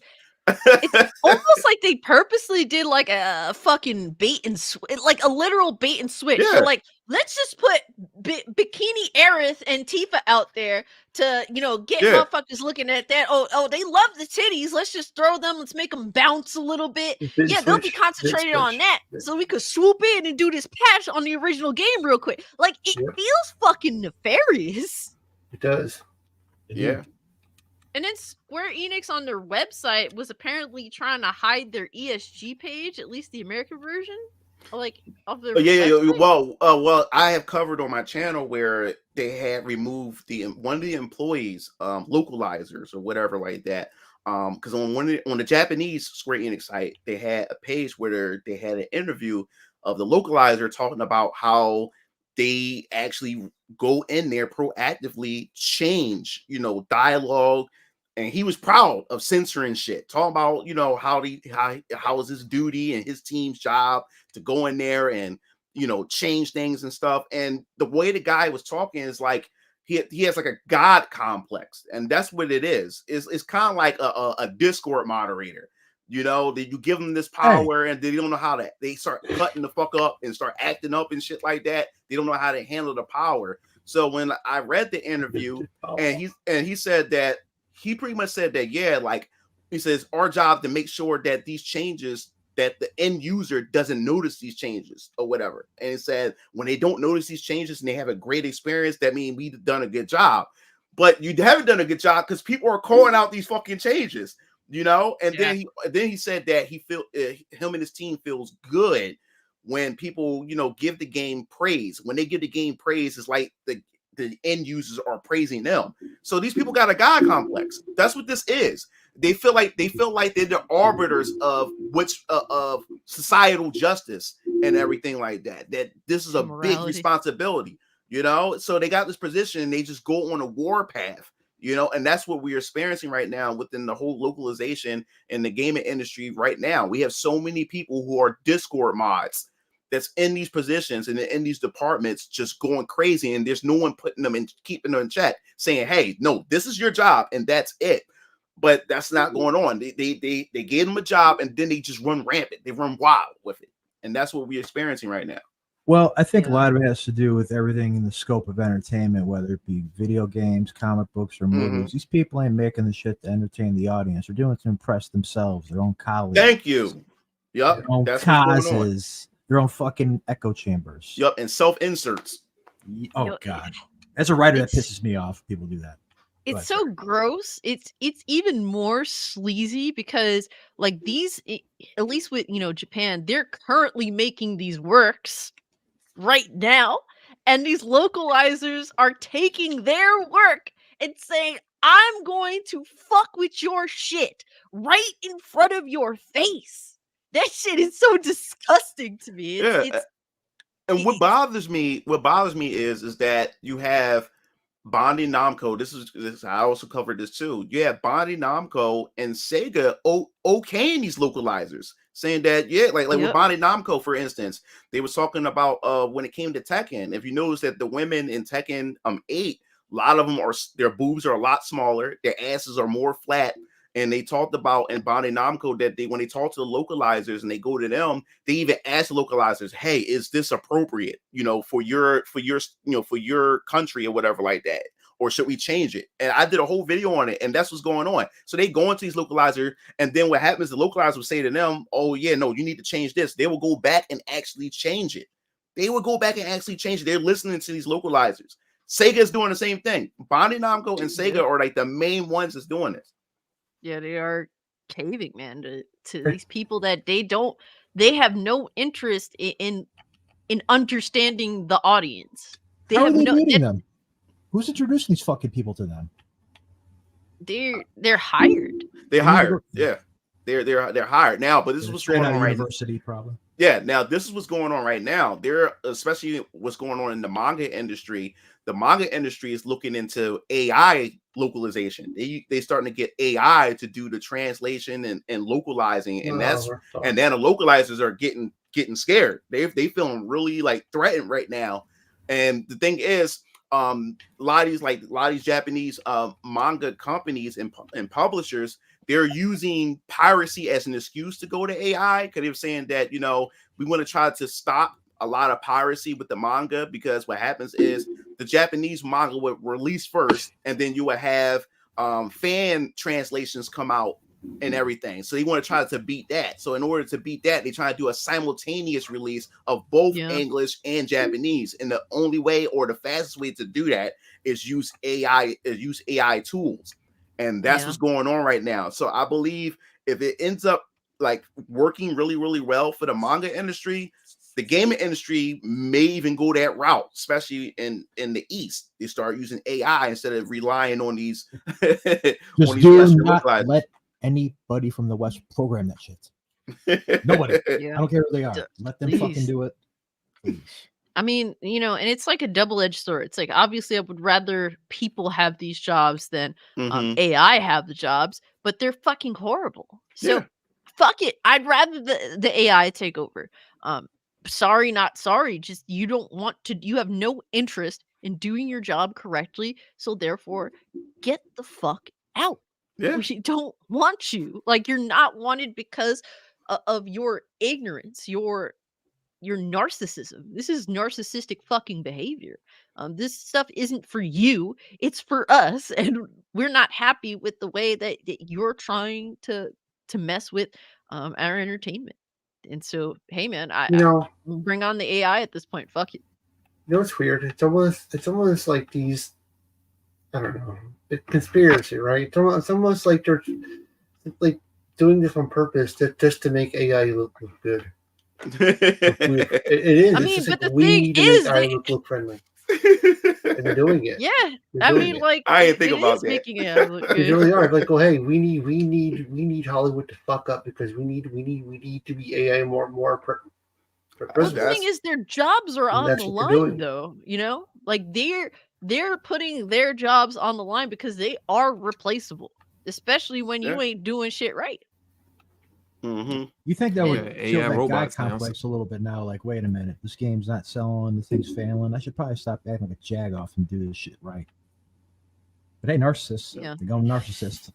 It's almost like they purposely did like a fucking bait and like a literal bait and switch. Yeah. They're like, let's just put Bikini Aerith and Tifa out there to, you know, get Yeah. motherfuckers looking at that. Oh, they love the titties. Let's just throw them. Let's make them bounce a little bit. Yeah, they'll be concentrated on that, so we could swoop in and do this patch on the original game real quick. Like, it feels fucking nefarious. It does. Yeah. And then Square Enix on their website was apparently trying to hide their ESG page, at least the American version, like of their website. Well, I have covered on my channel where they had removed one of the employees, localizers or whatever like that. Because on the Japanese Square Enix site, they had a page where they had an interview of the localizer talking about how they actually go in there proactively change, dialogue. And he was proud of censoring shit, talking about, how is his duty and his team's job to go in there and, change things and stuff. And the way the guy was talking is like, he has like a God complex. And that's what it is. It's kind of like a Discord moderator, that you give them this power and they don't know how they start cutting the fuck up and start acting up and shit like that. They don't know how to handle the power. So when I read the interview and he said that, he pretty much said that, he says, our job to make sure that these changes, that the end user doesn't notice these changes or whatever. And he said, when they don't notice these changes and they have a great experience, that means we've done a good job. But you haven't done a good job because people are calling out these fucking changes, And then he said that him and his team feels good when people, give the game praise. When they give the game praise, it's like the end users are praising them. So these people got a God complex. That's what this is. They feel like they're the arbiters of of societal justice and everything like that. That this is a big responsibility, So they got this position and they just go on a war path, and that's what we're experiencing right now within the whole localization in the gaming industry right now. We have so many people who are Discord mods that's in these positions and in these departments just going crazy, and there's no one putting them in, keeping them in check, saying, hey, no, this is your job and that's it. But that's not going on. They gave them a job and then they just run rampant. They run wild with it. And that's what we're experiencing right now. Well, I think a lot of it has to do with everything in the scope of entertainment, whether it be video games, comic books, or movies. These people ain't making the shit to entertain the audience. They're doing it to impress themselves, their own colleagues. Thank you. Yep. Their own causes. Their own fucking echo chambers. Yep, and self-inserts. Oh God, as a writer, that pisses me off. People do that. It's so gross. It's even more sleazy because, like, these, at least with Japan, they're currently making these works right now, and these localizers are taking their work and saying, "I'm going to fuck with your shit right in front of your face." That shit is so disgusting to me. And what bothers me is that you have Bandai Namco. This I also covered this too. You have Bandai Namco and Sega okaying these localizers, saying that like with Bandai Namco, for instance, they was talking about when it came to Tekken. If you notice that the women in Tekken 8, a lot of them their boobs are a lot smaller, their asses are more flat. And they talked about in Bandai Namco that when they talk to the localizers and they go to them, they even ask the localizers, "Hey, is this appropriate? For your country or whatever like that, or should we change it?" And I did a whole video on it, and that's what's going on. So they go into these localizers, and then what happens? The localizer will say to them, "Oh yeah, no, you need to change this." They will go back and actually change it. They're listening to these localizers. Sega is doing the same thing. Bandai Namco and Sega are like the main ones that's doing this. Yeah, they are caving, man, to these people that they have no interest in understanding the audience. How are they meeting them? Who's introducing these fucking people to them? They're hired. They're hired. Yeah. They're hired now, but this is what's going on right now. University problem. Yeah, now this is what's going on right now. Especially what's going on in the manga industry. The manga industry is looking into AI localization. They starting to get AI to do the translation and localizing, and and then the localizers are getting scared. They feeling really like threatened right now. And the thing is, a lot of these Japanese manga companies and publishers, they're using piracy as an excuse to go to AI, because they're saying that, you know, we want to try to stop a lot of piracy with the manga, because what happens is the Japanese manga would release first, and then you would have fan translations come out and everything. So they want to try to beat that. So in order to beat that, they try to do a simultaneous release of both English and Japanese. And the only way, or the fastest way to do that, is use AI tools. And that's what's going on right now. So I believe if it ends up like working really, really well for the manga industry, the gaming industry may even go that route, especially in the East. They start using AI instead of relying on these. Just do not let anybody from the West program that shit. Nobody. I don't care who they are. Let them fucking do it. Please. I mean, you know, and it's like a double-edged sword. It's like, obviously I would rather people have these jobs than AI have the jobs, but they're fucking horrible. So fuck it. I'd rather the AI take over. Sorry, not sorry. Just you don't want to, you have no interest in doing your job correctly. So therefore, get the fuck out. Yeah. We don't want you. Like, you're not wanted because of your ignorance, your narcissism. This is narcissistic fucking behavior. This stuff isn't for you. It's for us. And we're not happy with the way that you're trying to mess with our entertainment. And so, hey man, I bring on the AI at this point. Fuck it. You know what's weird? It's almost like these, I don't know, conspiracy, right? It's almost like they're like doing this on purpose just to make AI look good. It is. I mean, but the thing is, AI look friendly. And they're doing it. Yeah, I mean, like, I didn't think about that. Making it look good. They really are. Like, oh, hey, we need Hollywood to fuck up because we need to be AI more. The thing is, their jobs are on the line, though. You know, like they're putting their jobs on the line because they are replaceable, especially when you ain't doing shit right. You think that would kill that guy complex a little bit now? Like, wait a minute, this game's not selling, this thing's failing. I should probably stop acting like a jagoff and do this shit right. But hey, narcissists, they're going narcissists.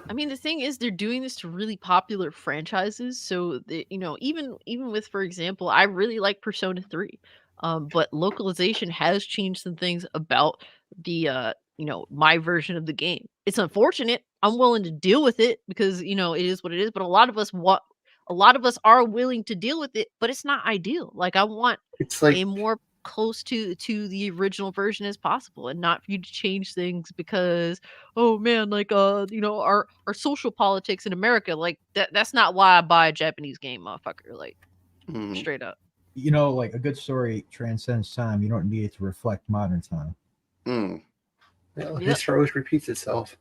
I mean, the thing is, they're doing this to really popular franchises. So, you know, even with, for example, I really like Persona 3, but localization has changed some things about the you know, my version of the game. It's unfortunate. I'm willing to deal with it because, you know, it is what it is. But a lot of us are willing to deal with it, but it's not ideal. Like, I want a more close to the original version as possible, and not for you to change things because, oh man, like you know, our social politics in America, like that's not why I buy a Japanese game, motherfucker. Like, straight up. You know, like, a good story transcends time. You don't need it to reflect modern time. Well, history always repeats itself.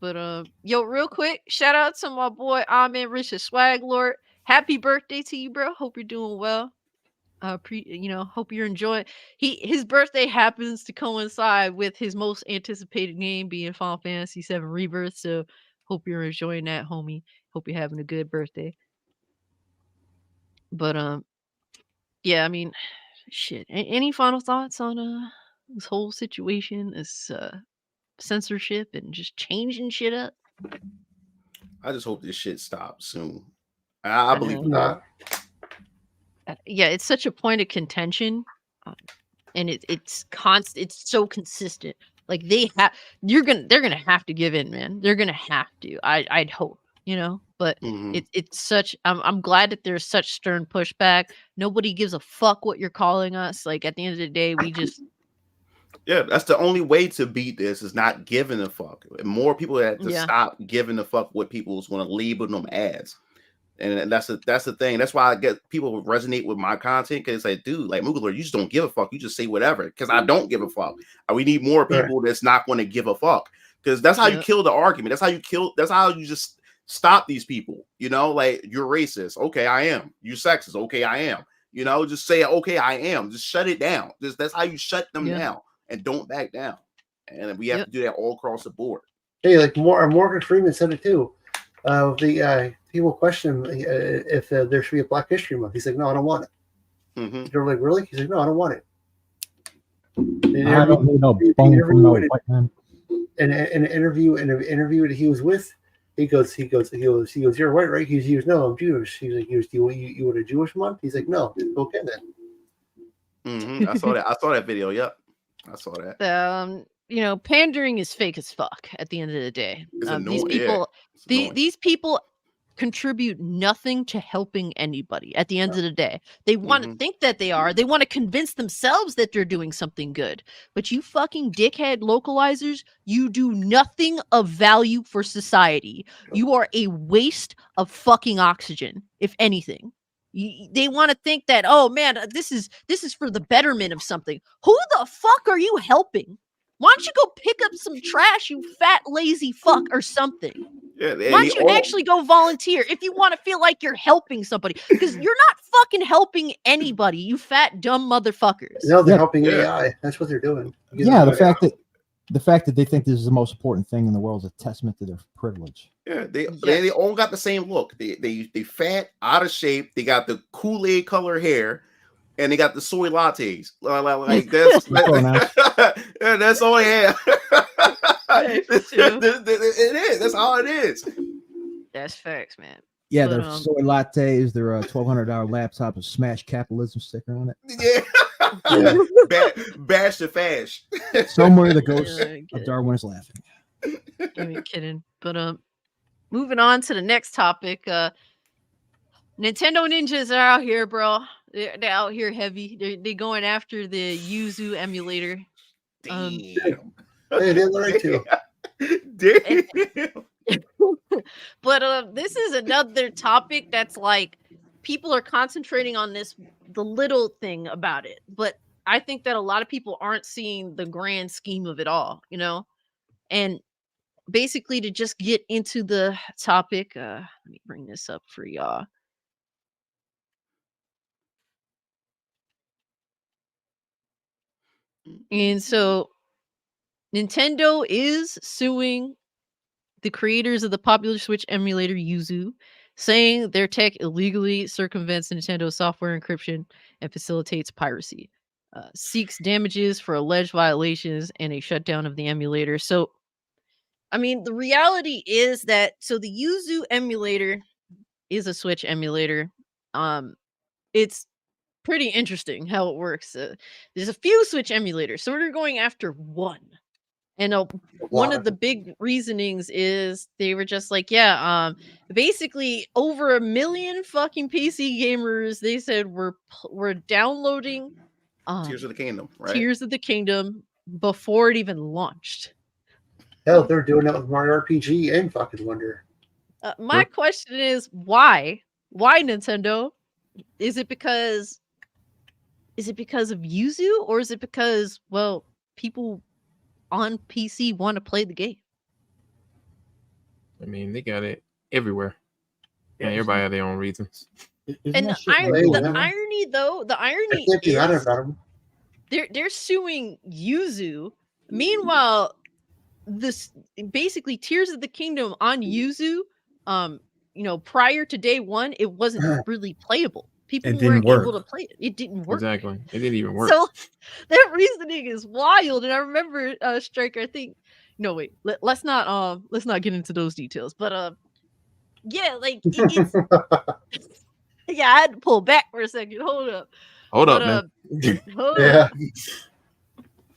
But yo, real quick, shout out to my boy Amin Richard Swag Lord. Happy birthday to you, bro. Hope you're doing well. You know, hope you're enjoying. His birthday happens to coincide with his most anticipated game being Final Fantasy VII Rebirth. So hope you're enjoying that, homie. Hope you're having a good birthday. But yeah, I mean, shit. Any final thoughts on this whole situation, this censorship and just changing shit up? I just hope this shit stops soon. I believe not. Yeah, it's such a point of contention, and it's constant. It's so consistent. Like they're gonna have to give in, man. They're gonna have to. I'd hope, you know. But it's such. I'm glad that there's such stern pushback. Nobody gives a fuck what you're calling us. Like, at the end of the day, we just. Yeah, that's the only way to beat this, is not giving a fuck. More people have to stop giving a fuck what people's going to label them as. And that's the thing. That's why I get people resonate with my content, because it's like, dude, like, Mugler, you just don't give a fuck. You just say whatever, because I don't give a fuck. We need more people that's not going to give a fuck, because that's how you kill the argument. That's how you just stop these people. You know, like, you're racist. Okay, I am. You sexist. Okay, I am. You know, just say, okay, I am. Just shut it down. That's how you shut them down, and don't back down. And we have to do that all across the board. Hey, like Morgan Freeman said it too. The people question if there should be a Black History Month. He's like, no, I don't want it. They're like, really? He's like, no, I don't want it. I don't need no bone from no white man. in an interview that he was with, he goes, you're white, right? He goes, no, I'm Jewish. He's like, you want a Jewish month? He's like, no, it's okay then. I saw that. I saw that video. Yep, I saw that. Pandering is fake as fuck at the end of the day. It's These annoying. people, It's annoying. these people contribute nothing to helping anybody at the end of the day. They want to think that they are. They want to convince themselves that they're doing something good. But you fucking dickhead localizers, you do nothing of value for society. You are a waste of fucking oxygen, if anything. They want to think that, oh man, this is for the betterment of something. Who the fuck are you helping? Why don't you go pick up some trash, you fat lazy fuck, or something? Yeah, Why don't you actually go volunteer if you want to feel like you're helping somebody? Because you're not fucking helping anybody, you fat dumb motherfuckers. No, they're helping AI. That's what they're doing. Yeah, the fact that they think this is the most important thing in the world is a testament to their privilege. Yeah, they all got the same look. They fat, out of shape. They got the Kool-Aid color hair, and they got the soy lattes. Like that's all they have. It is. That's all it is. That's facts, man. Yeah, their soy lattes, their $1,200 laptop with "Smash Capitalism" sticker on it. Yeah, bash the fash. Somewhere the ghost of Darwin is laughing. I ain't kidding. But moving on to the next topic. Nintendo ninjas are out here, bro. They're out here heavy. They're going after the YUZU emulator. Damn. Hey, they're right too. Damn. But this is another topic that's like people are concentrating on the little thing about it, but I think that a lot of people aren't seeing the grand scheme of it all, and basically to just get into the topic, let me bring this up for y'all. And so Nintendo is suing the creators of the popular Switch emulator YUZU, saying their tech illegally circumvents Nintendo software encryption and facilitates piracy, seeks damages for alleged violations and a shutdown of the emulator. So, I mean, the reality is that the YUZU emulator is a Switch emulator. It's pretty interesting how it works. There's a few Switch emulators, so we're going after one. And one of the big reasonings is they were just like, basically over 1 million fucking PC gamers, they said were downloading Tears of the Kingdom, right? Tears of the Kingdom before it even launched. Hell, they're doing that with Mario RPG and fucking Wonder. My question is, why? Why Nintendo? Is it because of YUZU, or is it because, well, people on PC want to play the game? I mean, they got it everywhere. Yeah, everybody have their own reasons. And the irony is they're suing YUZU. Meanwhile, this basically Tears of the Kingdom on YUZU, prior to day one, it wasn't really playable. People weren't able to play it. It didn't work. Exactly. It didn't even work. So that reasoning is wild. And I remember Striker, I think let's not get into those details. But it's yeah, I had to pull back for a second. Hold up, man. Hold up.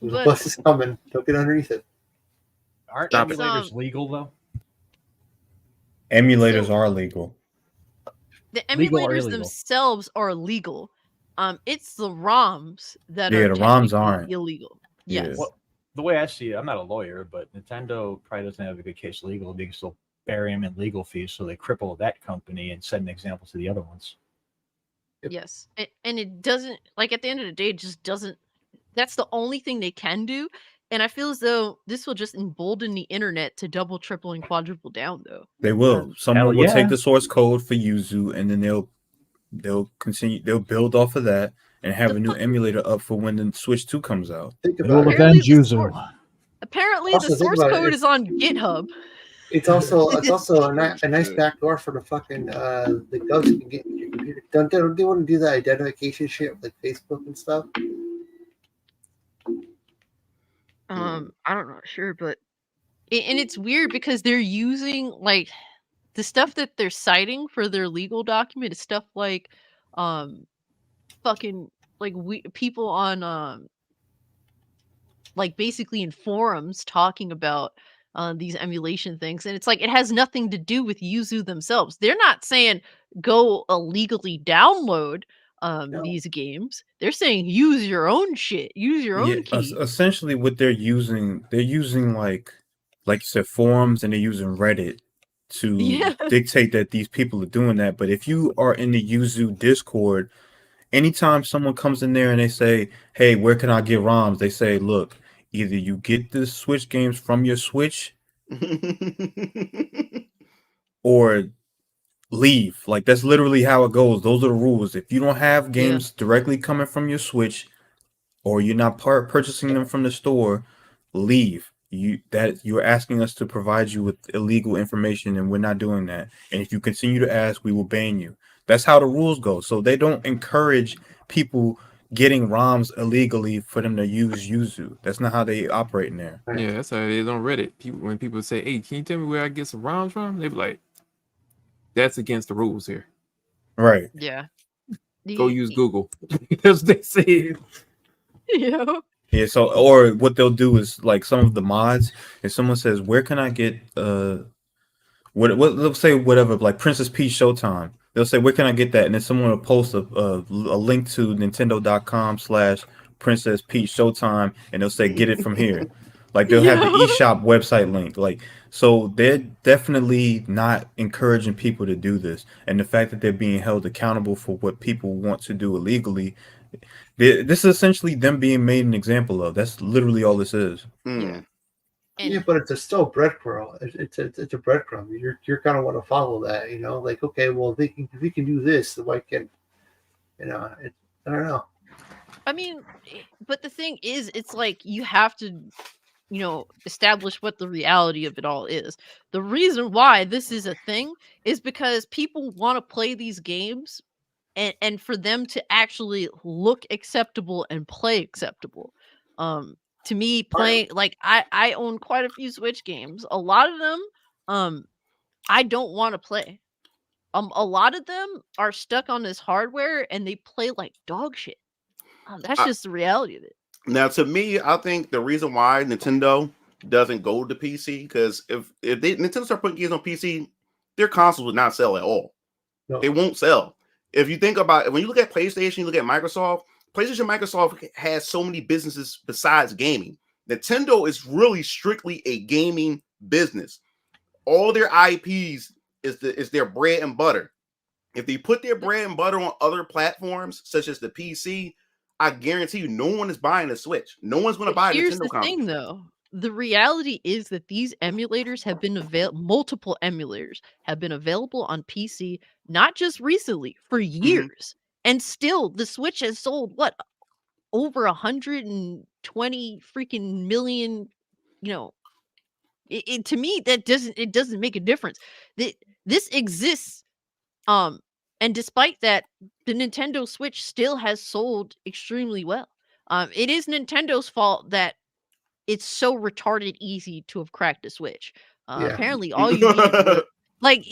The bus is coming. Don't get underneath it. Aren't emulators legal though? Emulators are legal. The emulators themselves are legal. It's the ROMs that are the ROMs aren't illegal. Yeah. Yes. Well, the way I see it, I'm not a lawyer, but Nintendo probably doesn't have a good case legal. They can still bury them in legal fees, so they cripple that company and set an example to the other ones. Yes, and it doesn't, like, at the end of the day, it just doesn't. That's the only thing they can do, and I feel as though this will just embolden the internet to double, triple, and quadruple down. Though they will. Someone will take the source code for YUZU, and then they'll continue. They'll build off of that and have a new emulator up for when the Switch 2 comes out. They'll avenge YUZU. Apparently, the source code is on GitHub. It's also a nice backdoor for the fucking the ghost can get in your computer. Don't they want to do that identification shit with, like, Facebook and stuff? I don't know, sure, but And it's weird because they're using like the stuff that they're citing for their legal document is stuff like fucking like people on like basically in forums talking about these emulation things, and it's like it has nothing to do with Yuzu themselves. They're not saying go illegally download No. these games. They're saying use your own shit, use your Yeah, own key. essentially what they're using like you said, forums, and they're using Reddit to Yeah. dictate that these people are doing that. But if you are in the Yuzu Discord, anytime someone comes in there and they say, "Hey, where can I get ROMs?" They say, "Look, either you get the Switch games from your Switch or leave." Like, that's literally how it goes. Those are the rules. If you don't have games directly coming from your Switch, or you're not purchasing them from the store, leave. You're asking us to provide you with illegal information, and we're not doing that. And if you continue to ask, we will ban you. That's how the rules go. So they don't encourage people getting ROMs illegally for them to use Yuzu. That's not how they operate in there. Yeah, that's how it is on Reddit. When people say, "Hey, can you tell me where I get some ROMs from?" They be like, "That's against the rules here. Right. Yeah. Go use Google." That's what they say. Yeah. Yeah, so, or what they'll do is, like, some of the mods, if someone says, "Where can I get let's say whatever, like Princess Peach Showtime," they'll say, "Where can I get that?" And then someone will post a link to nintendo.com/Princess Peach Showtime, and they'll say, "Get it from here." Like, they'll have the eShop website link. Like, so they're definitely not encouraging people to do this. And the fact that they're being held accountable for what people want to do illegally, this is essentially them being made an example of. That's literally all this is. Yeah. Yeah, but it's still breadcrumb. It's a breadcrumb. You're kind of want to follow that, you know. Like, okay, well, if they can do this, then why can't, you know? I don't know. I mean, but the thing is, it's like you have to, you know, establish what the reality of it all is. The reason why this is a thing is because people want to play these games and for them to actually look acceptable and play acceptable. To me, playing like I own quite a few Switch games. A lot of them, I don't want to play. A lot of them are stuck on this hardware and they play like dog shit. That's just the reality of it. Now, to me, I think the reason why Nintendo doesn't go to PC, because if Nintendo start putting games on PC, their consoles would not sell at all. No. They won't sell. If you think about it, when you look at PlayStation, you look at Microsoft. Microsoft has so many businesses besides gaming. Nintendo is really strictly a gaming business. All their IPs is their bread and butter. If they put their bread and butter on other platforms, such as the PC, I guarantee you, no one is buying a Switch. No one's going to buy a Here's Nintendo the console. thing, though. The reality is that these emulators have been multiple emulators have been available on PC, not just recently, for years. And still, the Switch has sold what, over 120 freaking million. You know, to me that doesn't make a difference. This exists, and despite that, the Nintendo Switch still has sold extremely well. It is Nintendo's fault that it's so retarded easy to have cracked a Switch. Yeah. Apparently, all you needed was, like,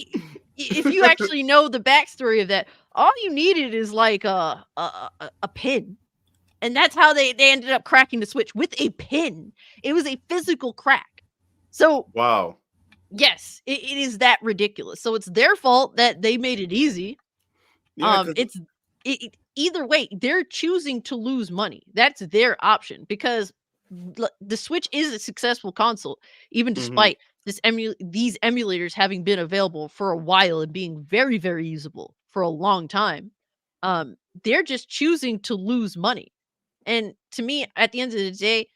if you actually know the backstory of that, all you needed is like a pin, and that's how they ended up cracking the Switch, with a pin. It was a physical crack. So wow, yes, it is that ridiculous. So it's their fault that they made it easy. yeah, Either way, they're choosing to lose money. That's their option, because the Switch is a successful console, even despite these emulators having been available for a while and being very, very usable for a long time. They're just choosing to lose money. And to me, at the end of the day,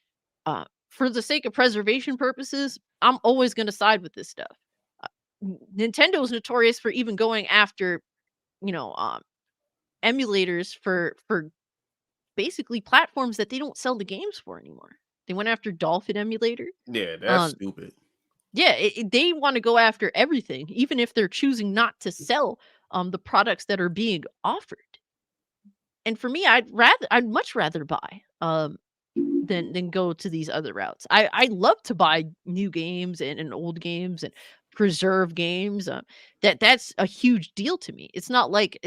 for the sake of preservation purposes, I'm always going to side with this stuff. Nintendo is notorious for even going after, you know, emulators for basically platforms that they don't sell the games for anymore. They went after Dolphin emulator. yeah, that's stupid. Yeah, they want to go after everything, even if they're choosing not to sell the products that are being offered. And for me, I'd much rather buy than go to these other routes. I love to buy new games and old games and preserve games. That's a huge deal to me. It's not like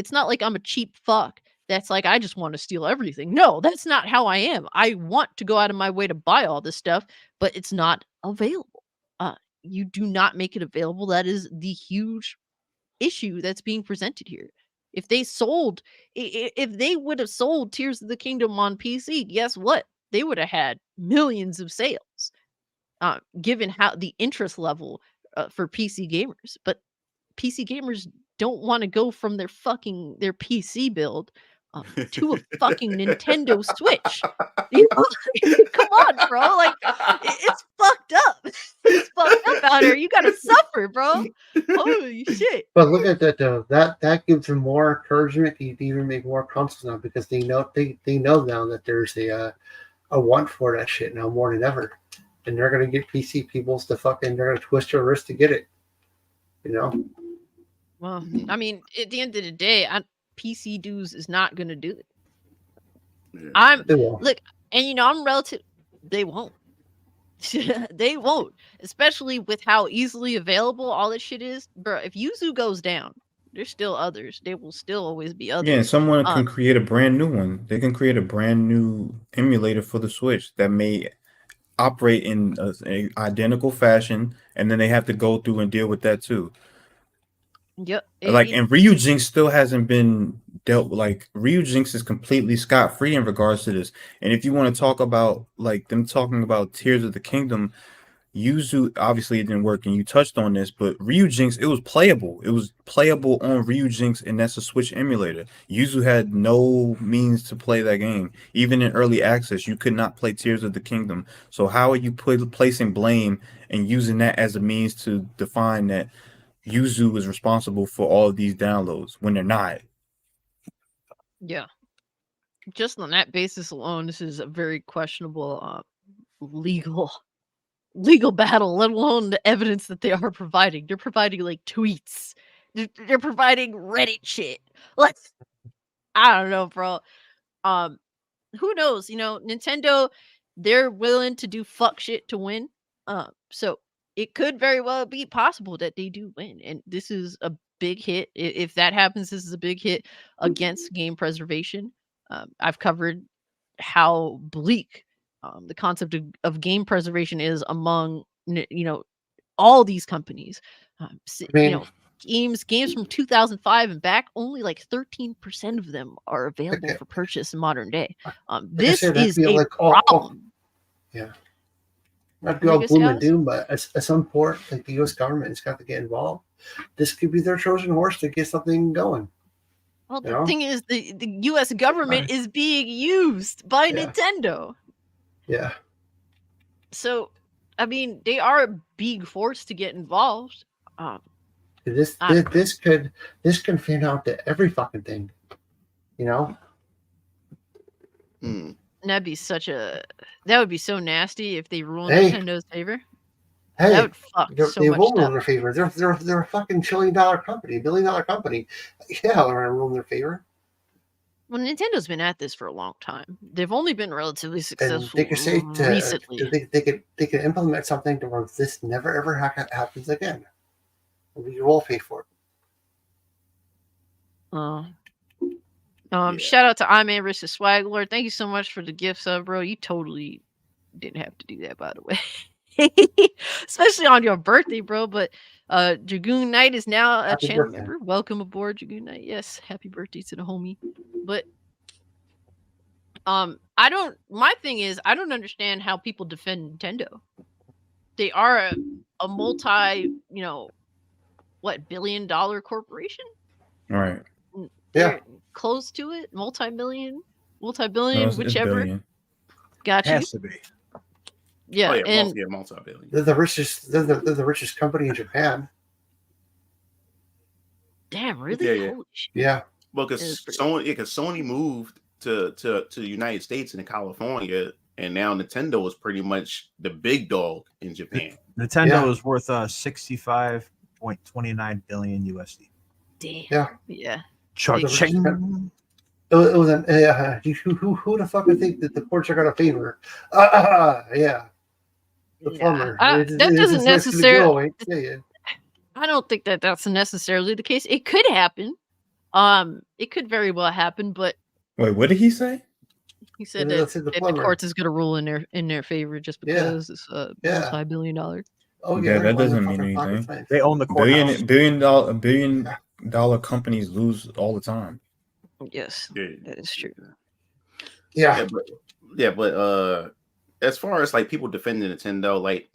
I'm a cheap fuck that's like I just want to steal everything. No, that's not how I am. I want to go out of my way to buy all this stuff, but it's not available. You do not make it available. That is the huge issue that's being presented here. If they would have sold Tears of the Kingdom on PC, guess what? They would have had millions of sales, given how the interest level for PC gamers. But PC gamers don't want to go from their PC build to a fucking Nintendo Switch. You know? Come on, bro. Like, it's fucked up. It's fucked up out here. You gotta suffer, bro. Holy shit. But look at that though. That gives them more encouragement to even make more consoles now, because they know now that there's a want for that shit now more than ever, and they're gonna get PC peoples to they're gonna twist their wrist to get it. You know. Well, I mean, at the end of the day, PC dudes is not gonna do it. Yeah. Look, and I'm relative. They won't. They won't, especially with how easily available all this shit is, bro. If YUZU goes down, there's still others. There will still always be others. Yeah, and someone can create a brand new one. They can create a brand new emulator for the Switch that may operate in an identical fashion, and then they have to go through and deal with that too. Yep. And Ryujinx still hasn't been dealt with. Like, Ryujinx is completely scot-free in regards to this. And if you want to talk about like them talking about Tears of the Kingdom, YUZU obviously it didn't work, and you touched on this, but Ryujinx, it was playable. It was playable on Ryujinx, and that's a Switch emulator. YUZU had no means to play that game. Even in early access, you could not play Tears of the Kingdom. So how are you placing blame and using that as a means to define that YUZU is responsible for all of these downloads when they're not? Yeah. Just on that basis alone, this is a very questionable legal battle, let alone the evidence that they are providing. They're providing like tweets. They're providing Reddit shit. Like, I don't know, bro. Who knows? Nintendo, they're willing to do fuck shit to win. So it could very well be possible that they do win, and this is a big hit. If that happens, this is a big hit against game preservation. I've covered how bleak the concept of game preservation is among all these companies. Games from 2005 and back, only like 13% of them are available for purchase in modern day. This is a problem. Yeah. Not to be all gloom and doom, but at some point, like the U.S. government has got to get involved. This could be their Trojan horse to get something going. Well, the thing is, the U.S. government is being used by Nintendo. Yeah. So, I mean, they are a big force to get involved. This can fan out to every fucking thing. That would be so nasty if they rule in Nintendo's favor. Hey, that would fuck so they much won't rule stuff. in their favor. They're a fucking $1 trillion company, $1 billion company. Yeah, they're gonna rule in their favor. Well, Nintendo's been at this for a long time. They've only been relatively successful And they could say recently. They could implement something to where this never ever happens again. You all pay for it. Shout out to iMan vs. Swag Lord. Thank you so much for the gift sub, bro. You totally didn't have to do that, by the way. Especially on your birthday, bro. But Dragoon Knight is now a channel member. Welcome aboard, Dragoon Knight. Yes, happy birthday to the homie. But my thing is, I don't understand how people defend Nintendo. They are a multi, billion-dollar corporation? All right. They're close to it, multi-billion, whichever. Billion. Got you. Has to be. Yeah, multi-billion. They're the richest. They're the richest company in Japan. Damn, really? Yeah. Holy shit. Yeah. Well, because Sony moved to the United States and California, and now Nintendo is pretty much the big dog in Japan. Nintendo is worth $65.29 billion USD. Damn. Yeah. Cha-ching. It was an who the fuck would think that the courts are gonna favor? Yeah, the plumber. that doesn't just gonna necessarily. go away. Yeah. I don't think that that's necessarily the case. It could happen. It could very well happen, but Wait, what did he say? he said Yeah, that, that's it, the the plumber. courts is going to rule in their favor just because it's a multi-billion-dollar. Oh Yeah, yeah, that doesn't mean anything. They own the courthouse. Billion dollar companies lose all the time. Yes, Yeah. that is true. Yeah. But as far as like people defending Nintendo, like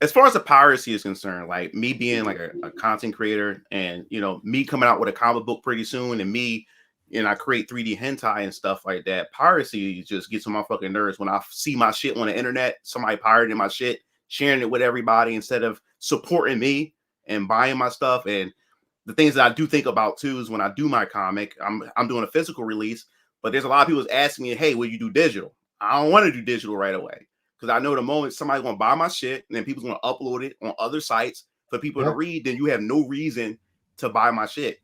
as far as the piracy is concerned, like me being like a content creator and me coming out with a comic book pretty soon and me I create 3D hentai and stuff like that, piracy just gets on my fucking nerves when I see my shit on the internet, somebody pirating my shit, sharing it with everybody instead of supporting me and buying my stuff. And the things that I do think about too is when I do my comic, I'm doing a physical release, but there's a lot of people asking me, hey, will you do digital? I don't want to do digital right away because I know the moment somebody's going to buy my shit and then people's going to upload it on other sites for people to read, then you have no reason to buy my shit.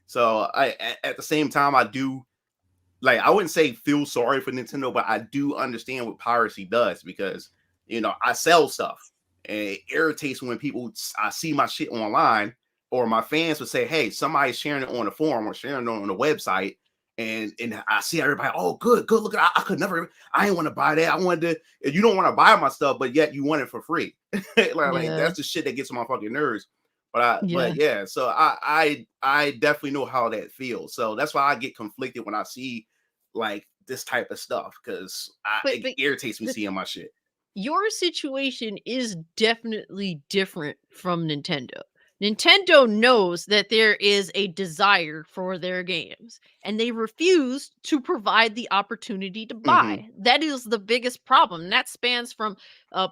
So at the same time, I do, like, I wouldn't say feel sorry for Nintendo, but I do understand what piracy does because, I sell stuff and it irritates when I see my shit online or my fans would say, hey, somebody's sharing it on the forum or sharing it on the website. And I see everybody, oh, good, look at I could never, I didn't want to buy that. I wanted to, you don't want to buy my stuff, but yet you want it for free. like that's the shit that gets on my fucking nerves. But so I definitely know how that feels. So that's why I get conflicted when I see like this type of stuff because it irritates me seeing my shit. Your situation is definitely different from Nintendo. Nintendo knows that there is a desire for their games, and they refuse to provide the opportunity to buy. Mm-hmm. That is the biggest problem. That spans from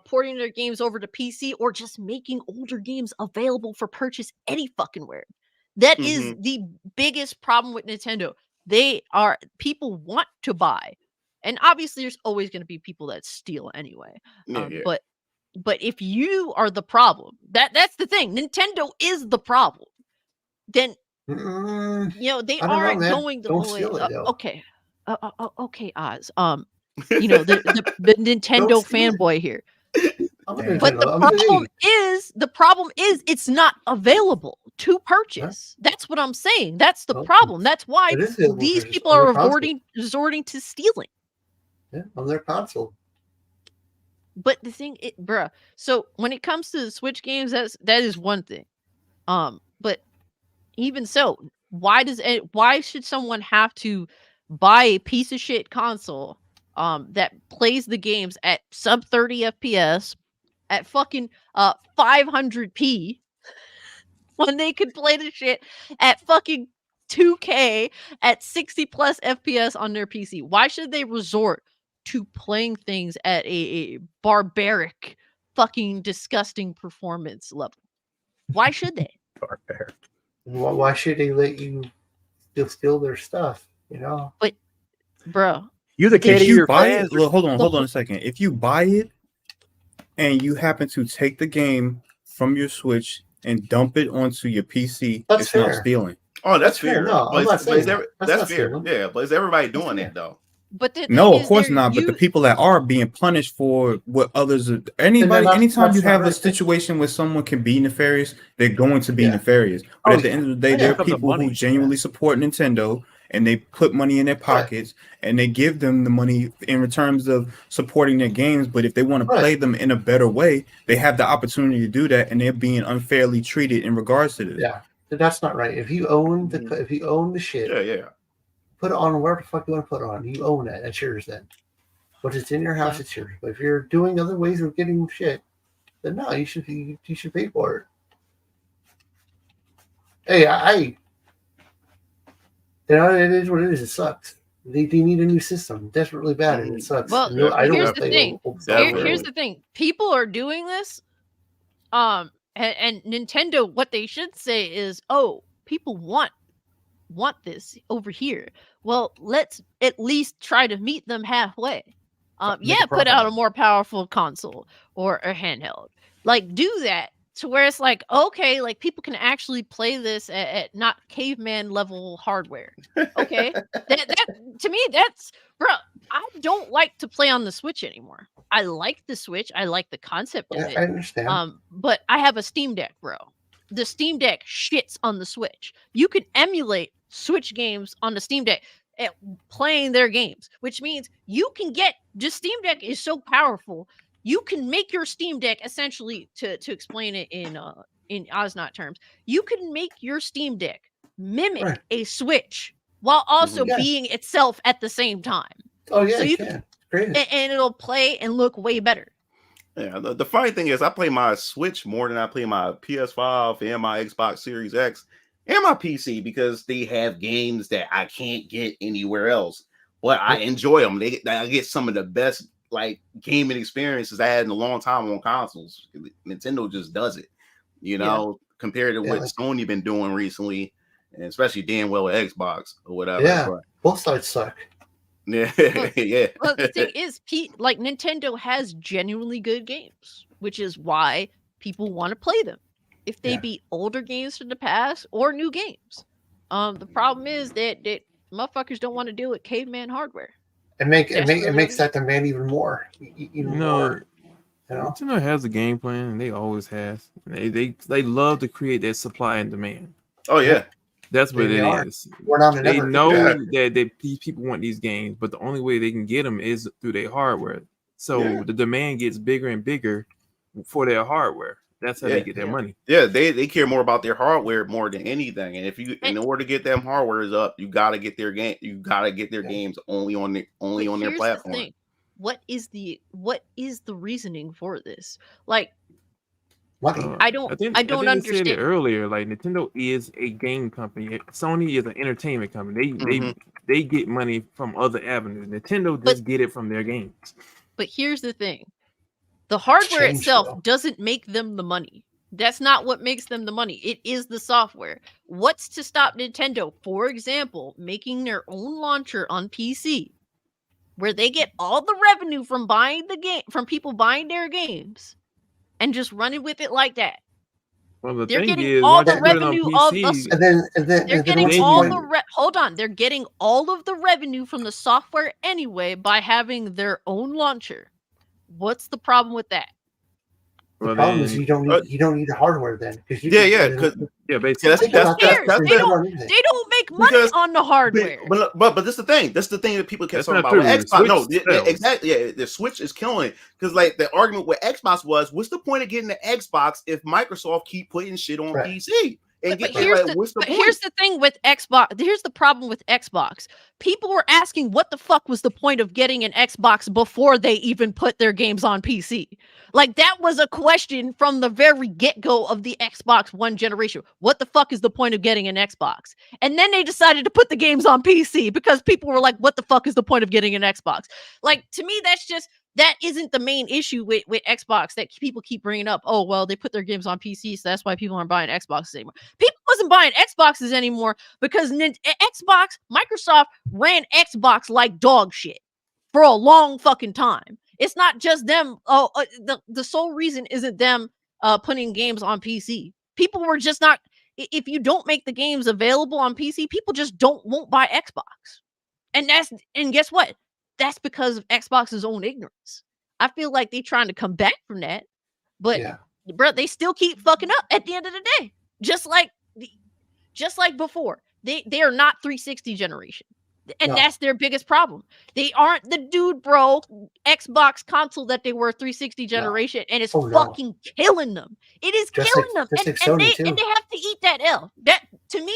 porting their games over to PC or just making older games available for purchase any fucking where. That is the biggest problem with Nintendo. People want to buy. And obviously, there's always going to be people that steal anyway. But if you are the problem, that's the thing. Nintendo is the problem. Then they aren't going the way. Okay, okay, Oz. The Nintendo fanboy here. But the problem is it's not available to purchase. That's what I'm saying. That's the problem. That's why these people are resorting to stealing. Yeah, on their console. But the thing, so when it comes to the Switch games, that is one thing. But even so, why should someone have to buy a piece of shit console that plays the games at sub 30 FPS at fucking 500p when they could play the shit at fucking 2K at 60 plus FPS on their PC? Why should they resort to playing things at a barbaric, fucking disgusting performance level? Why should they? Barbaric. Why should they let you steal their stuff? But, bro, you're the kid of your fans. Hold on a second. If you buy it and you happen to take the game from your Switch and dump it onto your PC, it's not stealing. Oh, that's fair. No, that's fair. Yeah, but is everybody doing that though? But no, of course not. But the people that are being punished for what others are, anytime you have a situation where someone can be nefarious, they're going to be nefarious. But at the end of the day, there are people who genuinely support Nintendo and they put money in their pockets and they give them the money in terms of supporting their games. But if they want to play them in a better way, they have the opportunity to do that, and they're being unfairly treated in regards to this. Yeah, that's not right. If you own the shit, put it on where the fuck you want to put it on. You own that. That's yours then. But it's in your house, it's yours. But if you're doing other ways of getting shit, then no, you should pay for it. Hey, it is what it is. It sucks. They need a new system desperately bad, and it sucks. Well, here's the thing. Here's the thing. People are doing this, and Nintendo. What they should say is, "Oh, people want this over here. Well, let's at least try to meet them halfway. Put out a more powerful console or a handheld. Like, do that to where it's like, okay, like people can actually play this at not caveman level hardware. Okay, that to me, that's bro. I don't like to play on the Switch anymore. I like the Switch. I like the concept of I it. understand. But I have a Steam Deck, bro. The Steam Deck shits on the Switch. You can emulate Switch games on the Steam Deck at playing their games, which means you can get just Steam Deck is so powerful. You can make your Steam Deck essentially to explain it in Ozzknot terms. You can make your Steam Deck mimic Right. a Switch while also Mhm. Yeah. being itself at the same time. Oh yeah, So you you can. Great. and it'll play and look way better. Yeah, the funny thing is, I play my Switch more than I play my PS5 and my Xbox Series X and my PC because they have games that I can't get anywhere else. But I enjoy them. I get some of the best like gaming experiences I had in a long time on consoles. Nintendo just does it, you know, compared to what Sony been doing recently, and especially damn well with Xbox or whatever. Yeah, but, both sides suck. Yeah, yeah. Well, the thing is, like Nintendo has genuinely good games, which is why people want to play them. If they be older games from the past or new games, the problem is that motherfuckers don't want to deal with caveman hardware. It makes that demand even more. More. You know? Nintendo has a game plan, and they always have. They love to create that supply and demand. Oh yeah. That's what it is. They know that these people want these games, but the only way they can get them is through their hardware. So the demand gets bigger and bigger for their hardware. That's how they get their money. Yeah, they care more about their hardware more than anything. And if you, in order to get them hardwares up, you gotta get their game. You gotta get their games only on their platform. The thing. What is the reasoning for this? Like. I don't understand. Said it earlier, like Nintendo is a game company. Sony is an entertainment company. They get money from other avenues. Nintendo just get it from their games. But here's the thing: the hardware itself doesn't make them the money. That's not what makes them the money. It is the software. What's to stop Nintendo, for example, making their own launcher on PC, where they get all the revenue from buying the game, from people buying their games, and just running with it like that? Well, the they're thing getting is, all the revenue of us. They're getting all the hold on. They're getting all of the revenue from the software anyway by having their own launcher. What's the problem with that? The problem is you don't need the hardware then. Basically they don't make money on the hardware. But this is the thing. That's the thing that people kept talking about with Xbox. Exactly. Yeah, the Switch is killing it because like the argument with Xbox was, what's the point of getting the Xbox if Microsoft keep putting shit on PC? But here's the thing with Xbox. Here's the problem with Xbox. People were asking what the fuck was the point of getting an Xbox before they even put their games on PC. Like that was a question from the very get-go of the Xbox One generation. What the fuck is the point of getting an Xbox? And then they decided to put the games on PC because people were like, what the fuck is the point of getting an Xbox? Like, to me, that isn't the main issue with Xbox that people keep bringing up. Oh, well, they put their games on PC, so that's why people aren't buying Xboxes anymore. People wasn't buying Xboxes anymore because Microsoft ran Xbox like dog shit for a long fucking time. It's not just them. The sole reason isn't them putting games on PC. People were just not. If you don't make the games available on PC, people just won't buy Xbox. And guess what? That's because of Xbox's own ignorance. I feel like they're trying to come back from that, but bro, they still keep fucking up at the end of the day. Just like before, they are not 360 generation. And that's their biggest problem. They aren't the dude, bro, Xbox console that they were 360 generation, and it's fucking killing them. It is killing them, and they have to eat that L. That, to me,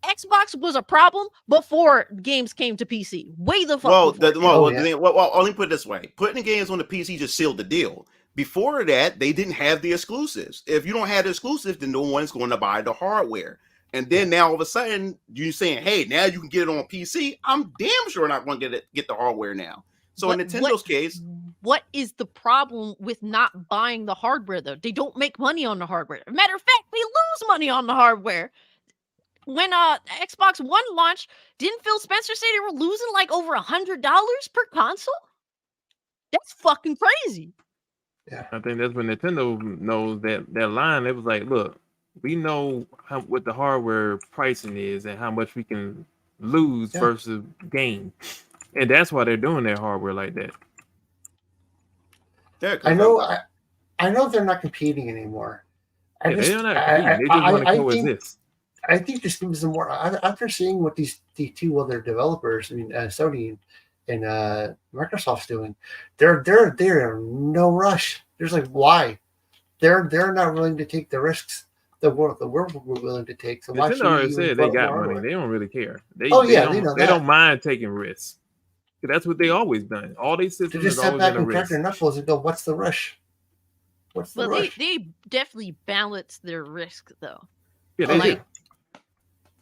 Xbox was a problem before games came to PC. Way the fuck. Let me put it this way: putting the games on the PC just sealed the deal. Before that, they didn't have the exclusives. If you don't have the exclusives, then no one's going to buy the hardware. And then now all of a sudden you're saying, hey, now you can get it on PC. I'm damn sure not going to get the hardware now. So in Nintendo's case, what is the problem with not buying the hardware though? They don't make money on the hardware. Matter of fact, they lose money on the hardware. When Xbox One launched, didn't Phil Spencer say they were losing like over $100 per console? That's fucking crazy. Yeah. I think that's when Nintendo knows that line. It was like, look, we know what the hardware pricing is and how much we can lose versus gain, and that's why they're doing their hardware like that. Yeah, I know they're not competing anymore. They're not competing. They just want to coexist. I think this gives them more. After seeing what the two other developers, Sony and Microsoft's doing, they're no rush. There's like, why? They're not willing to take the risks that we're willing to take. So why should Nintendo already said they got money. They don't really care. They don't mind taking risks. That's what they always done. All these systems just always back been a and crack risk. their knuckles and go, "What's the rush? What's the rush?" They definitely balance their risk though. Yeah, they do.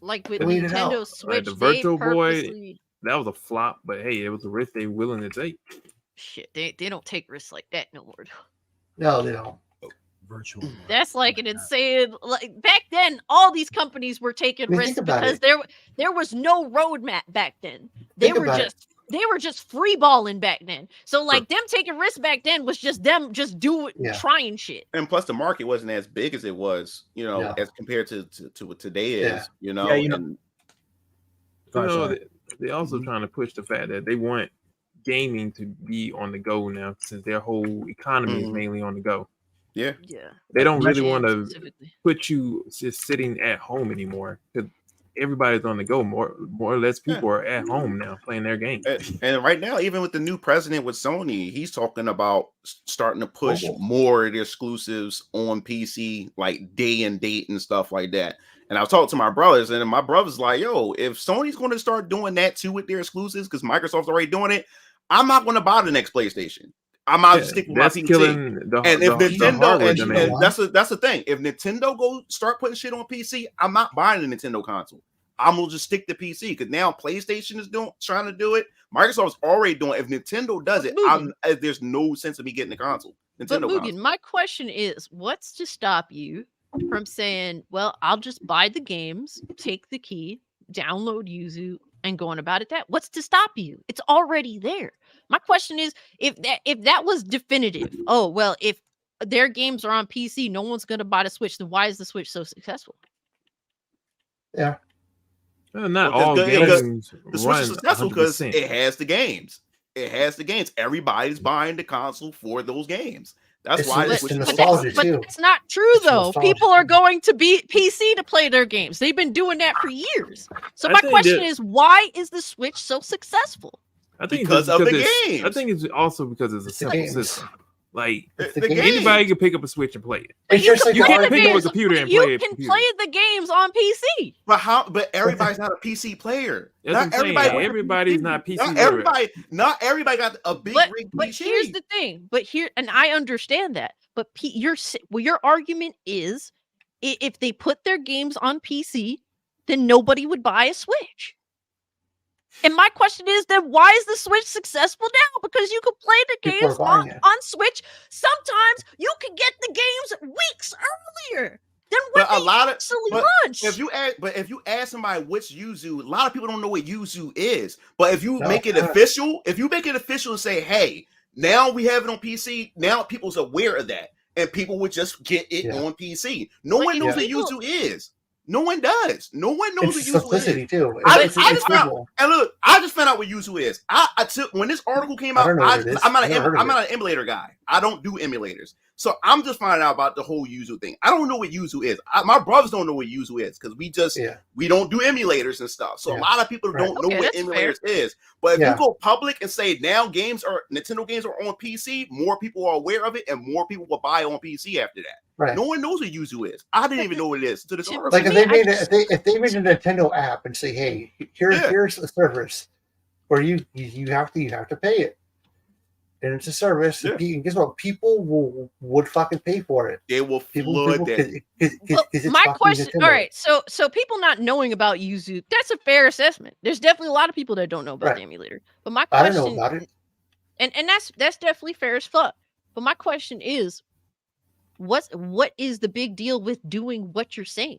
Like with Clean it Nintendo out. Switch, The Virtual Boy, purposely... that was a flop, but hey, it was a risk they willing to take. Shit, they don't take risks like that no more. No, they don't. Virtual. That's like an insane. Like back then, all these companies were taking risks because there was no roadmap back then. They were just free balling back then. So like them taking risks back then was just them just trying shit. And plus, the market wasn't as big as it was, as compared to what today is. They also trying to push the fact that they want gaming to be on the go now, since their whole economy is mainly on the go. Yeah. They don't really want to put you just sitting at home anymore, because everybody's on the go. More or less people are at home now playing their game. And right now, even with the new president with Sony, he's talking about starting to push more of the exclusives on PC, like day and date and stuff like that. And I was talking to my brothers, and my brother's like, yo, if Sony's going to start doing that too with their exclusives, because Microsoft's already doing it, I'm not going to buy the next PlayStation. I'm out to stick with my PC. And if Nintendo, and that's the thing. If Nintendo go start putting shit on PC, I'm not buying a Nintendo console. I'm gonna just stick to PC, because now PlayStation is trying to do it. Microsoft's already doing it. If Nintendo does it, there's no sense of me getting the console. But Mugen, my question is, what's to stop you from saying, well, I'll just buy the games, take the key, download YUZU, and going about it that? What's to stop you? It's already there. My question is, if that was definitive, oh well, if their games are on PC, no one's gonna buy the Switch, then why is the Switch so successful? Yeah. Not all games. The Switch is successful because it has the games. It has the games. Everybody's buying the console for those games. That's why it's nostalgia too. But that's not true though. People are going to be PC to play their games. They've been doing that for years. So my question is, why is the Switch so successful? I think because of the games. I think it's also because it's a simple system. Like anybody can pick up a Switch and play it. It's just like you can't pick up a computer and play it. You can play the games on PC. But everybody's not a PC player. Everybody's not PC. Not everybody got a big rig PC. But here's the thing. And I understand that. But your argument is, if they put their games on PC, then nobody would buy a Switch. And my question is, then why is the Switch successful now? Because you can play the games on Switch. Sometimes you can get the games weeks earlier than when they actually launch. If you ask somebody what's YUZU, a lot of people don't know what YUZU is. But if you make it official, and say, hey, now we have it on PC, now people's aware of that. And people would just get it on PC. No one knows what YUZU is. No one does. No one knows what YUZU is. Too. I just found out what YUZU is. I took when this article came out. I'm not an emulator guy. I don't do emulators, so I'm just finding out about the whole YUZU thing. I don't know what YUZU is. My brothers don't know what YUZU is because we don't do emulators and stuff. So a lot of people don't know what emulators is. But if you go public and say now Nintendo games are on PC, more people are aware of it, and more people will buy on PC after that. Right. No one knows what YUZU is. I didn't even know what it is to this article. Like if they made a Nintendo app and say, "Hey, here's a service where you have to pay it," and it's a service. Yeah. And guess what? People would fucking pay for it. They will flood that. My question. Nintendo. All right, so people not knowing about YUZU, that's a fair assessment. There's definitely a lot of people that don't know about the emulator. But my question, I don't know about it, and that's definitely fair as fuck. But my question is, what is the big deal with doing what you're saying?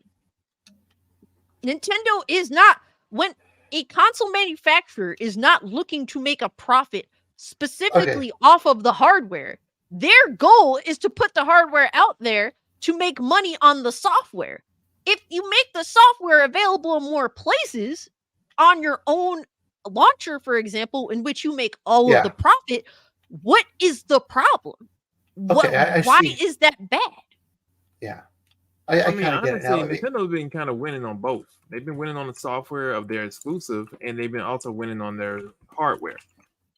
Nintendo is not, when a console manufacturer is not looking to make a profit specifically off of the hardware. Their goal is to put the hardware out there to make money on the software. If you make the software available in more places on your own launcher, for example, in which you make all of the profit, what is the problem? Okay, I why see. is that bad? Yeah. I mean, kind of get it honestly, now. Nintendo's been kind of winning on both. They've been winning on the software of their exclusive, and they've been also winning on their hardware.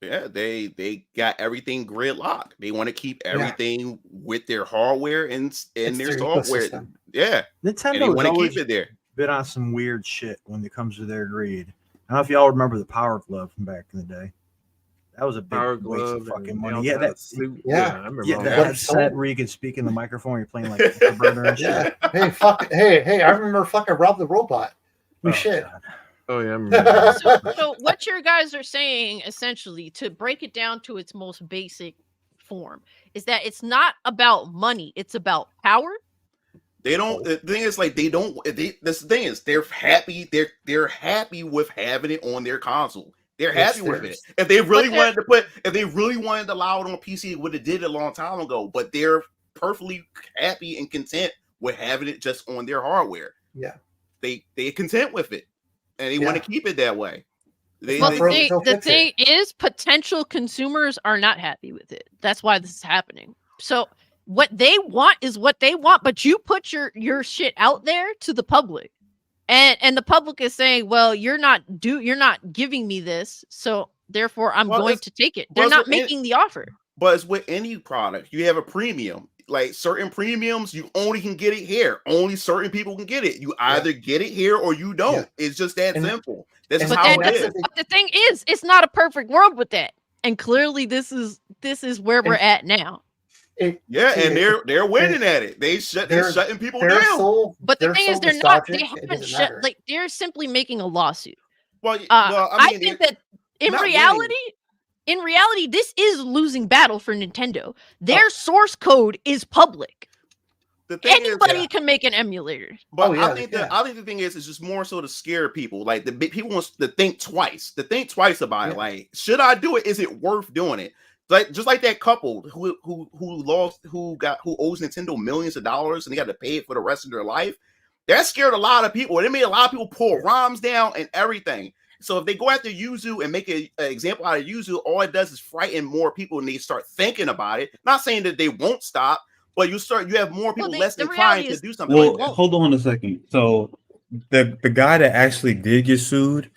Yeah, they got everything gridlocked. They want to keep everything with their hardware and their software. Ecosystem. Yeah, and they Nintendo has want to always keep it there. been on some weird shit when it comes to their greed. I don't know if y'all remember the Power Glove from back in the day. That was a big Power waste glove of fucking and money. all Yeah, kinds that of suit. yeah. I remember yeah, all the But that. it's headset sold. where you could speak in the microphone. You're playing like Afterburner and shit. Yeah. Hey, fuck. Hey, I remember fucking Rob the Robot. We Oh, shit. God. Oh yeah, I remember that. So what you guys are saying, essentially, to break it down to its most basic form, is that it's not about money, it's about power. They don't. The thing is, like, they don't. This thing is, they're happy. They're happy with having it on their console. They're happy with it. If they really wanted to if they really wanted to allow it on PC, it would have did it a long time ago. But they're perfectly happy and content with having it just on their hardware. Yeah. They're content with it, and they want to keep it that way. The thing is, potential consumers are not happy with it. That's why this is happening. So what they want is what they want, but you put your shit out there to the public, and the public is saying, well, you're not giving me this, so therefore I'm going to take it. They're not making the offer. But it's with any product, you have a premium. Like certain premiums, you only can get it here. Only certain people can get it. You either get it here or you don't. It's just that simple. That's how it is. But the thing is, it's not a perfect world with that. And clearly this is where we're at now. And they're winning at it. They're shutting people down. But the thing is, they haven't shut. Like, they're simply making a lawsuit. Well, I think that in reality, this is a losing battle for Nintendo. Their source code is public. Anybody can make an emulator. But I think the thing is, it's just more so to scare people. Like, the people want to think twice. About it. Like, should I do it? Is it worth doing it? Like, just like that couple who owes Nintendo millions of dollars and they got to pay it for the rest of their life. That scared a lot of people. It made a lot of people pull ROMs down and everything. So if they go after YUZU and make an example out of YUZU, all it does is frighten more people and they start thinking about it. Not saying that they won't stop, but you have more people less inclined to do something. Well, hold on a second. So the guy that actually did get sued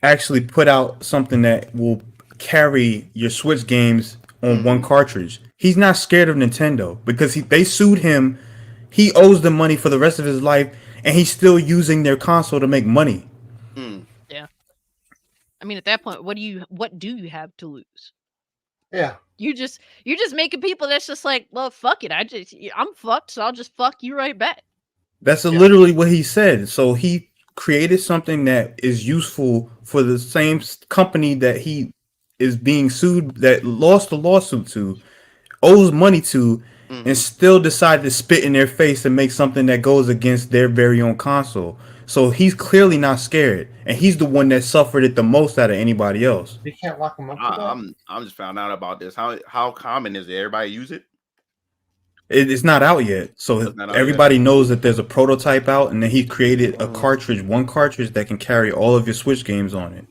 actually put out something that will carry your Switch games on one cartridge. He's not scared of Nintendo because they sued him. He owes them money for the rest of his life, and he's still using their console to make money. Yeah. I mean, at that point, what do you have to lose? Yeah. You're just making people that's just like, well, fuck it. I'm fucked, so I'll just fuck you right back. That's literally what he said. So he created something that is useful for the same company that he is being sued, that lost the lawsuit to, owes money to, and still decided to spit in their face and make something that goes against their very own console. So he's clearly not scared, and he's the one that suffered it the most out of anybody else. You can't lock him up. I'm just found out about this. How common is it? Everybody use it? It's not out yet, so everybody knows that there's a prototype out, and then he created a cartridge, one cartridge that can carry all of your Switch games on it.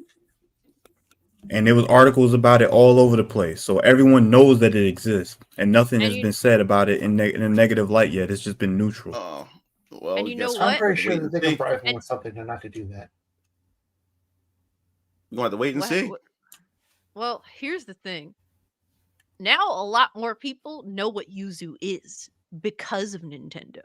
And there was articles about it all over the place, so everyone knows that it exists, and nothing has been said about it in a negative light yet. It's just been neutral. Well, and you know what? I'm pretty sure that they can bribe him with something to not to do that. You want to wait and see? Well, here's the thing. Now a lot more people know what YUZU is because of Nintendo.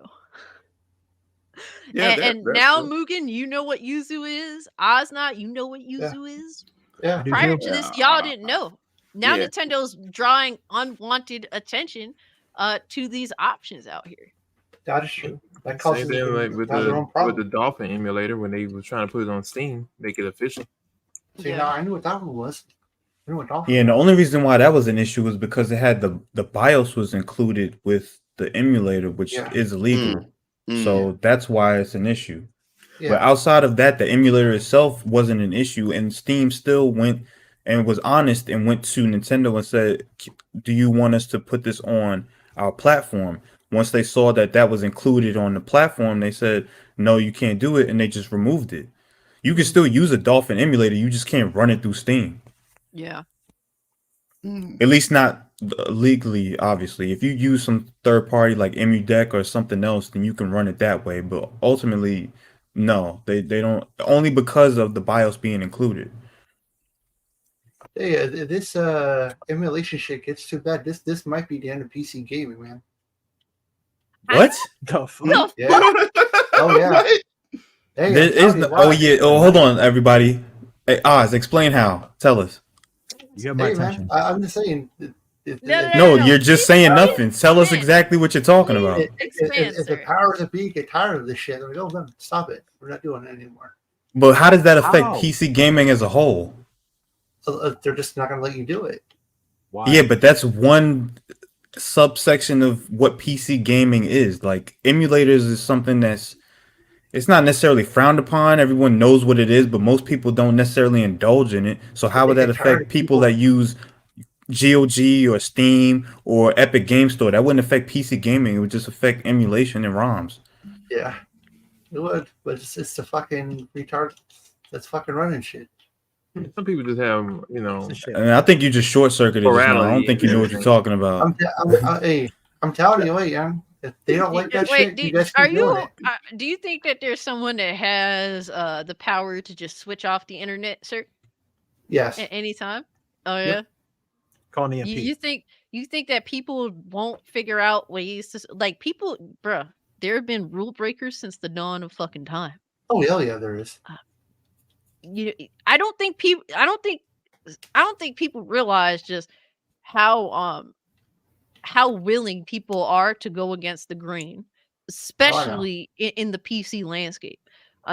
Yeah, and now, Mugen, you know what YUZU is. Ozzknot, you know what YUZU is. Yeah. Prior to this, y'all didn't know. Now Nintendo's drawing unwanted attention to these options out here. That is true. That Same thing like with the Dolphin emulator when they were trying to put it on Steam, make it official. See, now I knew what that one was. I knew what Dolphin. Yeah, and the only reason why that was an issue was because it had the BIOS was included with the emulator, which is illegal. So that's why it's an issue. Yeah. But outside of that, the emulator itself wasn't an issue, and Steam still went and was honest and went to Nintendo and said, "Do you want us to put this on our platform?" Once they saw that that was included on the platform, they said, "No, you can't do it," and they just removed it. You can still use a Dolphin emulator, you just can't run it through Steam. Yeah. At least not legally, obviously. If you use some third party like EmuDeck or something else, then you can run it that way. But ultimately, no, they don't, only because of the BIOS being included. Hey, this emulation shit gets too bad. This might be the end of PC gaming, man. What? The fuck? No. Yeah. Oh yeah. What? Hey, There I'm is telling no, you oh why. yeah. Oh, hold on, everybody. Hey, Oz, explain how. Tell us. You got my Hey, attention. man, I'm just saying. No, you're just saying nothing. Tell us Expand. exactly what you're talking about. Expand, If the sir. powers that be get tired of this shit, they're like, "Oh, no, stop it. We're not doing it anymore." But how does that affect How? PC gaming as a whole? So, they're just not going to let you do it. Why? Yeah, but that's one subsection of what PC gaming is. Like emulators is something it's not necessarily frowned upon. Everyone knows what it is, but most people don't necessarily indulge in it. So how would They that get tired affect of people that use GOG or Steam or Epic Game Store? That wouldn't affect PC gaming. It would just affect emulation and ROMs. Yeah, it would, but it's the fucking retard that's fucking running shit. Some people just have, you know, It's a shit. I mean, I think you just short circuited just now. I don't Morality think you and know what you're everything. talking about. I'm telling you, wait, man. If they don't like that Wait, shit, you guys are keep doing you? it. Do you think that there's someone that has the power to just switch off the internet, sir, Yes. at any time? Oh Yep. yeah. Call an You, EMP. you think that people won't figure out ways to like people, bruh? There have been rule breakers since the dawn of fucking time. Oh hell yeah, there is. I don't think people. I don't think people realize just how willing people are to go against the grain, especially in the PC landscape.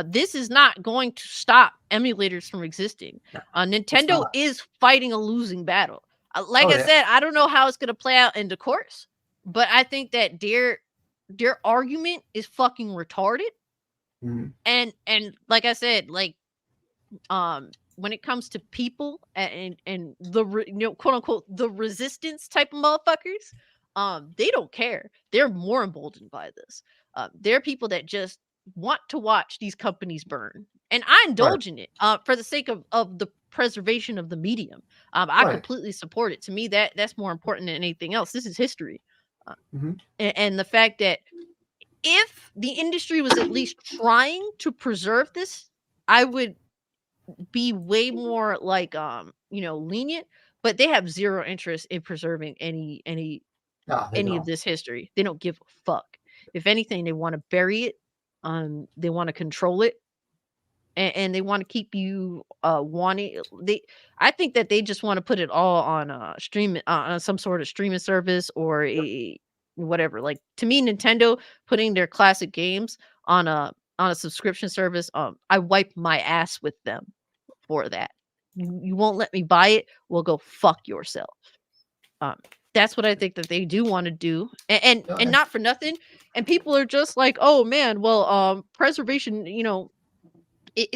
This is not going to stop emulators from existing. Nintendo not. is fighting a losing battle. Like I Yeah. said, I don't know how it's going to play out in the course, but I think that their argument is fucking retarded. Mhm. And like I said, like when it comes to people and the quote unquote the resistance type of motherfuckers, they don't care. They're more emboldened by this. There are people that just want to watch these companies burn, and I indulge in it for the sake of the preservation of the medium. I Right. completely support it. To me, that's more important than anything else. This is history. Mhm. And the fact that if the industry was at least trying to preserve this, I would be way more like lenient, but they have zero interest in preserving any No, they of don't. this history. They don't give a fuck. If anything, they want to bury it. They want to control it, and they want to keep you wanting. I think that they just want to put it all on streaming on some sort of streaming service or a whatever. Like to me, Nintendo putting their classic games on a subscription service, I wipe my ass with them for that. You won't let me buy it. Well, go fuck yourself. That's what I think that they do want to do, and not for nothing. And people are just like, oh man, well, preservation.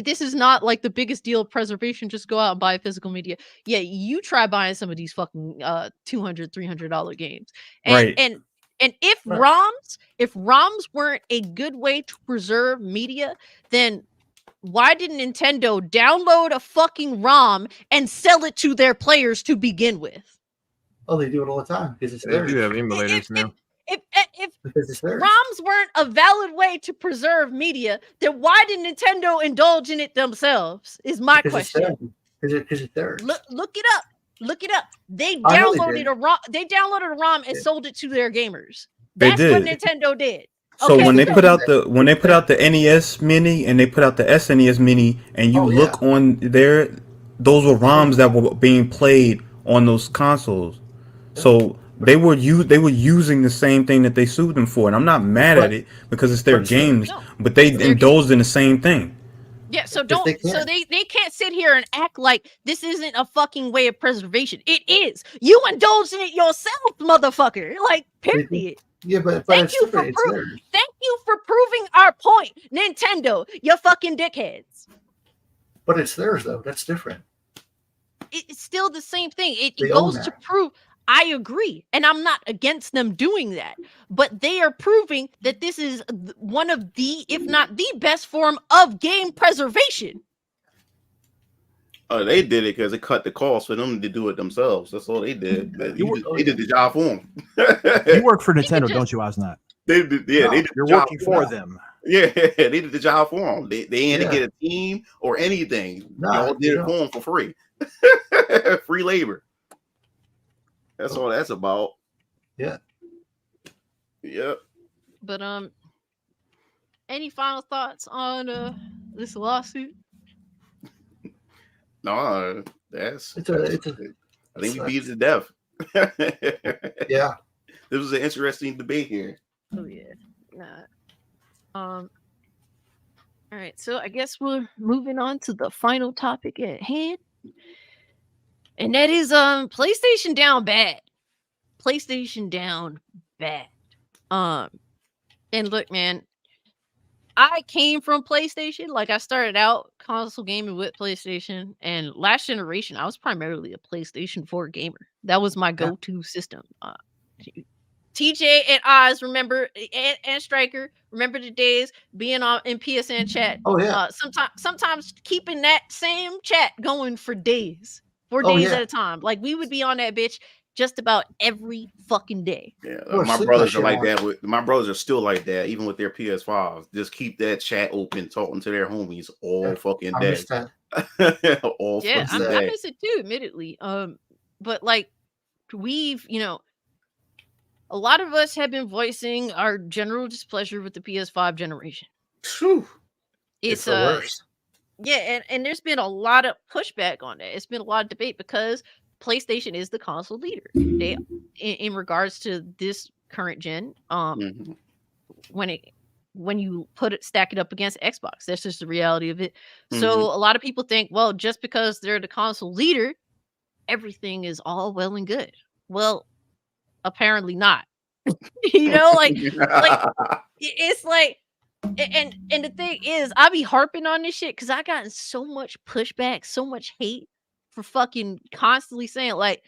This is not like the biggest deal of preservation. Just go out and buy physical media. Yeah, you try buying some of these fucking $200, $300 games, and Right. and if ROMs weren't a good way to preserve media, then why didn't Nintendo download a fucking ROM and sell it to their players to begin with? Oh, they do it all the time because it's They theirs. do have emulators now. If Because it's theirs. ROMs weren't a valid way to preserve media, then why did Nintendo indulge in it themselves? Is my question. Because it's theirs. Look it up. Look it up. They I know they downloaded did. a ROM. They downloaded a ROM and Yeah. sold it to their gamers. They That's what did. Nintendo did. So Okay, when they so- put out the NES Mini and they put out the SNES Mini, and you Oh, look on there, those were ROMs that were being played on those consoles. So they were using the same thing that they sued them for, and I'm not mad at it because it's their but- games, No. but they It's their indulged in the same thing. Yeah, so they they can't sit here and act like this isn't a fucking way of preservation. It is. You indulged in it yourself, motherfucker. Like, period. Yeah, but Thank it's you for different. It's theirs. Thank you for proving our point, Nintendo. You fucking dickheads. But it's theirs though. That's different. it's still the same thing. It They own goes to that. prove. I agree, and I'm not against them doing that, but they are proving that this is one of the, if not the best form of game preservation. They did it because it cut the cost for them to do it themselves. That's all they did. They did the job for them. You work for could Nintendo, just- don't you, Ozzknot? They did, yeah, No, they did You're the job working for them. them. Yeah, they did the job for them. They didn't Yeah. get a team or anything. Nah, Y'all did you it for them for free. Free labor. That's all that's about. Yeah. Yep. But any final thoughts on this lawsuit? No, I think we beat it to death. Yeah. This was an interesting debate here. Oh yeah. Nah. All right, so I guess we're moving on to the final topic at hand. And that is PlayStation down bad. PlayStation down bad. And look, man, I came from PlayStation. Like, I started out console gaming with PlayStation, and last generation I was primarily a PlayStation 4 gamer. That was my go-to system. TJ and Oz remember, and Striker remember the days being on in PSN chat. Oh yeah. Sometimes keeping that same chat going for days, at a time. Like, we would be on that bitch just about every fucking day. Yeah, Or my sleep brothers that are like shit that. My brothers are still like that, even with their PS5s. Just keep that chat open, talking to their homies all fucking I day. missed that. All Yeah, fucking I day. miss it too, admittedly. But like, we've, a lot of us have been voicing our general displeasure with the PS5 generation. Phew. It's the worst. Yeah, and there's been a lot of pushback on that. It's been a lot of debate because PlayStation is the console leader. They, in regards to this current gen, Mhm. when you stack it up against Xbox, that's just the reality of it. So Mhm. a lot of people think, well, just because they're the console leader, everything is all well and good. Well, apparently not. Like it's like, and the thing is, I be harping on this shit because I gotten so much pushback, so much hate for fucking constantly saying, like,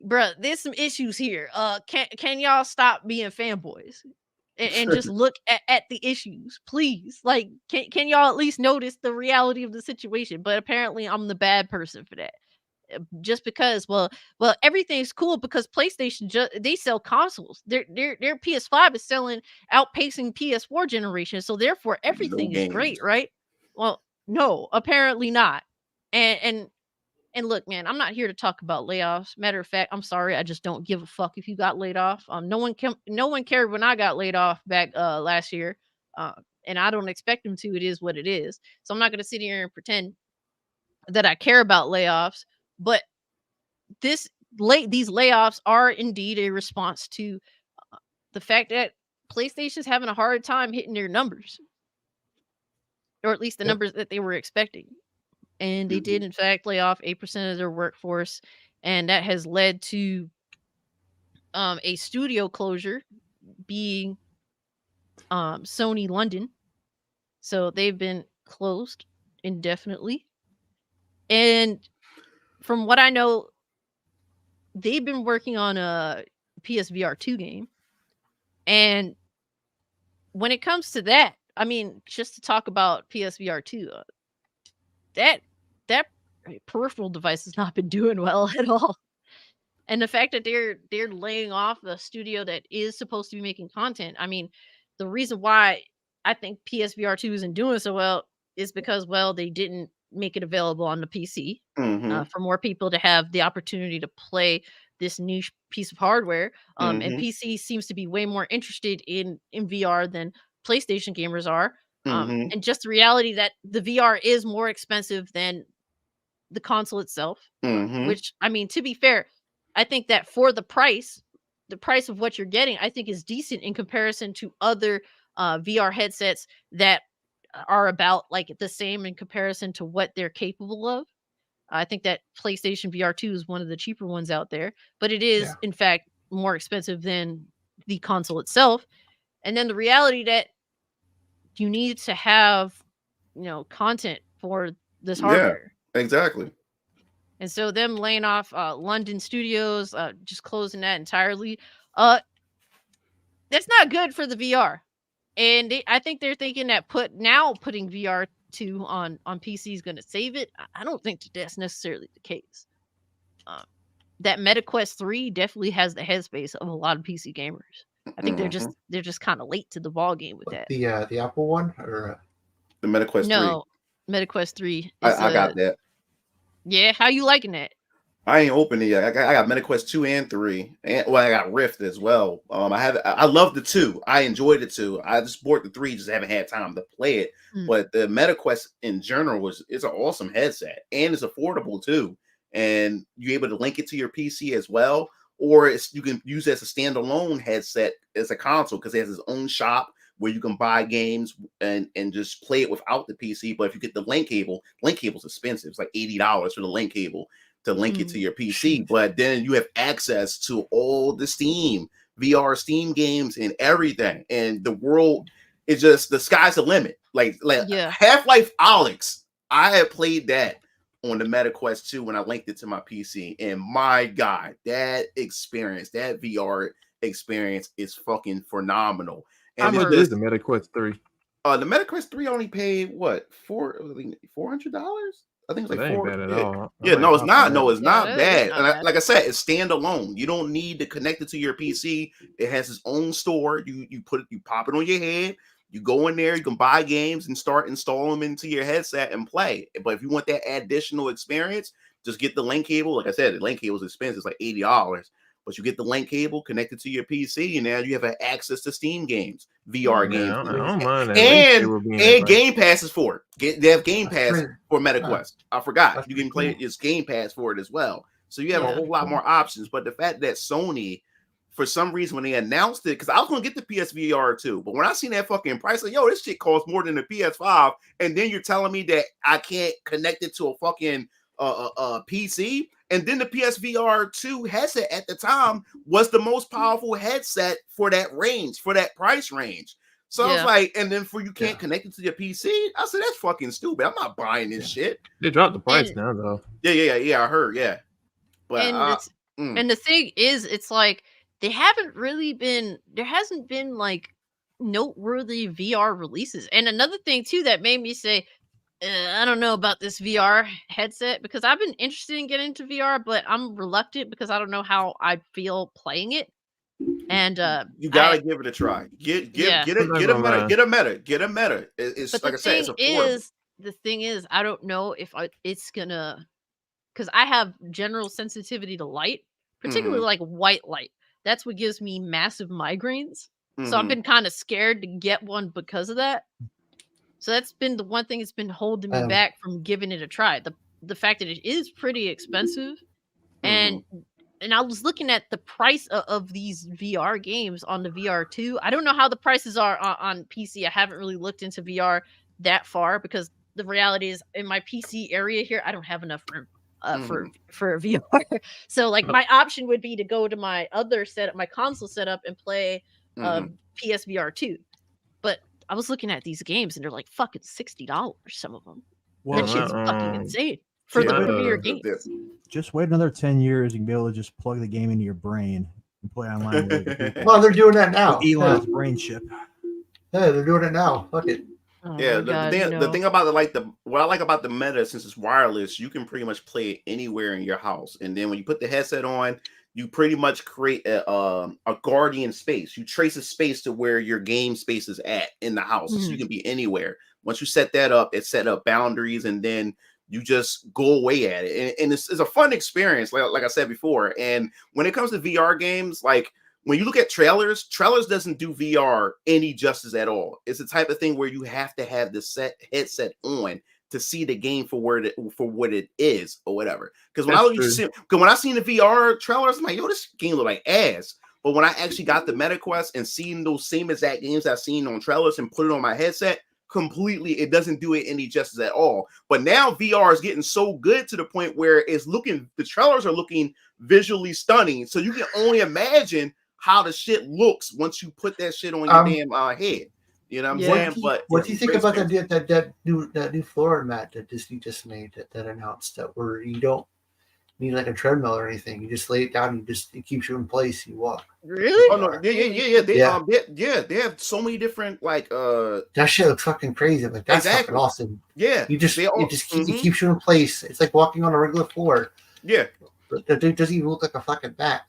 bruh, there's some issues here. Can y'all stop being fanboys and just look at the issues, please? Like, can y'all at least notice the reality of the situation? But apparently I'm the bad person for that. Just because, well, everything's cool because PlayStation they sell consoles. Their PS5 is outpacing PS4 generation, so therefore everything is great, right? Well, no, apparently not. And look, man, I'm not here to talk about layoffs. Matter of fact, I'm sorry, I just don't give a fuck if you got laid off. No one cared when I got laid off back last year, and I don't expect them to. It is what it is. So I'm not going to sit here and pretend that I care about layoffs. But these layoffs are indeed a response to the fact that PlayStation's having a hard time hitting their numbers, or at least the numbers that they were expecting. And they did, in fact, lay off 8% of their workforce, and that has led to a studio closure, being Sony London. So they've been closed indefinitely. And from what I know, they've been working on a PSVR 2 game. And when it comes to that, I mean, just to talk about PSVR 2, that peripheral device has not been doing well at all. And the fact that they're laying off the studio that is supposed to be making content, I mean, the reason why I think PSVR 2 isn't doing so well is because, well, they didn't make it available on the PC for more people to have the opportunity to play this niche piece of hardware. And PC seems to be way more interested in VR than PlayStation gamers are. And just the reality that the VR is more expensive than the console itself, which, I mean, to be fair, I think that for the price of what you're getting, I think is decent in comparison to other VR headsets that are about like the same in comparison to what they're capable of. I think that PlayStation VR 2 is one of the cheaper ones out there, but it is in fact more expensive than the console itself. And then the reality that you need to have, content for this hardware. Yeah, exactly. And so them laying off London studios, just closing that entirely, that's not good for the VR. And I think they're thinking that putting VR2 on PC is going to save it. I don't think that's necessarily the case. That MetaQuest 3 definitely has the headspace of a lot of PC gamers. I think they're just kind of late to the ball game with that. The Apple one or The MetaQuest 3. No, MetaQuest 3. I got that. Yeah, how you liking it? I ain't opened it yet. I got MetaQuest 2 and 3, and I got Rift as well. I love the 2. I enjoyed the 2. I just bought the 3, just haven't had time to play it. But the MetaQuest in general it's an awesome headset, and it's affordable too. And you're able to link it to your PC as well, or you can use it as a standalone headset as a console because it has its own shop where you can buy games and just play it without the PC. But if you get the link cable's expensive. It's like $80 for the link cable to link it to your PC, but then you have access to all the VR Steam games and everything. And the world is just, the sky's the limit. Like Half-Life Alyx, I have played that on the MetaQuest 2 when I linked it to my PC. And my God, that experience, that VR experience is fucking phenomenal. And how much is the MetaQuest 3? The MetaQuest 3 only paid what, $400? I think it's like $4. Bad at all. Yeah, no, it's not. No, it's not bad. Not And bad. like I said, it's standalone. You don't need to connect it to your PC. It has its own store. You pop it on your head. You go in there. You can buy games and start installing them into your headset and play. But if you want that additional experience, just get the link cable. Like I said, the link cable is expensive. It's like $80. But you get the link cable connected to your PC, and now you have access to Steam games, VR games, I don't mind that and Game Passes for it. They have Game Pass for MetaQuest. I forgot you can play it. It's Game Pass for it as well. So you have a whole lot more options. But the fact that Sony, for some reason, when they announced it, because I was going to get the PSVR too, but when I seen that fucking price, like, yo, this shit costs more than the PS5, and then you're telling me that I can't connect it to a fucking PC. And then the PSVR 2 headset at the time was the most powerful headset for that range, for that price range. So I was like, and then you can't connect it to your PC. I said, that's fucking stupid. I'm not buying this shit. They dropped the price now, though. Yeah. I heard, But and the thing is, it's like there hasn't been like noteworthy VR releases. And another thing too that made me say, I don't know about this VR headset, because I've been interested in getting into VR, but I'm reluctant because I don't know how I feel playing it. And you gotta give it a try. Get a meta. It's like I said, it's affordable. The thing is, I don't know if it's gonna, because I have general sensitivity to light, particularly like white light. That's what gives me massive migraines. So I've been kind of scared to get one because of that. So that's been the one thing that's been holding me back from giving it a try. The fact that it is pretty expensive, and I was looking at the price of these VR games on the VR2. I don't know how the prices are on PC. I haven't really looked into VR that far because the reality is in my PC area here, I don't have enough room for VR. So like my option would be to go to my other setup, my console setup, and play PSVR 2. But I was looking at these games and they're like fucking $60. Some of them. That shit's fucking insane for the premier games. Just wait another 10 years, you can be able to just plug the game into your brain and play online with other people. Well, they're doing that now. With Elon's brain chip. Yeah, they're doing it now. Fuck it. Oh the thing about what I like about the Meta, since it's wireless, you can pretty much play it anywhere in your house. And then when you put the headset on, you pretty much create a guardian space. You trace a space to where your game space is at in the house, so you can be anywhere. Once you set that up, it set up boundaries, and then you just go away at it. And it's a fun experience, like I said before. And when it comes to VR games, like when you look at trailers doesn't do VR any justice at all. It's the type of thing where you have to have the headset on to see the game for what it is or whatever. Because when I seen the VR trailers, I'm like, yo, this game look like ass. But when I actually got the MetaQuest and seen those same exact games I've seen on trailers and put it on my headset, completely, it doesn't do it any justice at all. But now VR is getting so good to the point where the trailers are looking visually stunning. So you can only imagine how the shit looks once you put that shit on your damn head. You know what I'm saying? What do you think about that new floor mat that Disney just made that announced that where you don't need like a treadmill or anything. You just lay it down and it keeps you in place. You walk. Really? Oh no, yeah. They have so many different like that shit looks fucking crazy. Like that's fucking awesome. Yeah, it keeps you in place. It's like walking on a regular floor. Yeah, but it doesn't even look like a fucking mat,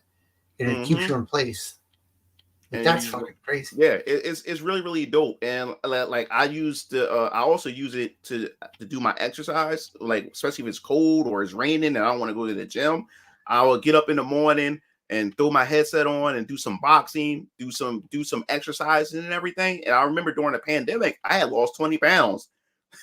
and it keeps you in place. Like, that's fucking crazy. Yeah, it's really really dope. And like I also use it to do my exercise. Like especially if it's cold or it's raining and I don't want to go to the gym, I will get up in the morning and throw my headset on and do some boxing, do some exercising and everything. And I remember during the pandemic, I had lost 20 pounds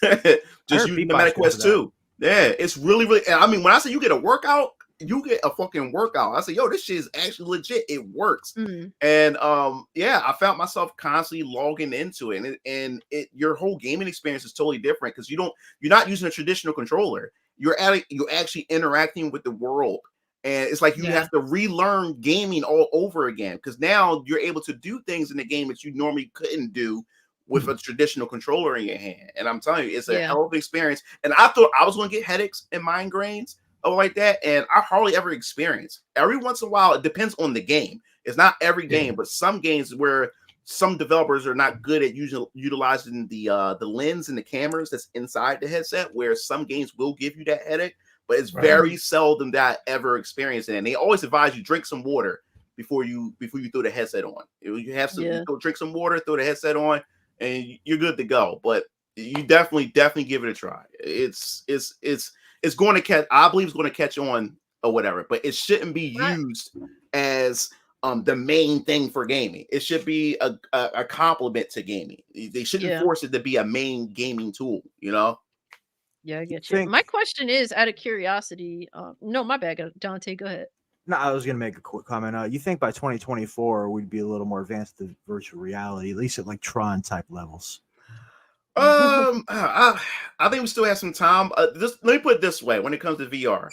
just using the MetaQuest 2. Yeah, it's really, really. I mean, when I say you get a workout, you get a fucking workout. I say, yo, this shit is actually legit. It works. And I found myself constantly logging into it, and your whole gaming experience is totally different because you're not using a traditional controller. You're actually interacting with the world. And it's like you have to relearn gaming all over again because now you're able to do things in the game that you normally couldn't do with a traditional controller in your hand. And I'm telling you, it's a hell of an experience. And I thought I was going to get headaches and migraines or like that, and I hardly ever experience. Every once in a while, it depends on the game. It's not every game, but some games where some developers are not good at utilizing the lens and the cameras that's inside the headset, where some games will give you that headache. But it's very seldom that I ever experience it. And they always advise you drink some water before you throw the headset on. You have some, you go drink some water, throw the headset on, and you're good to go. But you definitely give it a try. It's going to catch. I believe it's going to catch on or whatever. But it shouldn't be used as the main thing for gaming. It should be a complement to gaming. They shouldn't force it to be a main gaming tool. You know. Yeah, I get you. My question is, out of curiosity, no, my bad, Dante, go ahead. No, I was going to make a quick comment. You think by 2024 we'd be a little more advanced to virtual reality, at least at like Tron type levels? I think we still have some time. Let me put it this way: when it comes to VR,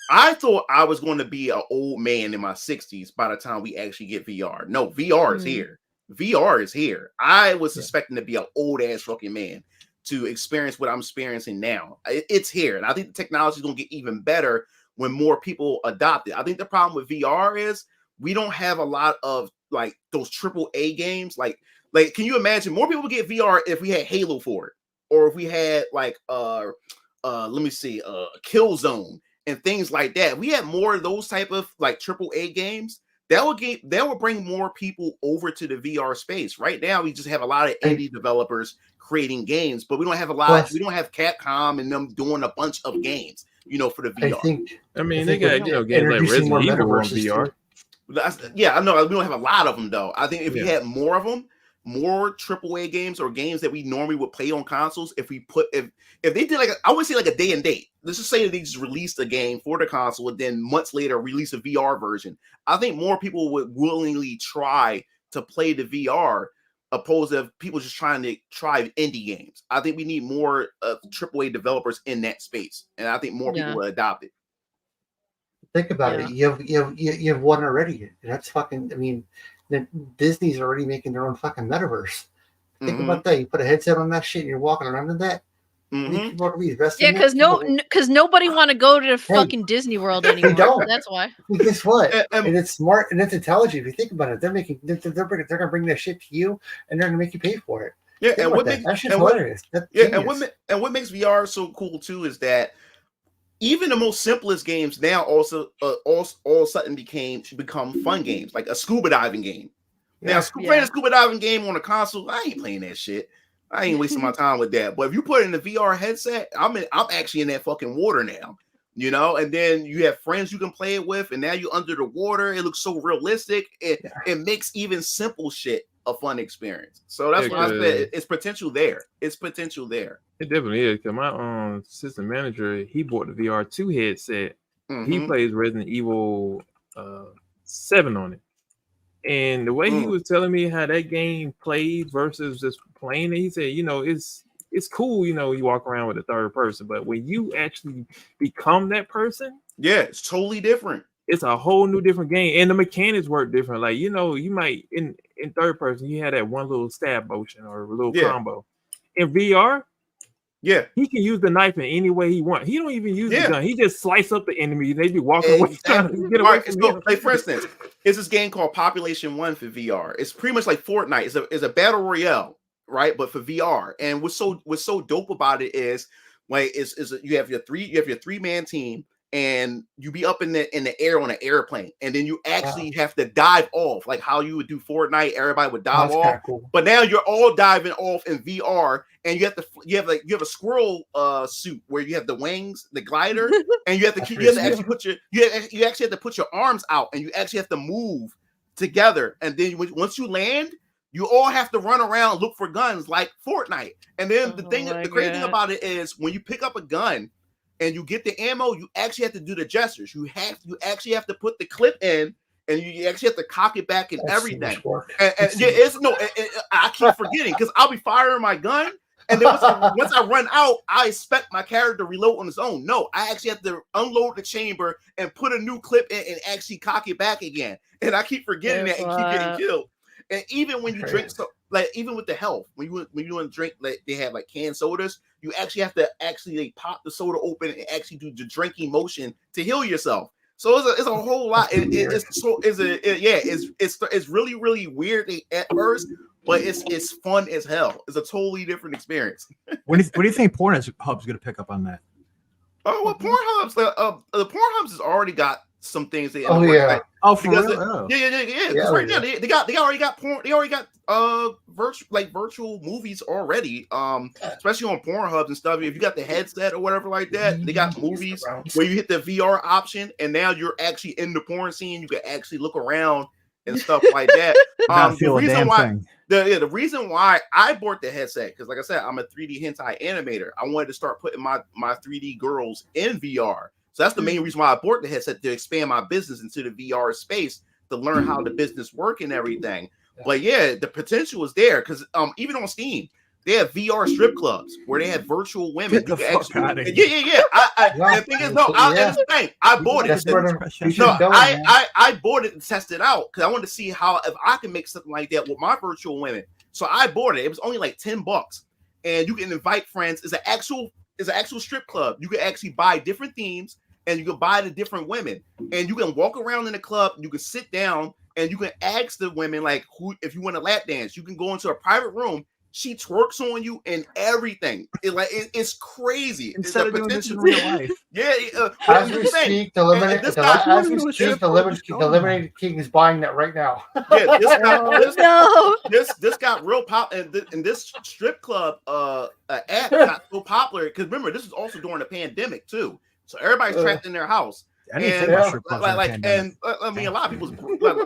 I thought I was going to be an old man in my 60s by the time we actually get VR. No, VR is here. VR is here. I was suspecting to be an old ass fucking man to experience what I'm experiencing now. It's here. And I think the technology is going to get even better when more people adopt it. I think the problem with VR is we don't have a lot of like those AAA games. Like, can you imagine more people would get VR if we had Halo for it? Or if we had like, Killzone and things like that. We had more of those type of like AAA games. That would bring more people over to the VR space. Right now, we just have a lot of indie developers creating games, but we don't have we don't have Capcom and them doing a bunch of games, for the VR. They got games like Resident Evil on VR. I know we don't have a lot of them though. I think if we had more of them, more AAA games or games that we normally would play on consoles, if they did I would say like a day and date. Let's just say that they just released a game for the console and then months later release a VR version. I think more people would willingly try to play the VR opposed to people just trying to try indie games. I think we need more AAA developers in that space, and I think more people will adopt it. Think about it. You have one already. That's fucking. I mean, Disney's already making their own fucking metaverse. Think about that. You put a headset on that shit and you're walking around in that. Because nobody want to go to the fucking Disney World anymore. Don't. That's why. Well, guess what? And it's smart and it's intelligent. If you think about it, they're gonna bring that shit to you and they're gonna make you pay for it. Yeah, and what makes VR so cool too is that even the most simplest games now also all of a sudden become fun games, like a scuba diving game. Now, playing a scuba diving game on a console, I ain't playing that shit. I ain't wasting my time with that. But if you put it in the VR headset, I'm actually in that fucking water now, and then you have friends you can play it with, and now you're under the water. It looks so realistic. It makes even simple shit a fun experience. So that's why I said it's potential there. It's potential there. It definitely is. Because my assistant manager, he bought the VR2 headset. He plays Resident Evil 7 on it. And the way he was telling me how that game played versus just playing it, he said, it's cool, you walk around with a third person, but when you actually become that person, it's totally different. It's a whole new different game, and the mechanics work different. Like, you might in third person, you had that one little stab motion or a little combo. In VR, Yeah, he can use the knife in any way he wants. He don't even use Yeah. the gun. He just slice up the enemy. They be walking away trying to get away Right, from so, him. like for instance, it's this game called Population 1 for VR. It's pretty much like Fortnite. It's a battle royale, right? But for VR. And what's so dope about it is like you have your 3-man team, and you be up in the air on an airplane, and then you actually have to dive off, like how you would do Fortnite. Everybody would dive off, Cool. but now you're all diving off in VR, and you have a squirrel suit where you have the wings, the glider, and you actually have to put your arms out, and you actually have to move together, and then once you land, you all have to run around, look for guns like Fortnite. And then the crazy thing about it is when you pick up a gun and you get the ammo, you actually have to do the gestures. You actually have to put the clip in, and you actually have to cock it back and everything. I keep forgetting because I'll be firing my gun, and then once I run out, I expect my character to reload on his own. No, I actually have to unload the chamber and put a new clip in and actually cock it back again. And I keep forgetting that and keep getting killed. And even when you drink, even with the health, when you want to drink, like they have like canned sodas, you actually have to pop the soda open and actually do the drinking motion to heal yourself. So it's a whole lot. It's really, really weird at first, but it's fun as hell. It's a totally different experience. What do you think Pornhub's going to pick up on that? Oh well, Pornhub's the Pornhub's has already got some things. For real? Yeah. Right now they already got porn. They already got virtual movies already. Especially on Pornhub and stuff. If you got the headset or whatever like that, they got movies where you hit the VR option, and now you're actually in the porn scene. You can actually look around and stuff like that. The reason why I bought the headset, because like I said, I'm a 3D hentai animator. I wanted to start putting my 3D girls in VR. So that's the main reason why I bought the headset, to expand my business into the VR space, to learn how the business work and everything. But yeah, the potential is there, because even on Steam, they have VR strip clubs where they have virtual women. The fuck out of here. Yeah. The thing is, I bought it. I bought it and tested it out because I wanted to see if I can make something like that with my virtual women. So I bought it. It was only like $10, and you can invite friends. It's an actual strip club. You can actually buy different themes, and you can buy the different women, and you can walk around in the club. You can sit down, and you can ask the women like who, if you want to lap dance. You can go into a private room. She twerks on you and everything. It's crazy. Instead of doing this in real life. Yeah. As we speak, the Eliminated King is buying that right now. Yeah, this got real pop, and this strip club app got so popular because remember, this is also during the pandemic too. So everybody's trapped in their house. A lot of people,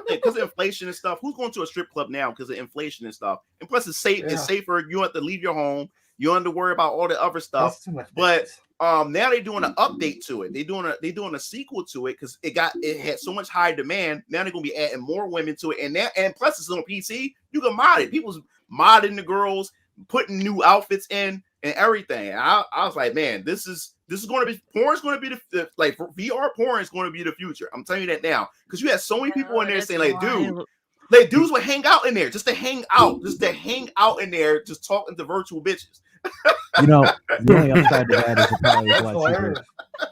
because of inflation and stuff, who's going to a strip club now because of inflation and stuff? And plus, it's safe. It's safer. You don't have to leave your home. You don't have to worry about all the other stuff. But now they're doing an update to it. They're doing a sequel to it because it had so much high demand. Now they're gonna be adding more women to it, and plus it's on PC. You can mod it. People's modding the girls, putting new outfits in and everything. And I was like, man, this is going to be porn. Is going to be the VR porn is going to be the future. I'm telling you that now because you have so many people in there saying like, dudes would hang out in there just to hang out in there, just talking to virtual bitches. The only upside to that is it probably is a lot cheaper.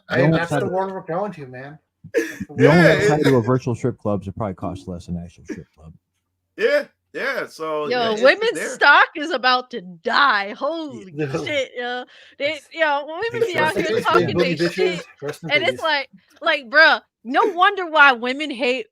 Hey, that's the world we're going to, man. The only upside to a virtual strip club is it probably costs less than an actual strip club. Yeah. So women's stock is about to die. Holy shit, women be out here talking their shit, and it's like, bruh, no wonder why women hate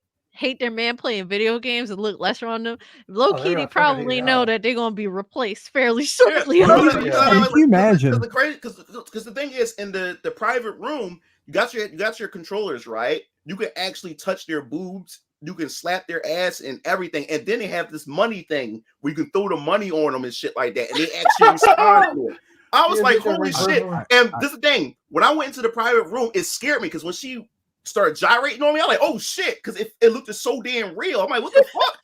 their man playing video games and look lesser on them. Low key, they probably know that they're gonna be replaced fairly shortly. Can you imagine? Because the thing is, in the private room, you got your controllers, right? You can actually touch their boobs. You can slap their ass and everything, and then they have this money thing where you can throw the money on them and shit like that, and they actually respond to it. I was like, holy shit! And this is the thing. When I went into the private room, it scared me because when she started gyrating on me, I'm like, oh shit, because it looked so damn real. I'm like, what the fuck?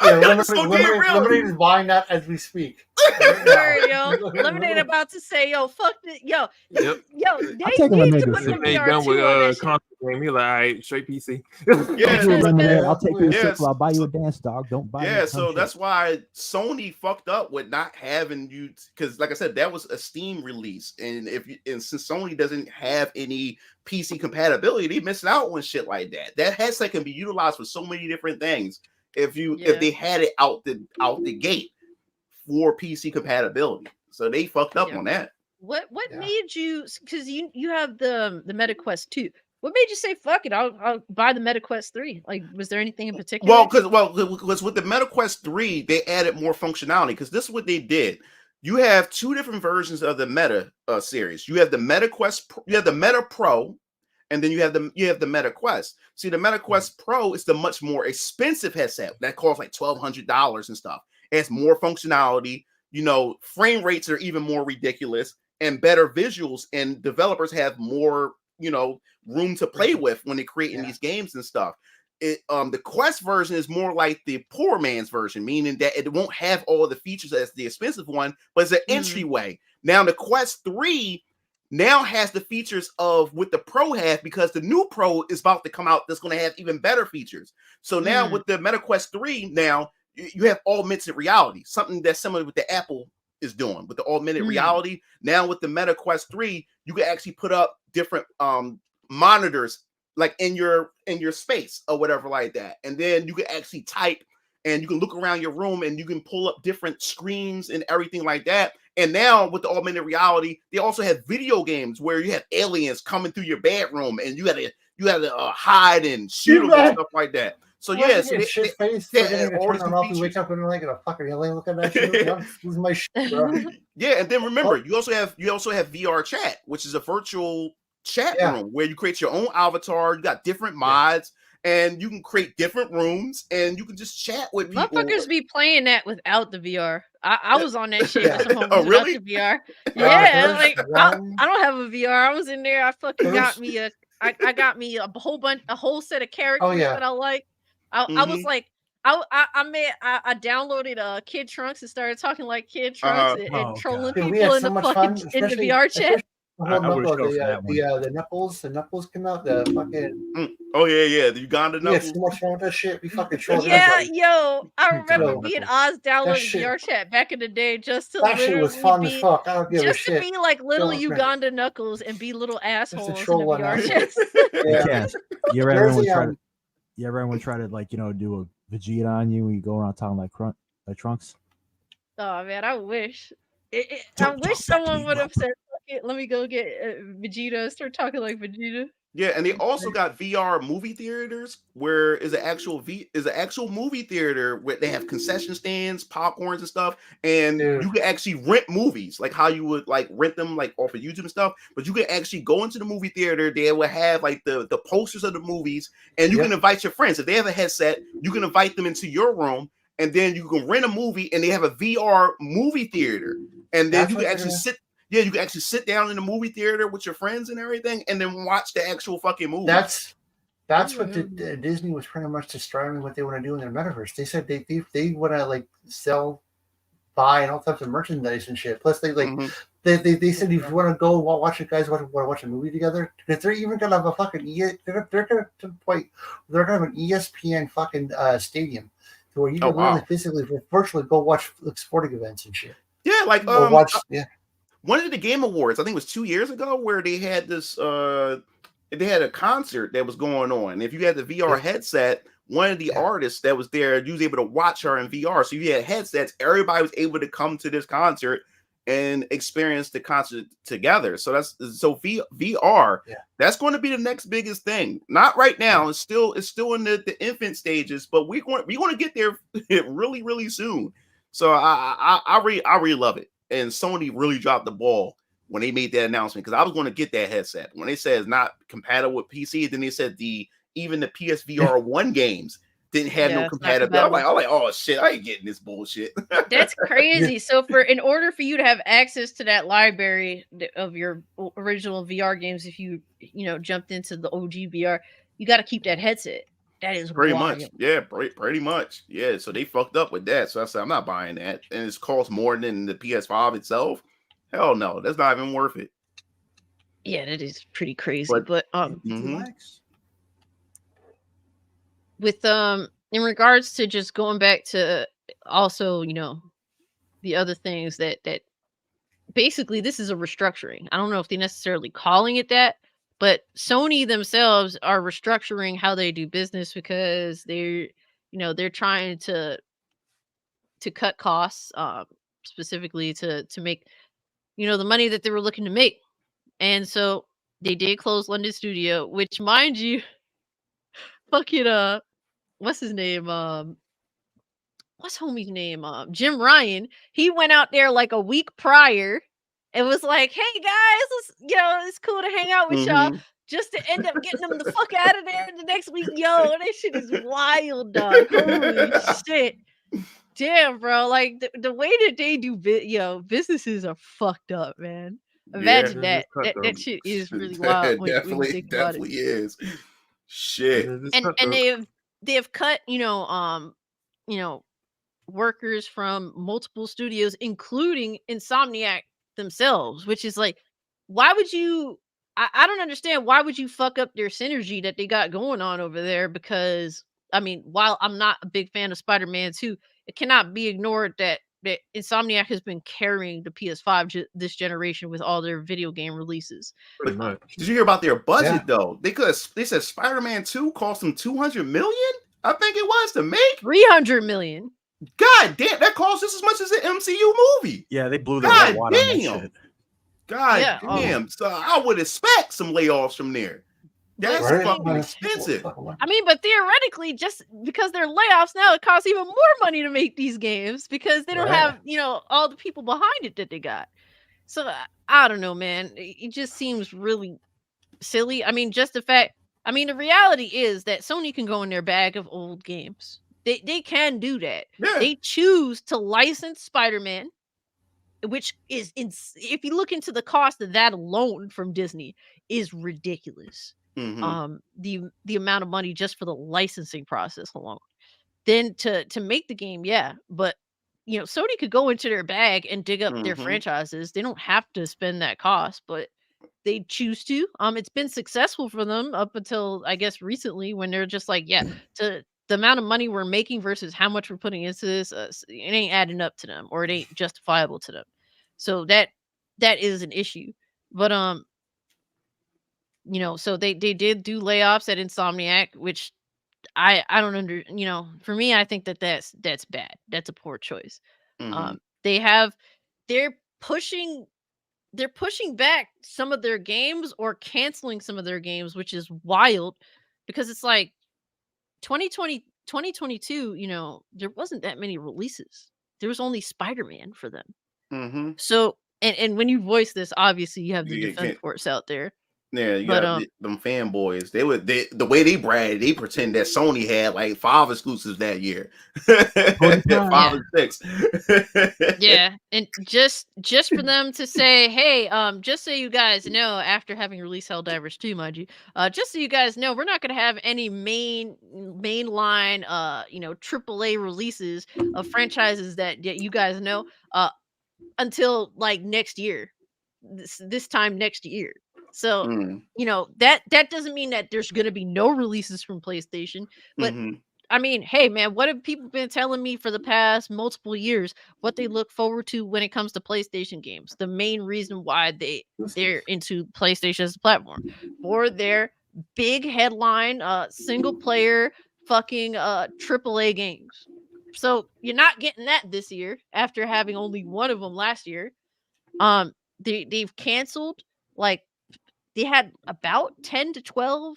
Yeah, That's so damn real. Lemonade is buying that as we speak. Sure, yo. Lemonade about to say, yo, fuck this, yo, Yep. yo, I'm they taking need Lemonade to to put see the it. They VR2 done with on that shit. console game. He like, all right, straight PC. Yeah, I'll do a Lemonade. I'll take you to Yes. Circle. I'll buy you a dance dog. Don't buy me Yeah, some so shit. that's why Sony fucked up with not having you, because like I said, that was a Steam release, and since Sony doesn't have any PC compatibility, they missed out on shit like that. That headset can be utilized for so many different things if they had it out the gate for PC compatibility. So they fucked up on that. What made you? Because you have the MetaQuest 2. What made you say fuck it? I'll buy the MetaQuest 3. Like, was there anything in particular? Because with the MetaQuest 3, they added more functionality. Because this is what they did. You have two different versions of the Meta series. You have the MetaQuest, you have the Meta Pro, and then you have the MetaQuest. See, the MetaQuest Pro is the much more expensive headset that costs like $1,200 and stuff. It has more functionality. You know, frame rates are even more ridiculous and better visuals, and developers have more, you know, room to play with when they're creating these games and stuff. The Quest version is more like the poor man's version, meaning that it won't have all the features as the expensive one, but it's an entryway. Now the Quest 3 now has the features of what the Pro has, because the new Pro is about to come out that's going to have even better features. So now with the MetaQuest 3, now you have augmented reality, something that's similar with the Apple is doing with the augmented reality. Now with the MetaQuest 3, you can actually put up different monitors like in your space or whatever like that, and then you can actually type and you can look around your room and you can pull up different screens and everything like that. And now with the augmented reality, they also have video games where you have aliens coming through your bedroom and you had to hide and shoot them and stuff like that. So yeah, so shit face forgetting to turn on off and wake up and like a fucking alien looking at you. I'm losing my shit, bro. Yeah, and then remember, you also have VR chat, which is a virtual chat room where you create your own avatar. You got different mods, and you can create different rooms, and you can just chat with people. Motherfuckers be playing that without the VR. I was on that shit with some homies Oh, really? without the VR. Yeah, like I don't have a VR. I was in there. I fucking got me I got me a whole set of characters that I like. I was like, I downloaded Kid Trunks and started talking like Kid Trunks and trolling people in the fucking in the VR chat. The knuckles come out. The fucking the Uganda knuckles. Yeah, so much fun with that shit. We fucking trolled. Yeah, yo, I remember me and Oz downloaded VR chat back in the day just to that shit was fun as fuck. I don't give a shit. Just to be like little Uganda knuckles and be little assholes in the VR chats. You ever everyone try to like, you know, do a Vegeta on you and you go around town like Trunks? Oh man, I wish. I wish someone would have said, let me go get Vegeta and start talking like Vegeta. Yeah, and they also got VR movie theaters where is an actual movie theater where they have concession stands, popcorns and stuff, and you can actually rent movies like how you would like rent them like off of YouTube and stuff. But you can actually go into the movie theater. They will have like the posters of the movies, and you can invite your friends. If they have a headset, you can invite them into your room, and then you can rent a movie, and they have a VR movie theater, and then you can actually sit. Yeah, you can actually sit down in the movie theater with your friends and everything, and then watch the actual fucking movie. That's what Disney was pretty much describing what they want to do in their metaverse. They said they want to like sell, buy, and all types of merchandise and shit. Plus, they they said if you want to go watch it, guys want to watch a movie together, because they're even gonna have a fucking they're gonna have an ESPN fucking stadium to where you can really physically virtually go watch like sporting events and shit. Yeah, like or watch one of the Game Awards, I think it was 2 years ago, where they had this they had a concert that was going on. If you had the VR headset, one of the artists that was there, you was able to watch her in VR. So you had headsets, everybody was able to come to this concert and experience the concert together. So VR. That's going to be the next biggest thing. Not right now. It's still in the infant stages, but we're going to get there really, really soon. So I really love it. And Sony really dropped the ball when they made that announcement, because I was going to get that headset. When they said it's not compatible with PC, then they said even the PSVR 1 games didn't have no compatibility. I'm like, oh shit, I ain't getting this bullshit. That's crazy. So in order for you to have access to that library of your original VR games, if you jumped into the OG VR, you got to keep that headset. That is Pretty wild. much. Yeah, pretty much. Yeah, so they fucked up with that. So I said, I'm not buying that. And it's cost more than the PS5 itself. Hell no, that's not even worth it. Yeah, that is pretty crazy. But- But Mhm. with in regards to just going back to also, the other things that basically this is a restructuring. I don't know if they necessarily calling it that, but Sony themselves are restructuring how they do business because they're trying to cut costs, specifically to make the money that they were looking to make. And so they did close London studio, which, mind you, fucking what's his name? What's homie's name? Jim Ryan. He went out there like a week prior and was like, "Hey guys, it's cool to hang out with y'all." Mhm. Just to end up getting them the fuck out of there the next week. Yo, that shit is wild, dog. Holy shit. Damn, bro. Like the way that they do businesses are fucked up, man. Imagine Yeah, that. it's cut That though. shit is really wild when you think about it. Definitely is. Shit. It's And cut though. they have cut, you know, workers from multiple studios, including Insomniac themselves, which is like, why would you? I don't understand. Why would you fuck up their synergy that they got going on over there? Because I mean, while I'm not a big fan of Spider-Man 2, it cannot be ignored that Insomniac has been carrying the PS5 this generation with all their video game releases. Pretty much. Did you hear about their budget Yeah. though? They said Spider-Man 2 cost them 200 million? I think it was to make. 300 million. God damn, that costs just as much as an MCU movie. Yeah, they blew their God whole wad on that damn. shit. God Yeah, damn. So I would expect some layoffs from there. That's Right. fucking expensive. I mean, but theoretically, just because they're layoffs now, it costs even more money to make these games because they don't have, all the people behind it that they got. So I don't know, man. It just seems really silly. I mean, just the fact. I mean, the reality is that Sony can go in their bag of old games. They can do that. Yeah. They choose to license Spider-Man, which is if you look into the cost of that alone from Disney is ridiculous. Mhm. The amount of money just for the licensing process alone. Then to make the game, yeah, but Sony could go into their bag and dig up their Mhm. franchises. They don't have to spend that cost, but they choose to. It's been successful for them up until I guess recently when they're just like, yeah, to the amount of money we're making versus how much we're putting into this, it ain't adding up to them or it ain't justifiable to them. So that is an issue. But so they did do layoffs at Insomniac, which I don't for me, I think that's bad. That's a poor choice. Mhm. They're pushing back some of their games or canceling some of their games, which is wild because it's like 2022, there wasn't that many releases. There was only Spider-Man for them. Mhm. So, and when you voice this, obviously you have the You Defense can't- Force out there. Yeah, you But got them fanboys. The way they brag, they pretend that Sony had like 5 exclusives that year. 5 Yeah. and 6. Yeah, and just for them to say, hey, just so you guys know, after having released Helldivers 2, mind you, just so you guys know, we're not gonna have any mainline AAA releases of franchises that you guys know until like next year. This time next year. So, Mm. that doesn't mean that there's gonna be no releases from PlayStation, but Mhm. I mean, hey man, what have people been telling me for the past multiple years? What they look forward to when it comes to PlayStation games. The main reason why they're into PlayStation as a platform for their big headline, single player, fucking AAA games. So you're not getting that this year after having only one of them last year. They've canceled like they had about 10 to 12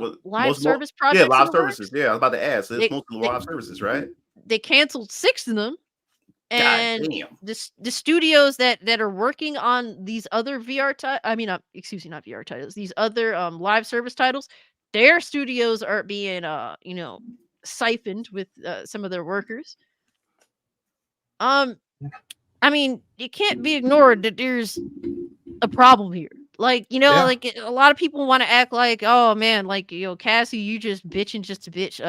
Well, live service yeah, projects in live the services. works. Yeah, I was about to ask. It's They, mostly they live services, right? they canceled 6 of them, God and damn. the studios that are working on these other excuse me, not VR titles, these other live service titles, their studios are being siphoned with some of their workers. I mean, it can't be ignored that there's a problem here. Like, you know, Yeah. like a lot of people want to act like, oh man, like, you know, Cassie, you just bitching just to bitch.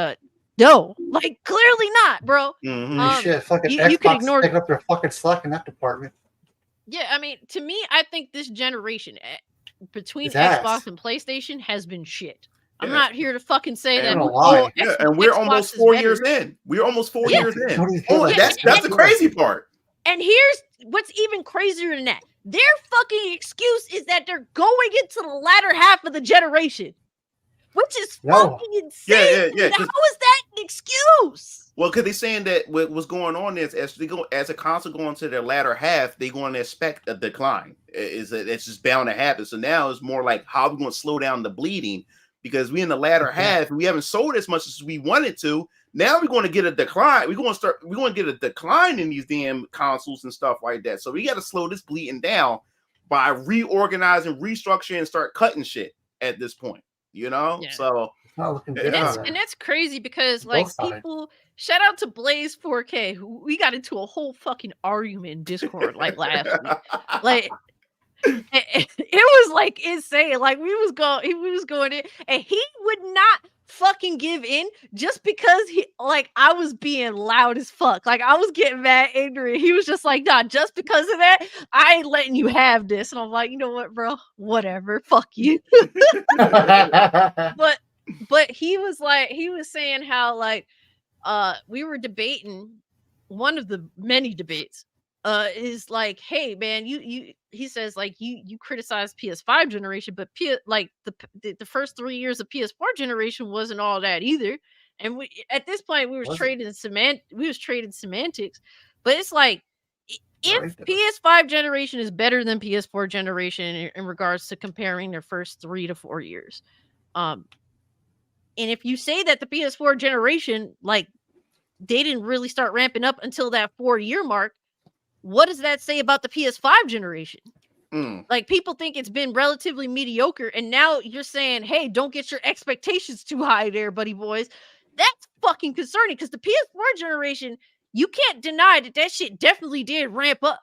No, like clearly not, bro. Mhm. Shit, fucking You could Xbox ignore. pick up their fucking slack in that department. Yeah, I mean, to me, I think this generation between It's ass. Xbox and PlayStation has been shit. I'm Yeah. not here to fucking say that. And gonna lie. Yeah, and we're Xbox almost is 4 better. years in. We're almost 4 Yeah. years in. Don't even Oh, feel like that's the crazy part. And here's what's even crazier than that. Their fucking excuse is that they're going into the latter half of the generation, which is fucking insane. Yeah. How is that an excuse? Well, because they're saying that what's going on is as a console going to their latter half, they're going to expect a decline. It's just bound to happen. So now it's more like how are we going to slow down the bleeding, because we in the latter half, we haven't sold as much as we wanted to. Now we're going to get a decline. We're going to get a decline in these damn consoles and stuff like that. So we got to slow this bleeding down by reorganizing, restructuring, and start cutting shit at this point. You know, Yeah. so and that's crazy because like people. Shout out to Blaze 4K, who we got into a whole fucking argument in Discord like last week. Like it was like insane. Like he was going in, and he would not fucking give in just because I was being loud as fuck. Like I was getting mad ignorant. He was just like, nah, just because of that, I ain't letting you have this. And I'm like, you know what, bro? Whatever. Fuck you. But he was saying how like we were debating, one of the many debates is like, hey man, he says like you criticize PS5 generation, but the first 3 years of PS4 generation wasn't all that either. And we at this point we was trading semantics, but it's like if PS5 generation is better than PS4 generation in regards to comparing their first 3 to 4 years, and if you say that the PS4 generation, like, they didn't really start ramping up until that 4-year mark, what does that say about the PS5 generation? Like, people think it's been relatively mediocre, and now you're saying, hey, don't get your expectations too high there, buddy boys. That's fucking concerning, because the PS4 generation, you can't deny that shit definitely did ramp up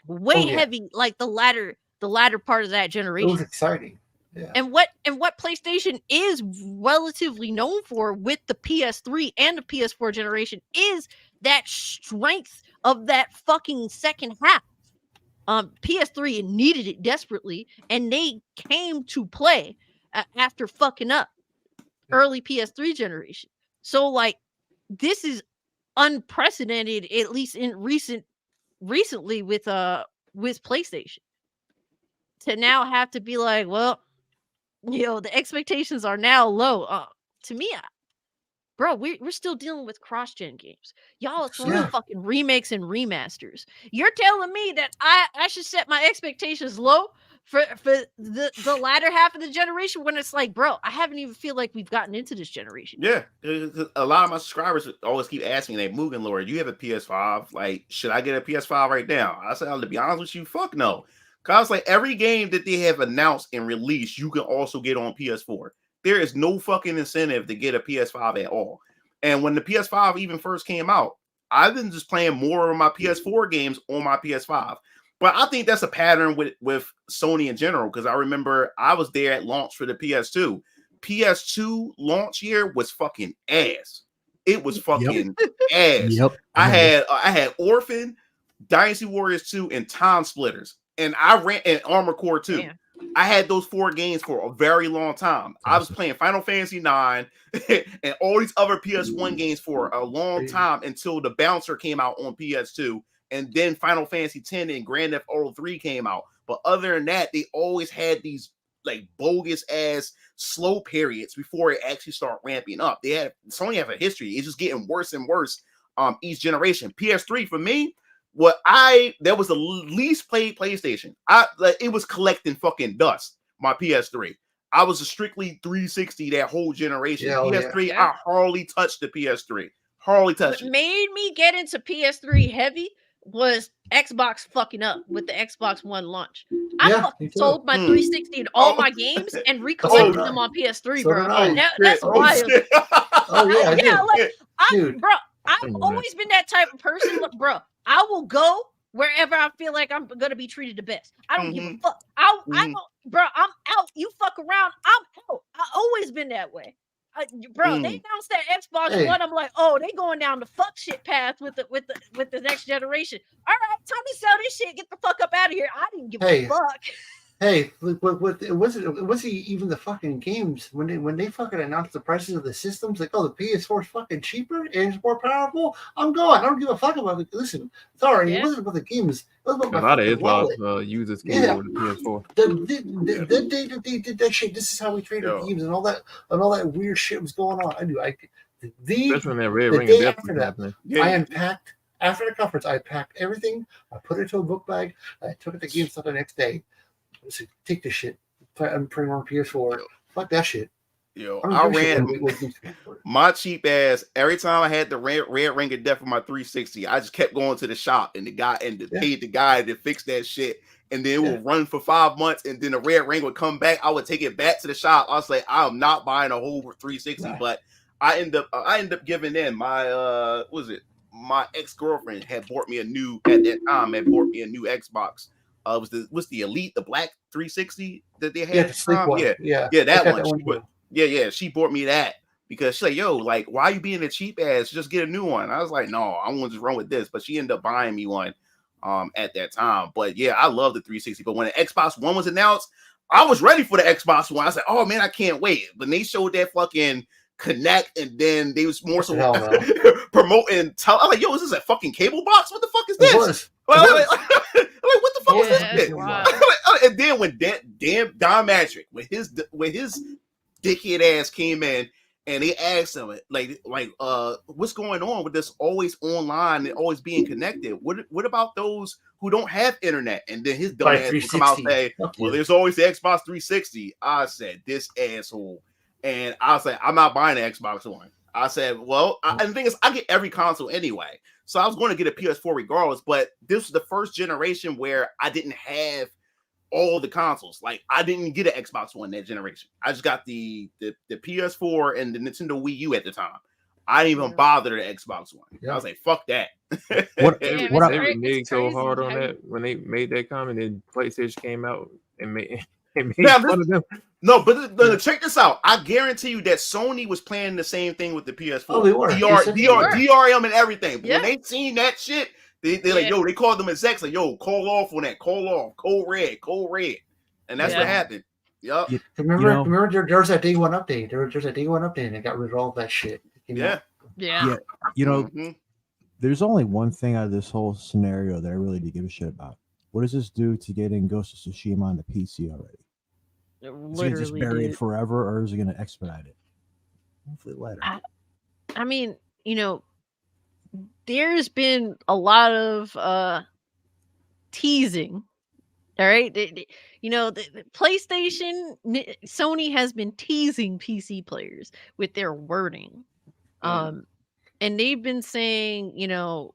way heavy, like the latter part of that generation. It was exciting. Yeah. And what PlayStation is relatively known for with the PS3 and the PS4 generation is that strength of that fucking second half. PS3 needed it desperately, and they came to play after fucking up early PS3 generation. So like, this is unprecedented, at least in recently with PlayStation, to now have to be like, well, you know, the expectations are now low. To me, bro, we're still dealing with cross-gen games. Y'all are throwing fucking remakes and remasters. You're telling me that I should set my expectations low for the latter half of the generation, when it's like, bro, I haven't even feel like we've gotten into this generation. Yeah, a lot of my subscribers always keep asking me, like, Mugen Lord, you have a PS5? Like, should I get a PS5 right now? I said, to be honest with you, fuck no. Cause like every game that they have announced and released, you can also get on PS4. There is no fucking incentive to get a PS5 at all. And when the PS5 even first came out, I've been just playing more of my PS4 games on my PS5. But I think that's a pattern with Sony in general, because I remember I was there at launch for the PS2. PS2 launch year was fucking ass. It was fucking ass. Yep. I had Orphan, Dynasty Warriors 2, and Time Splitters. And I ran in Armored Core 2. Damn. I had those 4 games for a very long time. I was playing Final Fantasy 9 and all these other PS1 games for a long time until the Bouncer came out on PS2, and then Final Fantasy 10 and Grand Theft Auto 3 came out. But other than that, they always had these like bogus ass slow periods before it actually start ramping up. Sony have a history. It's just getting worse and worse each generation. PS3 for me, that was the least played PlayStation. It was collecting fucking dust. My PS3. I was a strictly 360 that whole generation. PS3, I hardly touched the PS3. Hardly touched it. What made me get into PS3 heavy was Xbox fucking up with the Xbox One launch. I fucking sold my 360 and all my games and recollected them on PS3, bro. That's wild. Bro, I've always been that type of person. Look, bro, I will go wherever I feel like I'm gonna be treated the best. I don't give a Mhm. fuck. I Mhm. don't, bro. I'm out. You fuck around. I'm out. I always been that way. Bro, they Mm. announced that Xbox Hey. One. I'm like, oh, they going down the fuck shit path with the next generation. All right, time to sell this shit. Get the fuck up out of here. I didn't give a fuck. Hey, what it wasn't even the fucking games when they fucking announced the prices of the systems, like, oh, the PS4 is fucking cheaper and it's more powerful. I'm going. I don't give a fuck about it. Listen, sorry, it wasn't about the games. It was about A my lot of fucking wallet. Xbox users came over to PS4. The day that they did that shit, this is how we treated Yo. games and all that weird shit was going on. I knew Especially when that Red the Ring day of Death after was that, happening. I unpacked after the conference. I packed everything. I put it into a book bag. I took it to GameStop the next day. I said, take this shit. I'm putting on PS4. Fuck that shit. Yo, I I don't give a shit ran what games come for. my cheap ass every time I had the red ring of death for my 360. I just kept going to the shop and paid the guy to fix that shit, and then it would run for 5 months, and then the red ring would come back. I would take it back to the shop. I was like, I'm not buying a whole 360, but I end up giving in. My my ex-girlfriend had bought me a new Xbox. Was the Elite, the black 360 that they had? Yeah, the sleek one. Yeah, that one. She bought me that because she's like, yo, like, why you being a cheap ass? Just get a new one. I was like, no, I want to just run with this. But she ended up buying me one at that time. But yeah, I love the 360. But when the Xbox One was announced, I was ready for the Xbox One. I was like, oh man, I can't wait. When they showed that fucking Connect, and then they was more so promoting. I was like, yo, is this a fucking cable box? What the fuck is this? Like, what the fuck was this shit? And then when damn Don Magic with his dickhead ass came in and they asked him like what's going on with this always online and always being connected? What about those who don't have internet? And then his dumb ass will come out and say, well, there's always the Xbox 360. I said, this asshole. And I was like, I'm not buying an Xbox One. I said, well, and the thing is, I get every console anyway. So I was going to get a PS4 regardless, but this was the first generation where I didn't have all the consoles. Like, I didn't get an Xbox One that generation. I just got the PS4 and the Nintendo Wii U at the time. I didn't even bother the Xbox One. I was like, fuck that. They reneged so hard on that when they made that comment, and PlayStation came out and made fun of them. No, but check this out. I guarantee you that Sony was planning the same thing with the PS4. Oh, they were. DRM and everything. But when they seen that shit, they're like, yo, they called them execs like, yo, call off on that. Call off. Code red. And that's what happened. Yep. Remember there was that day one update. There was a day one update and it got rid of all that shit. Yeah. You know, there's only one thing out of this whole scenario that I really do give a shit about. What does this do to getting Ghost of Tsushima on the PC already? Is it just bury it forever, or is it going to expedite it? Hopefully later. I mean, you know, there's been a lot of teasing. All right, you know, the PlayStation, Sony has been teasing PC players with their wording, and they've been saying, you know,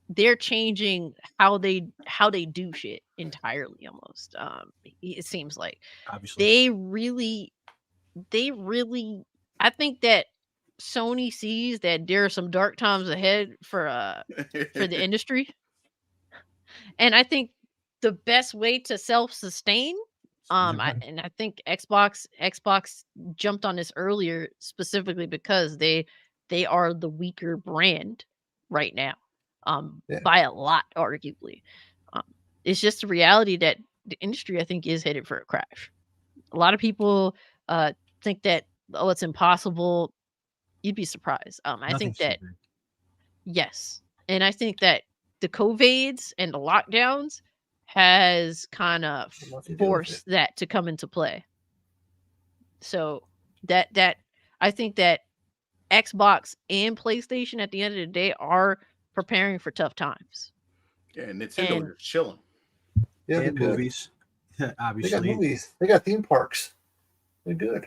they're changing how they do shit entirely almost. It seems like obviously they really I think that Sony sees that there are some dark times ahead for the industry. And I think the best way to self-sustain, I think Xbox jumped on this earlier specifically because they are the weaker brand right now. By a lot, arguably. It's just a reality that the industry, I think, is headed for a crash. A lot of people think that, oh, it's impossible. You'd be surprised. I think that, yes. And I think that the COVIDs and the lockdowns has kind of forced that to come into play. So that I think that Xbox and PlayStation at the end of the day are preparing for tough times. Yeah, Nintendo is chilling. Yeah, they movies. Obviously, they got movies. They got theme parks. They're good.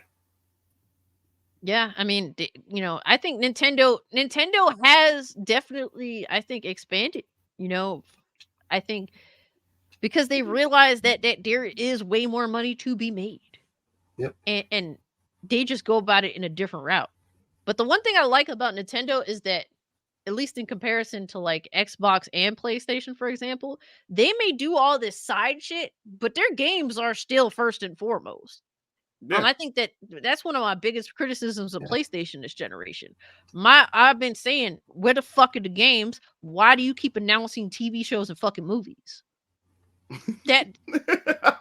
Yeah, I mean, you know, I think Nintendo has definitely, I think, expanded. You know, I think because they realize that there is way more money to be made. Yep. And they just go about it in a different route. But the one thing I like about Nintendo is that, at least in comparison to like Xbox and PlayStation, for example, they may do all this side shit, but their games are still first and foremost. Yeah. I think that's one of my biggest criticisms of PlayStation this generation. I've been saying, where the fuck are the games? Why do you keep announcing TV shows and fucking movies? That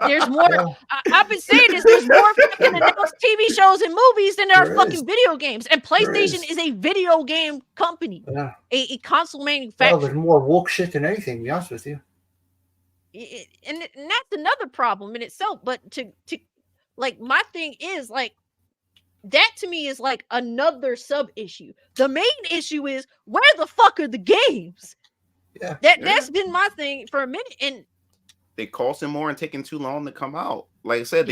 there's more. I've been saying this. There's more fucking announced TV shows and movies than there are fucking video games. And PlayStation is a video game company, a console manufacturer. Well, there's more woke shit than anything, to be honest with you. And that's another problem in itself. But to like, my thing is like, that to me is like another sub issue. The main issue is, where the fuck are the games? Yeah, that's been my thing for a minute, and they costing more and taking too long to come out. Like I said,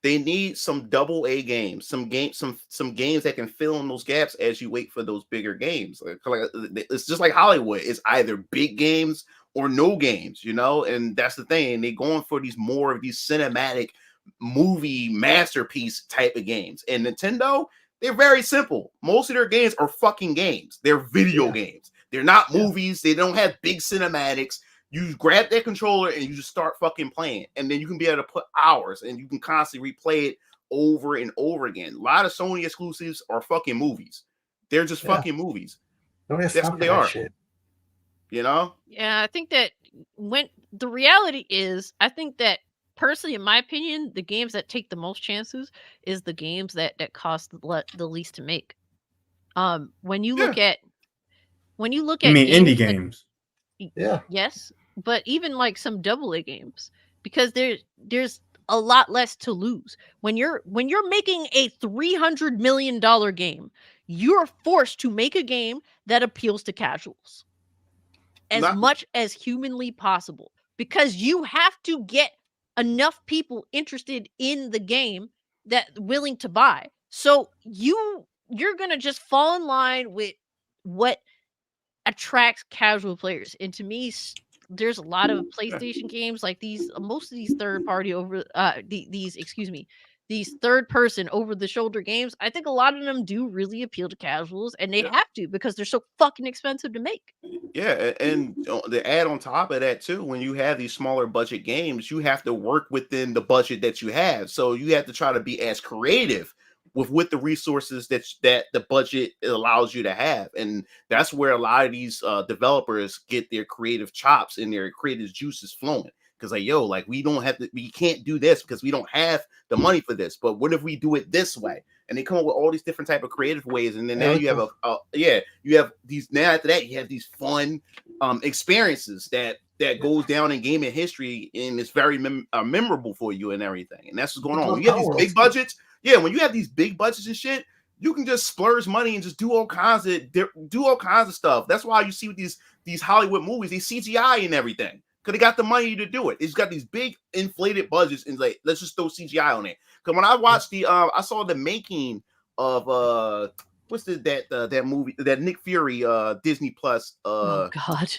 they need some double A games, some games that can fill in those gaps as you wait for those bigger games. Like it's just like Hollywood. It's either big games or no games, you know. And that's the thing. And they're going for these more of these cinematic movie masterpiece type of games. And Nintendo, they're very simple. Most of their games are fucking games. They're video games. They're not movies. They don't have big cinematics. You grab that controller and you just start fucking playing, and then you can be able to put hours, and you can constantly replay it over and over again. A lot of Sony exclusives are fucking movies. They're just fucking movies. That's what they are. Shit. You know? Yeah, I think that when the reality is, I think that personally, in my opinion, the games that take the most chances is the games that cost the least to make. When you look at indie games. Yes, but even like some AA games, because there's a lot less to lose. When you're making a $300 million game, you're forced to make a game that appeals to casuals as much as humanly possible, because you have to get enough people interested in the game that willing to buy. So you're gonna just fall in line with what attracts casual players. And to me, there's a lot of PlayStation games like these. Most of these third party these third person over the shoulder games, I think a lot of them do really appeal to casuals, and they have to, because they're so fucking expensive to make. Yeah, and the add on top of that too, when you have these smaller budget games, you have to work within the budget that you have. So you have to try to be as creative with the resources that the budget allows you to have. And that's where a lot of these developers get their creative chops and their creative juices flowing. Because like, we can't do this because we don't have the money for this. But what if we do it this way? And they come up with all these different type of creative ways. And then now you have you have these, now after that, you have these fun experiences that goes down in gaming history, and it's very memorable for you and everything. And that's what's going on. When you have these big budgets, when you have these big budgets and shit, you can just splurge money and just do all kinds of stuff. That's why you see with these Hollywood movies, they CGI and everything, because they got the money to do it. It's got these big inflated budgets, and like, let's just throw CGI on it. Because when I watched I saw the making of that movie, that Nick Fury Disney Plus. Oh God.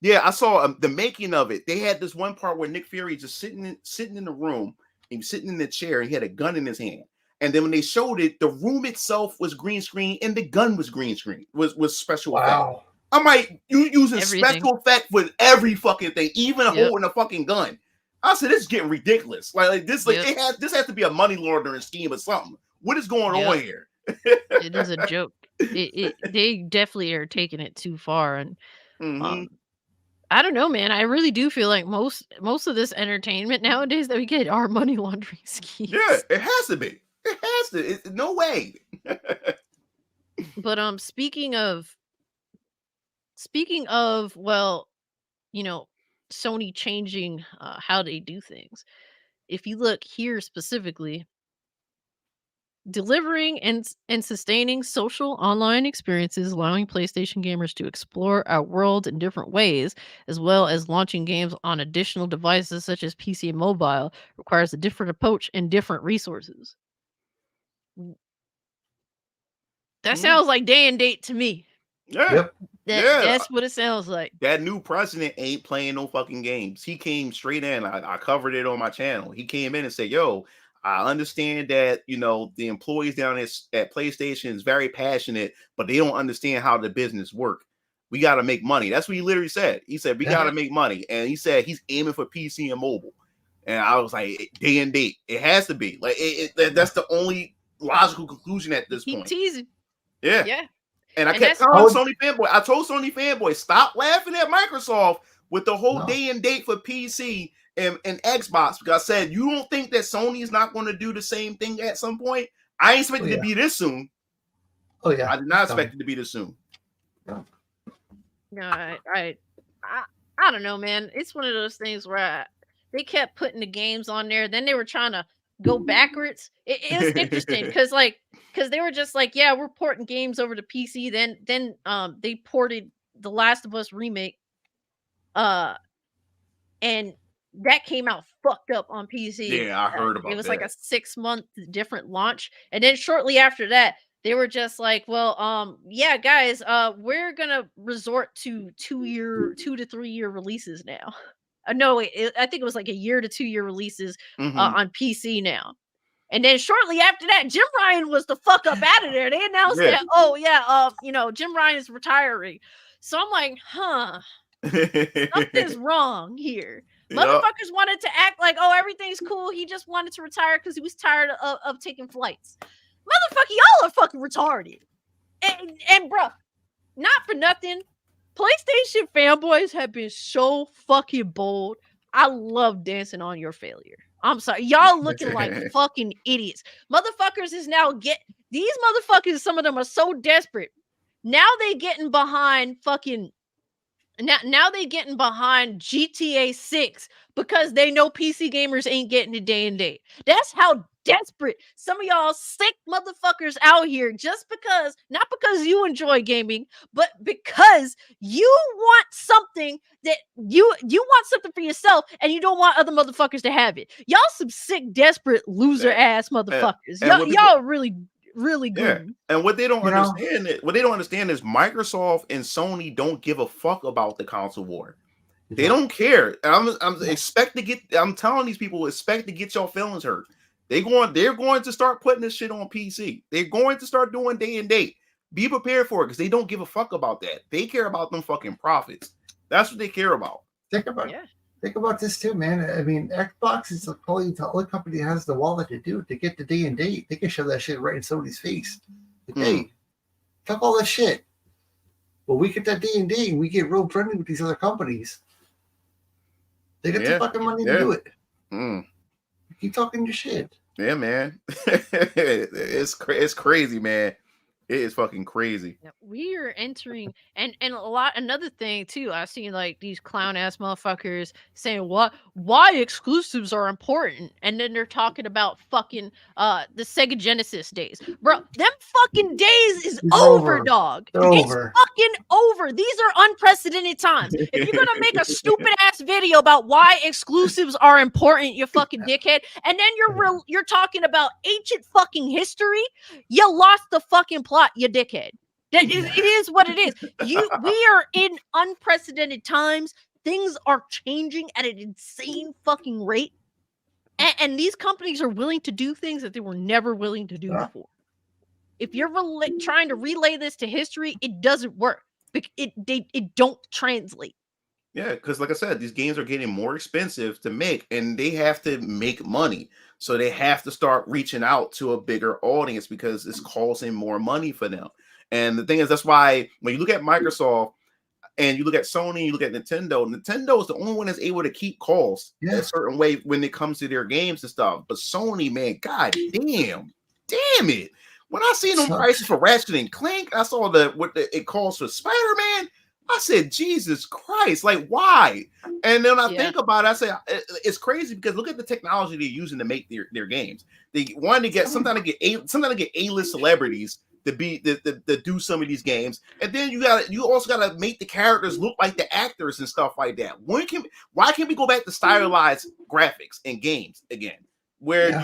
Yeah, I saw the making of it. They had this one part where Nick Fury just sitting in the room, and he was sitting in the chair, and he had a gun in his hand. And then when they showed it, the room itself was green screen, and the gun was green screen, was special effect. I'm like, you using special effect with every fucking thing, even holding a fucking gun. I said, this is getting ridiculous. Like this, this has to be a money laundering scheme or something. What is going on here? It is a joke. They definitely are taking it too far, and I don't know, man. I really do feel like most of this entertainment nowadays that we get are money laundering schemes. Yeah, it has to be. It has to. No way. But speaking of, well, Sony changing how they do things. If you look here specifically, delivering and sustaining social online experiences, allowing PlayStation gamers to explore our world in different ways, as well as launching games on additional devices such as PC and mobile, requires a different approach and different resources. That sounds like day and date to me. Yeah. That's what it sounds like. That new president ain't playing no fucking games. He came straight in. I covered it on my channel. He came in and said, yo, I understand that, the employees down at PlayStation is very passionate, but they don't understand how the business work. we got to make money. That's what he literally said. He said, we got to make money. And he said he's aiming for PC and mobile. And I was like, day and date. It has to be. Like, that's the only logical conclusion at this point. Teasing. Yeah. Yeah. And I kept telling Sony fanboy, I told Sony fanboy, stop laughing at Microsoft with the whole day and date for PC and Xbox, because I said, you don't think that Sony is not going to do the same thing at some point? I ain't expected it to be this soon. Oh yeah, I did not expect it to be this soon. No, I don't know, man. It's one of those things where they kept putting the games on there, then they were trying to go backwards. It was interesting because they were just like, yeah, we're porting games over to PC. Then they ported The Last of Us remake, and that came out fucked up on PC. Yeah, I heard about that. It was like a 6-month different launch, and then shortly after that, they were just like, well, yeah, guys, we're gonna resort to 2 to 3 year releases now. No, I think it was like a 1 to 2 year releases on PC now. And then shortly after that, Jim Ryan was the fuck up out of there. They announced that, oh yeah, Jim Ryan is retiring. So I'm like, something's wrong here. Motherfuckers wanted to act like, oh, everything's cool. He just wanted to retire because he was tired of taking flights. Motherfucker, y'all are fucking retarded. And bro, not for nothing, PlayStation fanboys have been so fucking bold. I love dancing on your failure. I'm sorry. Y'all looking like fucking idiots. Motherfuckers is now these motherfuckers, some of them are so desperate. Now they getting behind fucking now they getting behind GTA 6 because they know PC gamers ain't getting it day and date. That's how desperate some of y'all sick motherfuckers out here, just because, not because you enjoy gaming, but because you want something that you want something for yourself and you don't want other motherfuckers to have it. Y'all some sick, desperate, loser ass motherfuckers. Y'all really good. Yeah. And what they don't understand is Microsoft and Sony don't give a fuck about the console war. They don't care. I'm telling these people, expect to get your feelings hurt. They're going to start putting this shit on PC. They're going to start doing day and date. Be prepared for it, because they don't give a fuck about that. They care about them fucking profits. That's what they care about. Think about this too, man. I mean, Xbox is probably the only company that has the wallet to do it, to get the day and date. They can shove that shit right in somebody's face. Like, hey, fuck all that shit. Well, we get that day and date, we get real friendly with these other companies. They get the fucking money to do it. Keep talking your shit. Yeah, man. It's crazy, man. It is fucking crazy. We are entering, and another thing too, I've seen like these clown ass motherfuckers saying why exclusives are important, and then they're talking about fucking the Sega Genesis days. Bro, them fucking days is over, dog. It's fucking over. These are unprecedented times. If you're gonna make a stupid ass video about why exclusives are important, you fucking dickhead, and then you're talking about ancient fucking history, you lost the fucking plot, you dickhead. It is what it is. We are in unprecedented times. Things are changing at an insane fucking rate. And these companies are willing to do things that they were never willing to do before. If you're trying to relay this to history, it doesn't work. It don't translate. Yeah, because like I said, these games are getting more expensive to make, and they have to make money. So they have to start reaching out to a bigger audience because it's costing more money for them. And the thing is, that's why when you look at Microsoft and you look at Sony, you look at Nintendo is the only one that's able to keep costs a certain way when it comes to their games and stuff. But Sony, man, god damn it. When I seen them prices for Ratchet and Clank, I saw what it costs for Spider-Man. I said, Jesus Christ, like why? And then I think about it, I say it's crazy because look at the technology they're using to make their games. They wanted to get sometimes to get A-list celebrities to do some of these games, and then you also gotta make the characters look like the actors and stuff like that. Why can't we go back to stylized graphics in games again, where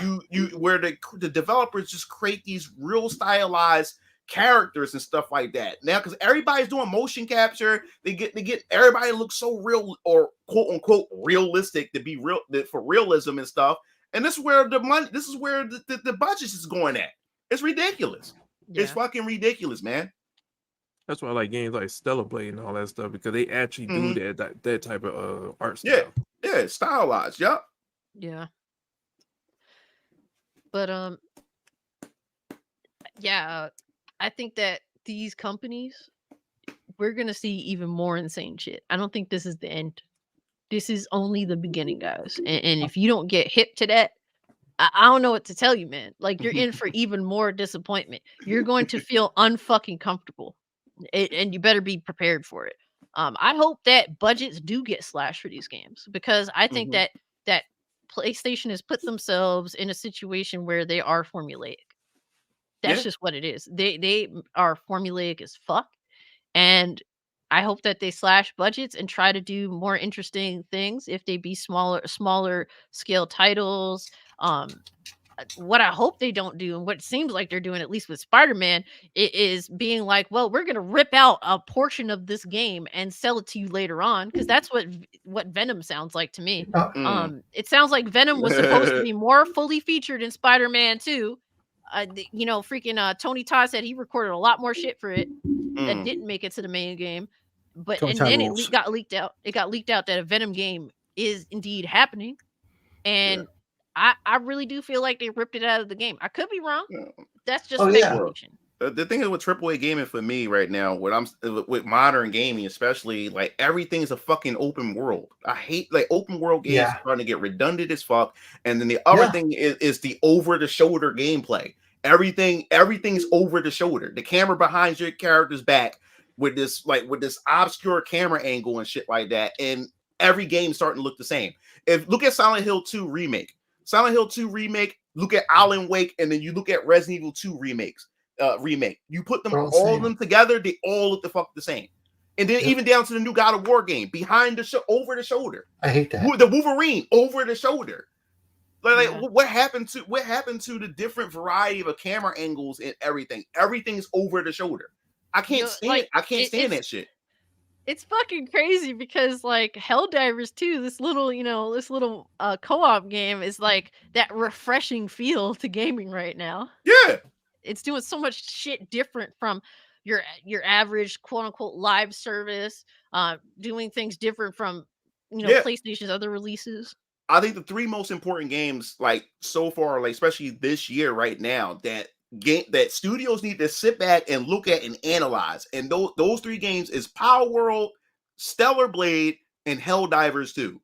where the developers just create these real stylized characters and stuff like that now, because everybody's doing motion capture. They get everybody looks so real, or quote unquote realistic, to be real, for realism and stuff. And this is where the budget is going at. It's ridiculous. It's fucking ridiculous, man. That's why I like games like Stellar Blade and all that stuff, because they actually do that type of art Yeah, style. yeah, stylized. Yup. Yeah. But yeah, I think that these companies, we're gonna see even more insane shit. I don't think this is the end. This is only the beginning, guys. And if you don't get hip to that, I don't know what to tell you, man. Like, you're in for even more disappointment. You're going to feel unfucking comfortable, and you better be prepared for it. I hope that budgets do get slashed for these games, because I think that PlayStation has put themselves in a situation where they are formulaic. That's Yeah. just what it is. They are formulaic as fuck, and I hope that they slash budgets and try to do more interesting things. If they be smaller scale titles. What I hope they don't do, and what it seems like they're doing, at least with Spider-Man, is being like, well, we're gonna rip out a portion of this game and sell it to you later on, because that's what Venom sounds like to me. It sounds like Venom was supposed to be more fully featured in Spider-Man 2. Freaking Tony Todd said he recorded a lot more shit for it that didn't make it to the main game. But Tony and Todd then rules. got leaked out. It got leaked out that a Venom game is indeed happening. And I really do feel like they ripped it out of the game. I could be wrong. That's just speculation. The thing is with AAA gaming for me right now, with modern gaming, especially, like, everything is a fucking open world. I hate, like, open world games starting to get redundant as fuck. And then the other thing is the over the shoulder gameplay. Everything's over the shoulder. The camera behind your character's back with this obscure camera angle and shit like that. And every game's starting to look the same. Look at Silent Hill 2 Remake. Silent Hill 2 Remake, look at Alan Wake, and then you look at Resident Evil 2 remake. You put them all of them together, they all look the same. And then even down to the new God of War game, over the shoulder. I hate that. The Wolverine over the shoulder. What happened to the different variety of camera angles and everything? Everything's over the shoulder. I can't stand that shit. It's fucking crazy, because like Helldivers 2, this little co-op game is like that refreshing feel to gaming right now. Yeah. It's doing so much shit different from your average quote unquote live service, doing things different from PlayStation's other releases. I think the three most important games, like, so far, like, especially this year right now, that studios need to sit back and look at and analyze. And those three games is Power World, Stellar Blade, and Helldivers 2.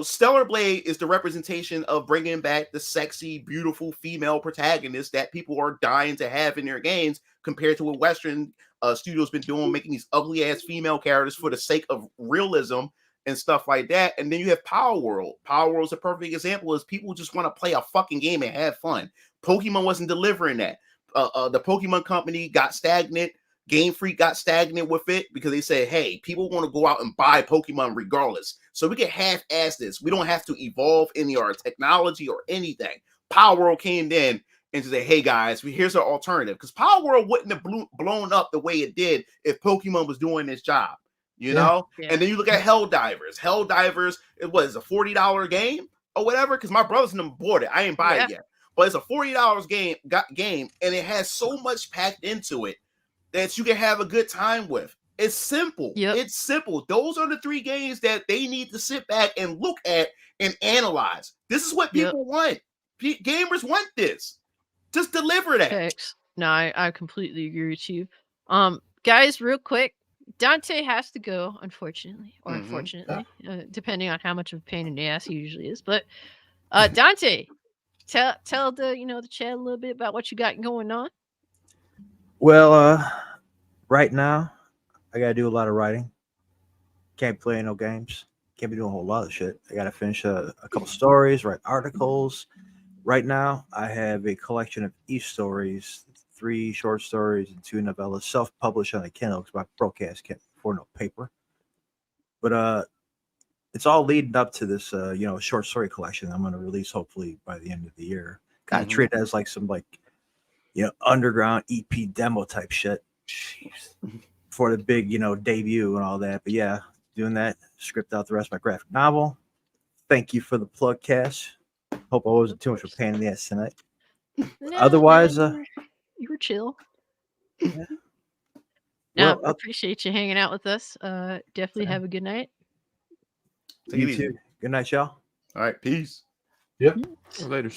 Stellar Blade is the representation of bringing back the sexy, beautiful female protagonist that people are dying to have in their games, compared to what Western studios been doing, making these ugly ass female characters for the sake of realism and stuff like that. And then you have Power World. Power World is a perfect example, is people just want to play a fucking game and have fun. Pokemon wasn't delivering that. The Pokemon company got stagnant. Game Freak got stagnant with it because they said, hey, people want to go out and buy Pokemon regardless. So we can half-ass this. We don't have to evolve any of our technology or anything. Power World came in and said, hey, guys, here's our alternative. Because Power World wouldn't have blown up the way it did if Pokemon was doing its job. And then you look at Helldivers. Helldivers, it was a $40 game or whatever, because my brothers and them bought it. I ain't buy it yet. But it's a $40 game, and it has so much packed into it that you can have a good time with. It's simple. It's simple. Those are the three games that they need to sit back and look at and analyze. This is what people want. Gamers want this. Just deliver that. Thanks. No, I completely agree with you. Guys, real quick, Dante has to go, unfortunately, or unfortunately, depending on how much of a pain in the ass he usually is. But Dante, tell the chat a little bit about what you got going on. Well, right now, I gotta do a lot of writing. Can't be playing no games. Can't be doing a whole lot of shit. I gotta finish a couple stories, write articles. Right now, I have a collection of e-stories, 3 short stories and 2 novellas, self-published on a Kindle because my broke ass can't afford no paper. But it's all leading up to this, short story collection I'm going to release hopefully by the end of the year. Kind of treat it as like some underground EP demo type shit for the big, debut and all that. But yeah, doing that, script out the rest of my graphic novel. Thank you for the plug, Cash. Hope I wasn't too much of a pain in the ass tonight. Otherwise, you were chill. Yeah. Well, Appreciate you hanging out with us. Definitely have a good night. Take it you easy. too. Good night, y'all. All right, peace. Later.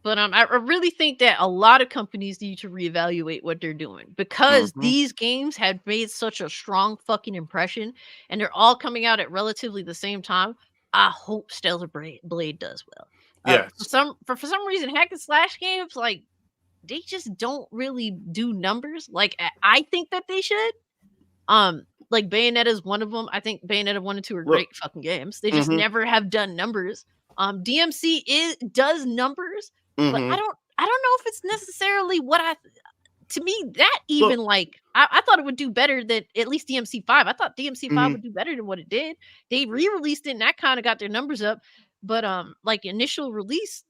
But I really think that a lot of companies need to reevaluate what they're doing because these games had made such a strong fucking impression, and they're all coming out at relatively the same time. I hope Stellar Blade does well. Yes. For some reason, hack and slash games like they just don't really do numbers. Like I think that they should. Like Bayonetta is one of them. I think Bayonetta 1 and 2 are great fucking games. They just never have done numbers. DMC does numbers, but I don't know if it's necessarily what to me that even like I thought it would do better than at least DMC5. I thought DMC5 would do better than what it did. They re-released it and that kind of got their numbers up, but like initial release.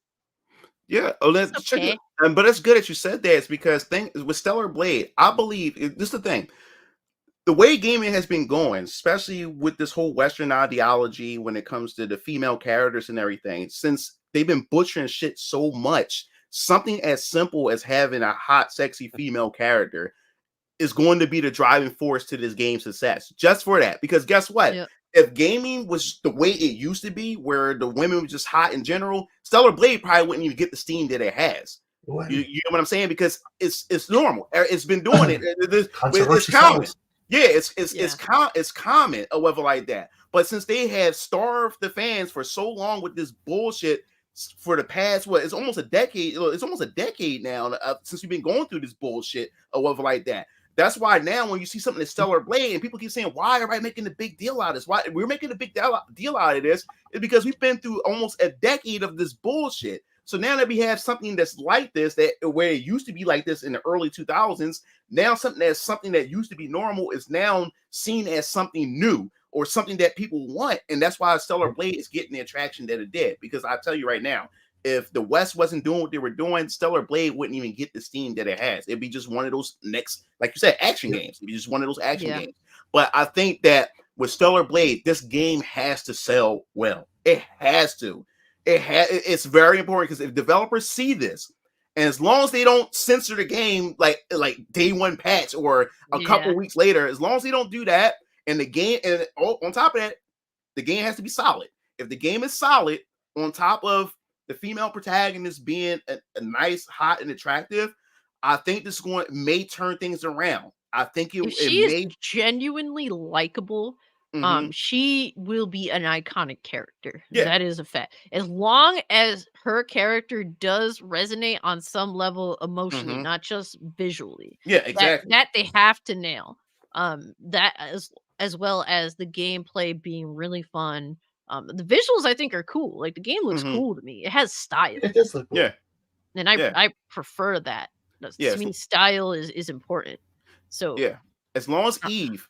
Yeah, let's check it. But it's good that you said that. It's because with Stellar Blade, I believe this is the thing. The way gaming has been going, especially with this whole Western ideology when it comes to the female characters and everything, since they've been butchering shit so much, something as simple as having a hot, sexy female character is going to be the driving force to this game's success. Just for that. Because guess what? Yep. If gaming was the way it used to be, where the women were just hot in general, Stellar Blade probably wouldn't even get the steam that it has. You know what I'm saying? Because it's normal. It's been doing it. It's common. Yeah, it's common or whatever like that. But since they have starved the fans for so long with this bullshit for the past, it's almost a decade. It's almost a decade now since we've been going through this bullshit or whatever like that. That's why now when you see something that's Stellar Blade and people keep saying, why are I making a big deal out of this? Why we're making a big deal out of this is because we've been through almost a decade of this bullshit. So now that we have something that's like this, that where it used to be like this in the early 2000s, now something that used to be normal is now seen as something new or something that people want. And that's why Stellar Blade is getting the attraction that it did. Because I tell you right now, if the West wasn't doing what they were doing, Stellar Blade wouldn't even get the steam that it has. It'd be just one of those next, like you said, action games. It'd be just one of those action games. But I think that with Stellar Blade, this game has to sell well. It has to. It's very important because if developers see this, and as long as they don't censor the game like day one patch or a couple weeks later, as long as they don't do that, and the game, and on top of that, the game has to be solid. If the game is solid, on top of the female protagonist being a nice, hot, and attractive, I think this may turn things around. I think if she is genuinely likable. She will be an iconic character. That is a fact. As long as her character does resonate on some level emotionally, not just visually. Yeah, exactly. That they have to nail. That as well as the gameplay being really fun. The visuals I think are cool. Like the game looks cool to me. It has style. It does look cool. Yeah. And I prefer that. To me, style is important. So yeah. As long as Eve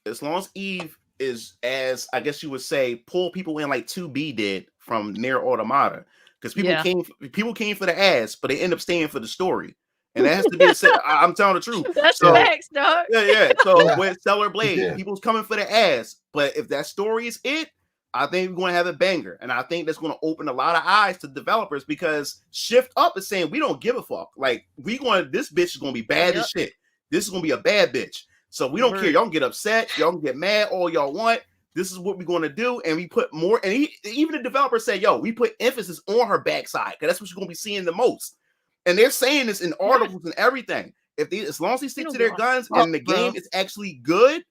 is, as I guess you would say, pull people in like 2B did from Nier Automata, because people came for the ass, but they end up staying for the story, and that has to be. I'm telling the truth. That's facts, dog. Yeah. So with Stellar Blade, people's coming for the ass, but if that story is it, I think we're going to have a banger, and I think that's going to open a lot of eyes to developers because Shift Up is saying we don't give a fuck. Like this bitch is going to be bad as shit. This is going to be a bad bitch. So we don't care. Y'all can get upset. Y'all can get mad all y'all want. This is what we're going to do. And we put more. And even the developer said, yo, we put emphasis on her backside because that's what you're going to be seeing the most. And they're saying this in articles and everything. As long as they stick to their guns and the game is actually good,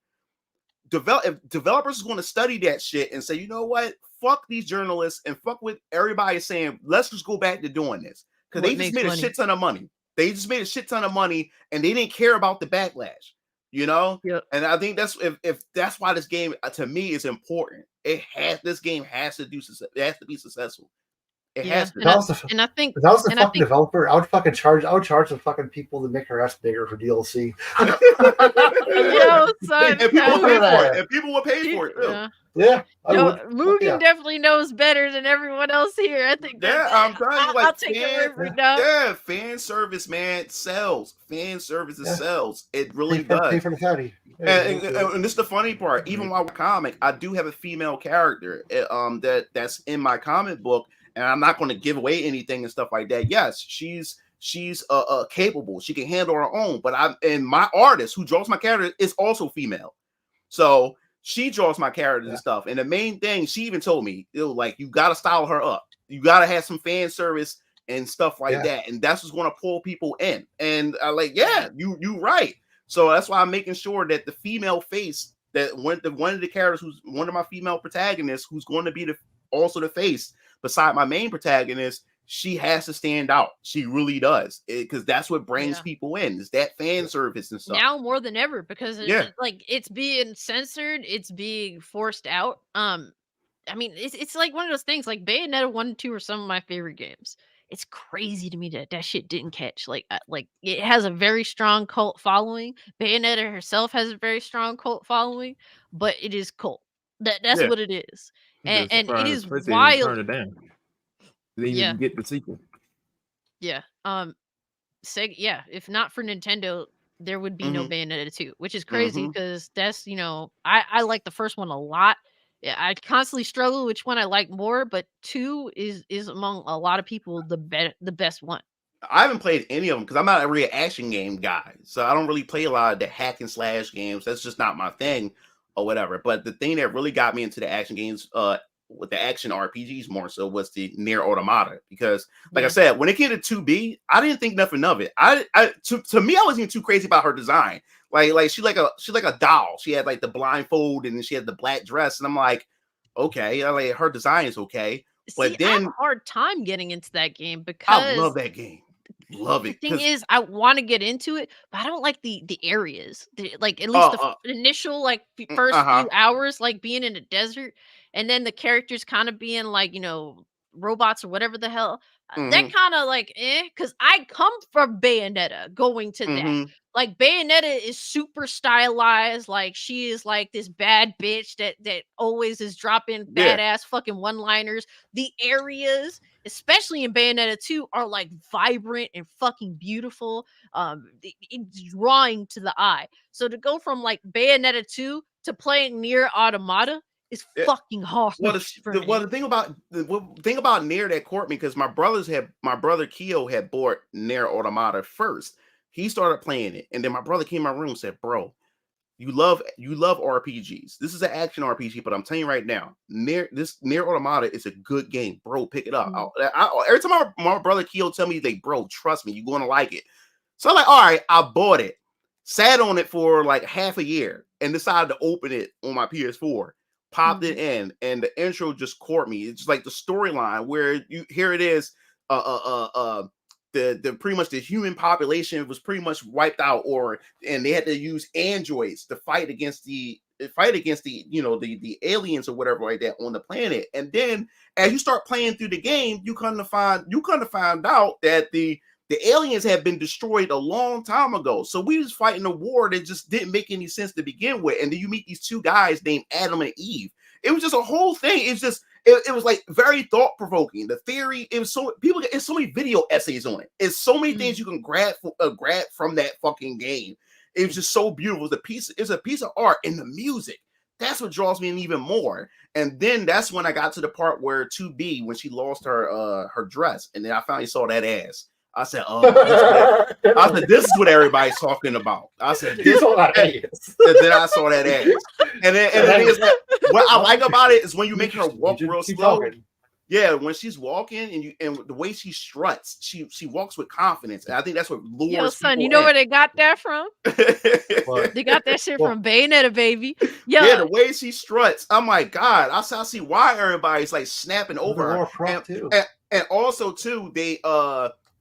developers is going to study that shit and say, you know what? Fuck these journalists and fuck with everybody saying, let's just go back to doing this. Because they just made a shit ton of money. They just made a shit ton of money and they didn't care about the backlash. You know, and I think that's if that's why this game to me is important. This game has to be successful. It has to. And I think if I was the fucking developer, I would charge the fucking people to make her ass bigger for DLC. And people will pay for it too. Yeah. Mugen definitely knows better than everyone else here. I think. I'm trying to I'll take it right now. Yeah, fan service, man, sells. Fan services sells. It really does. Pay for the fatty. And this is the funny part. Even while we're comic, I do have a female character that's in my comic book, and I'm not going to give away anything and stuff like that. Yes, she's She's capable. She can handle her own. But my artist who draws my character is also female. So she draws my characters and stuff. And the main thing, she even told me, like, you got to style her up. You got to have some fan service and stuff like that. And that's what's going to pull people in. And I like, you right. So that's why I'm making sure that the female face, that one of the characters who's one of my female protagonists, who's going to be also the face beside my main protagonist, she has to stand out. She really does, because that's what brings people in. Is that fan service and stuff now more than ever, because like it's being censored, it's being forced out. I mean, it's like one of those things. Like Bayonetta 1 and 2 are some of my favorite games. It's crazy to me that shit didn't catch. Like it has a very strong cult following. Bayonetta herself has a very strong cult following, but it is cult. That's what it is, and it is wild. Turn it down. They didn't even get the sequel. Yeah. Sega, if not for Nintendo, there would be no Bayonetta 2, which is crazy because that's, I like the first one a lot. Yeah, I constantly struggle which one I like more, but 2 is among a lot of people the best one. I haven't played any of them because I'm not a real action game guy, so I don't really play a lot of the hack and slash games. That's just not my thing, or whatever. But the thing that really got me into the action games, with the action RPGs more so, was the Nier Automata, because like I said, when it came to 2B, I didn't think nothing of it. To me, I wasn't even too crazy about her design. Like she's like a doll. She had like the blindfold and she had the black dress, and I'm like, okay, like her design is okay. But then I have a hard time getting into that game because I love that game. Love it. The thing is, I want to get into it, but I don't like the areas. Like at least the initial first few hours, like being in the desert, and then the characters kind of being like robots or whatever the hell. That kind of because I come from Bayonetta, going to that. Like Bayonetta is super stylized. Like she is like this bad bitch that always is dropping badass fucking one-liners. The areas, especially in Bayonetta 2, are like vibrant and fucking beautiful. It's drawing to the eye. So to go from like Bayonetta 2 to playing Nier Automata is fucking hard. Well, the thing about Nier that caught me, because my brother Keo had bought Nier Automata first. He started playing it, and then my brother came in my room and said, "Bro, you love RPGs. This is an action RPG, but I'm telling you right now, Nier Automata is a good game, bro. Pick it up." Every time my brother Keo tell me, like, "Bro, trust me, you're gonna like it." So I'm like, "All right," I bought it, sat on it for like half a year, and decided to open it on my PS4. Popped it in, and the intro just caught me. It's just like the storyline where here it is, the pretty much the human population was pretty much wiped out, and they had to use androids to fight against the the aliens or whatever like that on the planet. And then as you start playing through the game, you kind of find out that the aliens had been destroyed a long time ago. So we was fighting a war that just didn't make any sense to begin with. And then you meet these two guys named Adam and Eve. It was just a whole thing. It's just it was like very thought provoking. The theory, it's so many video essays on it. It's so many things you can grab from that fucking game. It was just so beautiful. It's a piece of art, and the music. That's what draws me in even more. And then that's when I got to the part where 2B, when she lost her dress, and then I finally saw that ass. I said, this is what everybody's talking about. I said, this is what ass. And then I saw that ass. And then it's like, what I like about it is when you make her walk real slow. Talking. Yeah, when she's walking and the way she struts, she walks with confidence. And I think that's what lures Yo, son, you know where they got that from? They got that shit from Bayonetta, baby. Yo. Yeah, the way she struts. Oh my God. I see why everybody's like snapping over her. And also too, they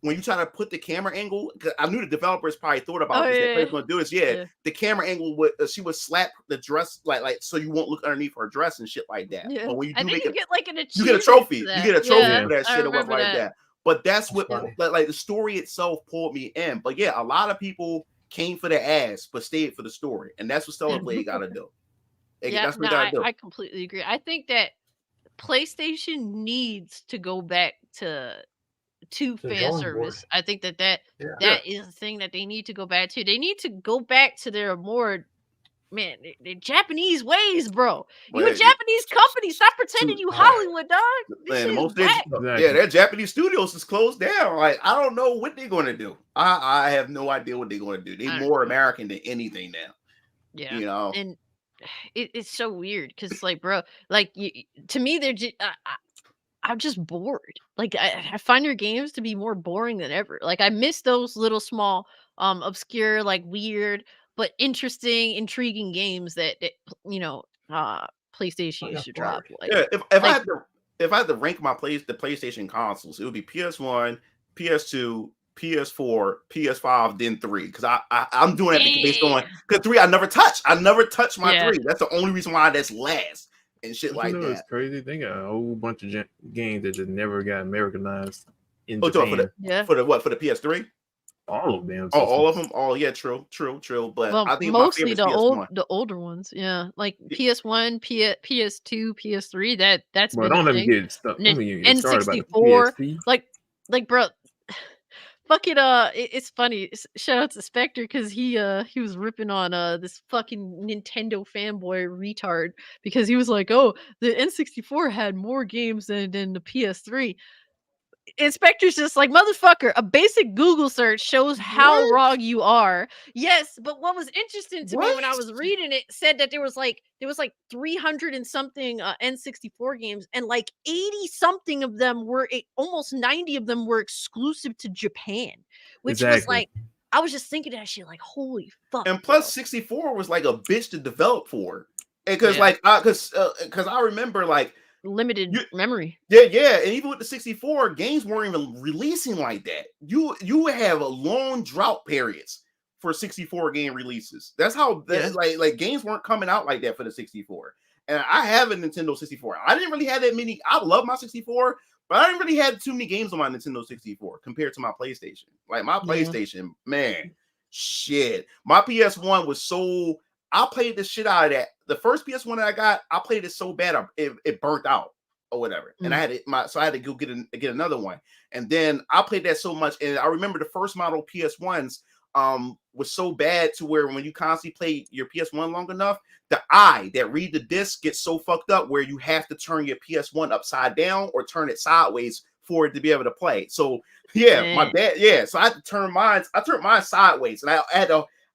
when you try to put the camera angle, because I knew the developers probably thought about this. They're going to do this. The camera angle she would slap the dress like so you won't look underneath her dress and shit like that. Yeah. But when you do you get like you get a trophy. You get a trophy for that shit or whatever like that. But that's what like the story itself pulled me in. But yeah, a lot of people came for the ass but stayed for the story, and that's what Stellar Blade got to do. That's what gotta do. I completely agree. I think that PlayStation needs to go back to fan service. I think that is the thing that they need to go back to. They need to go back to their more man, the Japanese ways, bro. You a But Japanese company. Stop pretending you Hollywood, dog. This man, shit is most whack. yeah, their Japanese studios is closed down. Like I don't know what they're going to do. I have no idea what they're going to do. They're more American than anything now. Yeah, you know, and it's so weird because, like, bro, like to me, they're just. I'm just bored. Like I find your games to be more boring than ever. Like I miss those little small, obscure, like weird but interesting, intriguing games that PlayStation used to drop. Like, yeah. If I had to rank the PlayStation consoles, it would be PS1, PS2, PS4, PS5, then 3. Because I'm doing that based on because 3 I never touched. I never touched my 3. That's the only reason why that's last. And shit like that. It's crazy. They got a whole bunch of games that just never got Americanized in Japan. For the PS3? All of them. All of them. Oh yeah, true. But I think mostly the older ones. Yeah, like PS1, PS2, PS3. That's bro, been don't a let me thing. get stuff. N64. Like bro. Fucking it's funny. Shout out to Spectre because he was ripping on this fucking Nintendo fanboy retard because he was like, oh, the N64 had more games than the PS3. Inspector's just like, motherfucker, a basic Google search shows how wrong you are. Yes, but what was interesting to me when I was reading it said that there was like 300 and something N64 games, and like 80 something of them were almost 90 of them were exclusive to Japan, which was like, I was just thinking that shit like, holy fuck. And plus 64 was like a bitch to develop for. Because because I remember like limited memory. Yeah, and even with the 64, games weren't even releasing like that. You would have a long drought periods for 64 game releases. That's how like games weren't coming out like that for the 64. And I have a Nintendo 64. I didn't really have that many. I love my 64, but I didn't really have too many games on my Nintendo 64 compared to my PlayStation. Like my PlayStation, man, shit. My PS1 was so. I played the shit out of that. The first PS1 that I got, I played it so bad it burnt out or whatever. And I had so I had to go get another one. And then I played that so much. And I remember the first model PS1s was so bad to where when you constantly play your PS1 long enough, the eye that read the disc gets so fucked up where you have to turn your PS1 upside down or turn it sideways for it to be able to play. So my dad, so I had to turn mine. I turned mine sideways, and I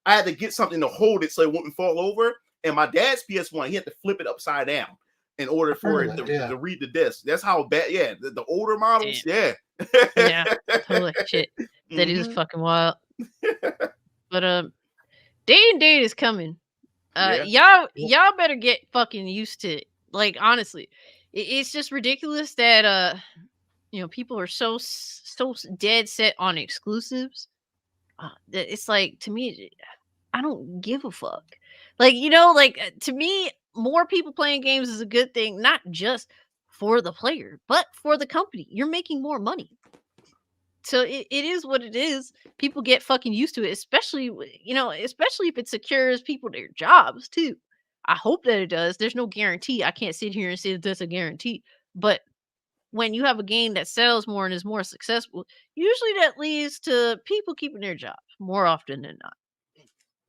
had to get something to hold it so it wouldn't fall over. And my dad's PS1, he had to flip it upside down in order for it to read the disc. That's how bad. Yeah, the older models. Yeah, totally shit. That is fucking wild. But day and date is coming. Y'all better get fucking used to it. Like honestly, it's just ridiculous that people are so dead set on exclusives. That it's like, to me, I don't give a fuck. Like, to me, more people playing games is a good thing, not just for the player, but for the company. You're making more money. So it is what it is. People get fucking used to it, especially if it secures people their jobs too. I hope that it does. There's no guarantee. I can't sit here and say that that's a guarantee. But when you have a game that sells more and is more successful, usually that leads to people keeping their jobs more often than not.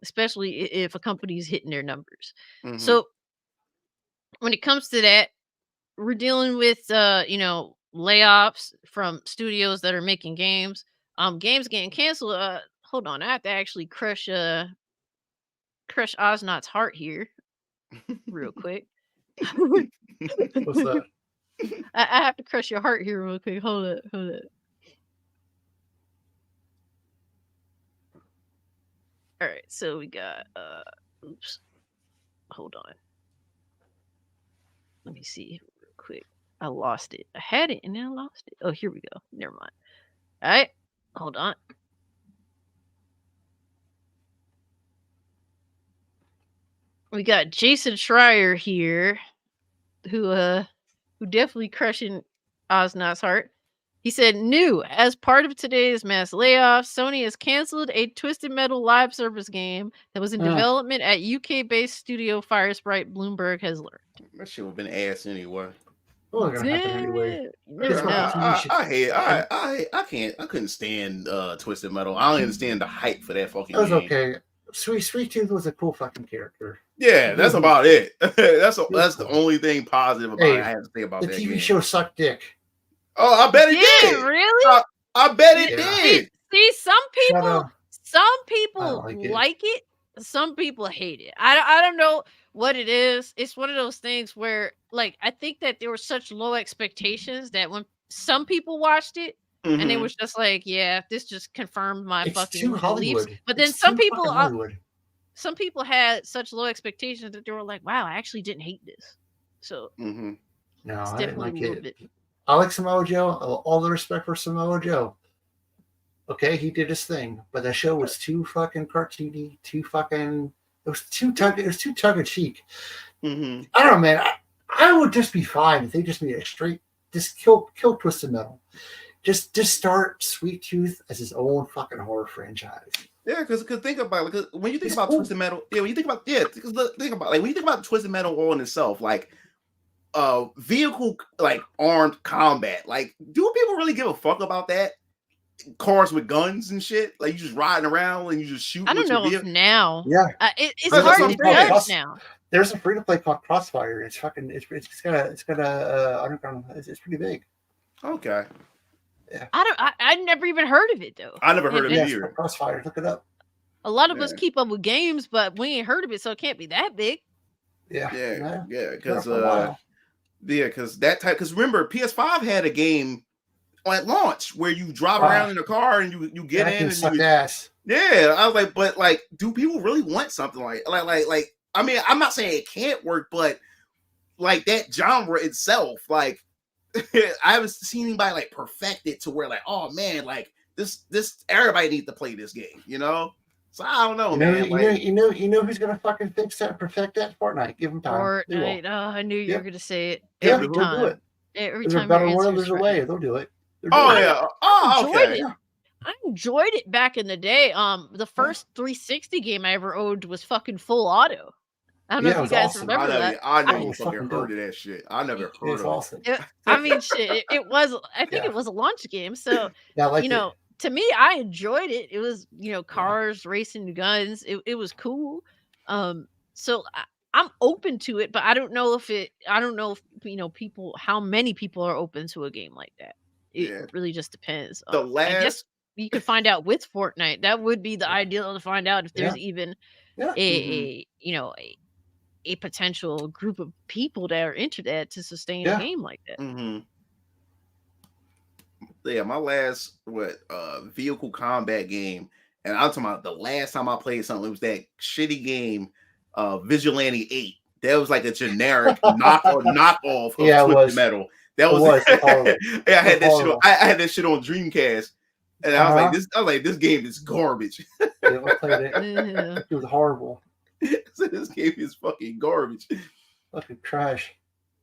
Especially if a company is hitting their numbers. So when it comes to that, we're dealing with layoffs from studios that are making games. Games getting canceled. Hold on, I have to actually crush Ozzknot's heart here real quick. What's that? I have to crush your heart here real quick. Hold it. All right, so we got oops. Hold on. Let me see real quick. I lost it. I had it and then I lost it. Oh, here we go. Never mind. All right. Hold on. We got Jason Schreier here who definitely crushing Ozzknot's heart. He said, new, as part of today's mass layoffs, Sony has canceled a Twisted Metal live service game that was in development at UK-based studio Firesprite, Bloomberg has learned. That shit would have been ass anyway. Well, gonna happen anyway. I couldn't stand Twisted Metal. I don't understand the hype for that fucking game. Okay. Sweet Tooth was a cool fucking character. Yeah, that's about it. That's the only thing positive about Hey, it I have to say about The that TV game. show sucked dick. Oh, I bet it Did did. really? I bet it Yeah. did. See, some Shut people up. like it. Some people hate it. I don't know what it is. It's one of those things where, like, I think that there were such low expectations that when some people watched it and they Mhm. was just like, yeah, this just confirmed my It's fucking too beliefs. Hollywood. But then It's some too people fucking Hollywood. some people had such low expectations that they were like, wow, I actually didn't hate this. So Mhm. No, it's I didn't definitely like a little it. bit. I like Samoa Joe. All the respect for Samoa Joe. Okay, he did his thing, but the show was too fucking cartoony, too fucking. It was too tongue in cheek. Mhm. I don't know, man. I would just be fine if they just made a straight, just kill Twisted Metal. Just start Sweet Tooth as his own fucking horror franchise. Yeah, because think about it. 'Cause when you think It's about cool. Twisted Metal, when you think about think about like when you think about Twisted Metal all in itself, like vehicle like armed combat. Like, do people really give a fuck about that? Cars with guns and shit. Like you just riding around and you just shoot. I don't know if now. Yeah, it's That's hard what to I'm saying. judge now. There's a free to play called Crossfire. It's fucking. It's got a underground. It's pretty big. Okay, I never even heard of it though. I never heard of Yeah, it it's either. called Crossfire. Look it up. A lot of us Yeah. keep up with games, but we ain't heard of it, so it can't be that big. Yeah, Yeah, It's been out because for a while. that type. Because remember, PS5 had a game at launch where you drive around in a car and you get That in can and suck you, ass. yeah. I was like, but like, do people really want something like? I mean, I'm not saying it can't work, but like that genre itself, like I haven't seen anybody like perfect it to where like, oh man, like this everybody needs to play this game, you know? So I don't know, man. You know who's gonna fucking fix that, perfect that? Fortnite. Give them time. They will. Fortnite. Oh, I knew you Yeah. were gonna say it Yeah, every they'll do time. it. Every There's a time your battle royal. answer There's is a right. way. They'll do it. Oh They're yeah. Oh enjoyed okay. it. I enjoyed it back in the day. The first 360 game I ever owned was fucking Full Auto. I don't know Yeah, if it you was guys awesome. remember that. I never It even was fucking fucking heard dope. of that shit. I never It heard was of awesome. I mean, shit. It was. I think Yeah. it was a launch game. So Yeah, I liked you know, to me, I enjoyed it. It was cars racing guns. It was cool. So I'm open to it, but I don't know if people, how many people are open to a game like that. It Yeah. really just depends. The I guess last you could find out with Fortnite. That would be the ideal to find out if there's even Yeah. a potential group of people that are into that to sustain Yeah. a game like that. Yeah, my last vehicle combat game, and I'm talking about the last time I played something, it was that shitty game, Vigilante 8. That was like a generic knockoff of Yeah, it Twisted was. Metal. That It was horrible. yeah, I had that shit on. Horrible. I had that shit on Dreamcast, and I was like, this game is garbage. Yeah, I played it. Yeah. It was horrible. So this game is fucking garbage. Fucking trash.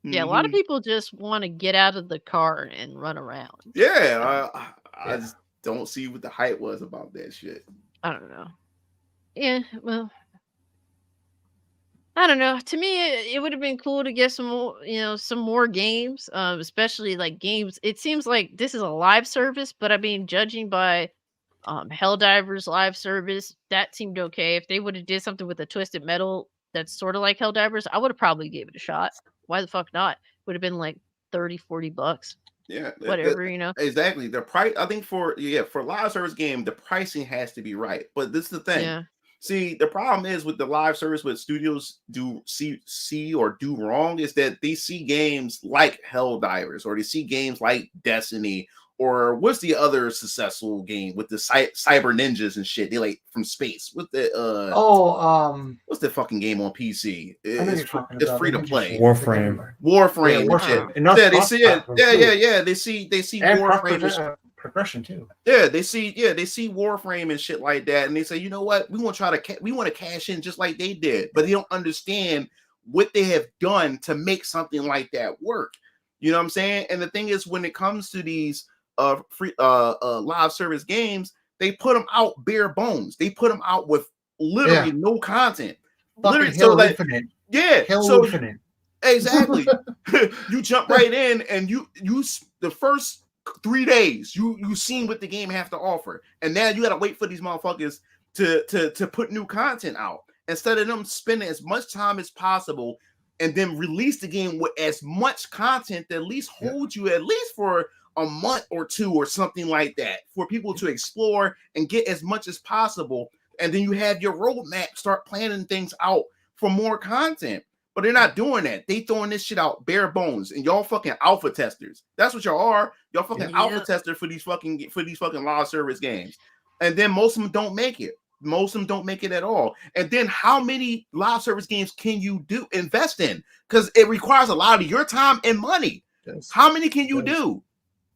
Yeah, a lot of people just want to get out of the car and run around. Yeah, I just don't see what the hype was about that shit. I don't know. Yeah, well, I don't know. To me, it would have been cool to get some more, some more games, especially like games. It seems like this is a live service, but I mean, judging by Helldivers live service, that seemed okay. If they would have did something with a Twisted Metal that's sort of like Helldivers, I would have probably gave it a shot. Why the fuck not? Would have been like $30-$40. Yeah, whatever, exactly. The price, I think for live service game, the pricing has to be right. But this is the thing. Yeah. See, the problem is with the live service, what studios do see or do wrong is that they see games like Helldivers, or they see games like Destiny, or what's the other successful game with the cyber ninjas and shit? They like from space. With the what's the fucking game on PC? It's free to play. Warframe. Warframe. Yeah, they see it. Yeah. They see and Warframe. Progression too. Yeah, they see Warframe and shit like that, and they say, you know what, we want to cash in just like they did, but they don't understand what they have done to make something like that work. You know what I'm saying? And the thing is, when it comes to these free live service games, they put them out bare bones. They put them out with literally no content. Literally, Halo Infinite. Yeah, Halo Infinite. Exactly. You jump right in, and you the first 3 days you seen what the game have to offer, and now you gotta wait for these motherfuckers to put new content out instead of them spending as much time as possible and then release the game with as much content that at least hold you at least for a month or two or something like that for people to explore and get as much as possible. And then you have your roadmap, start planning things out for more content. But they're not doing that. They throwing this shit out bare bones, and y'all fucking alpha testers. That's what y'all are. Y'all fucking alpha tester for these fucking live service games. And then most of them don't make it. Most of them don't make it at all. And then how many live service games can you invest in? Because it requires a lot of your time and money. Yes. How many can you do?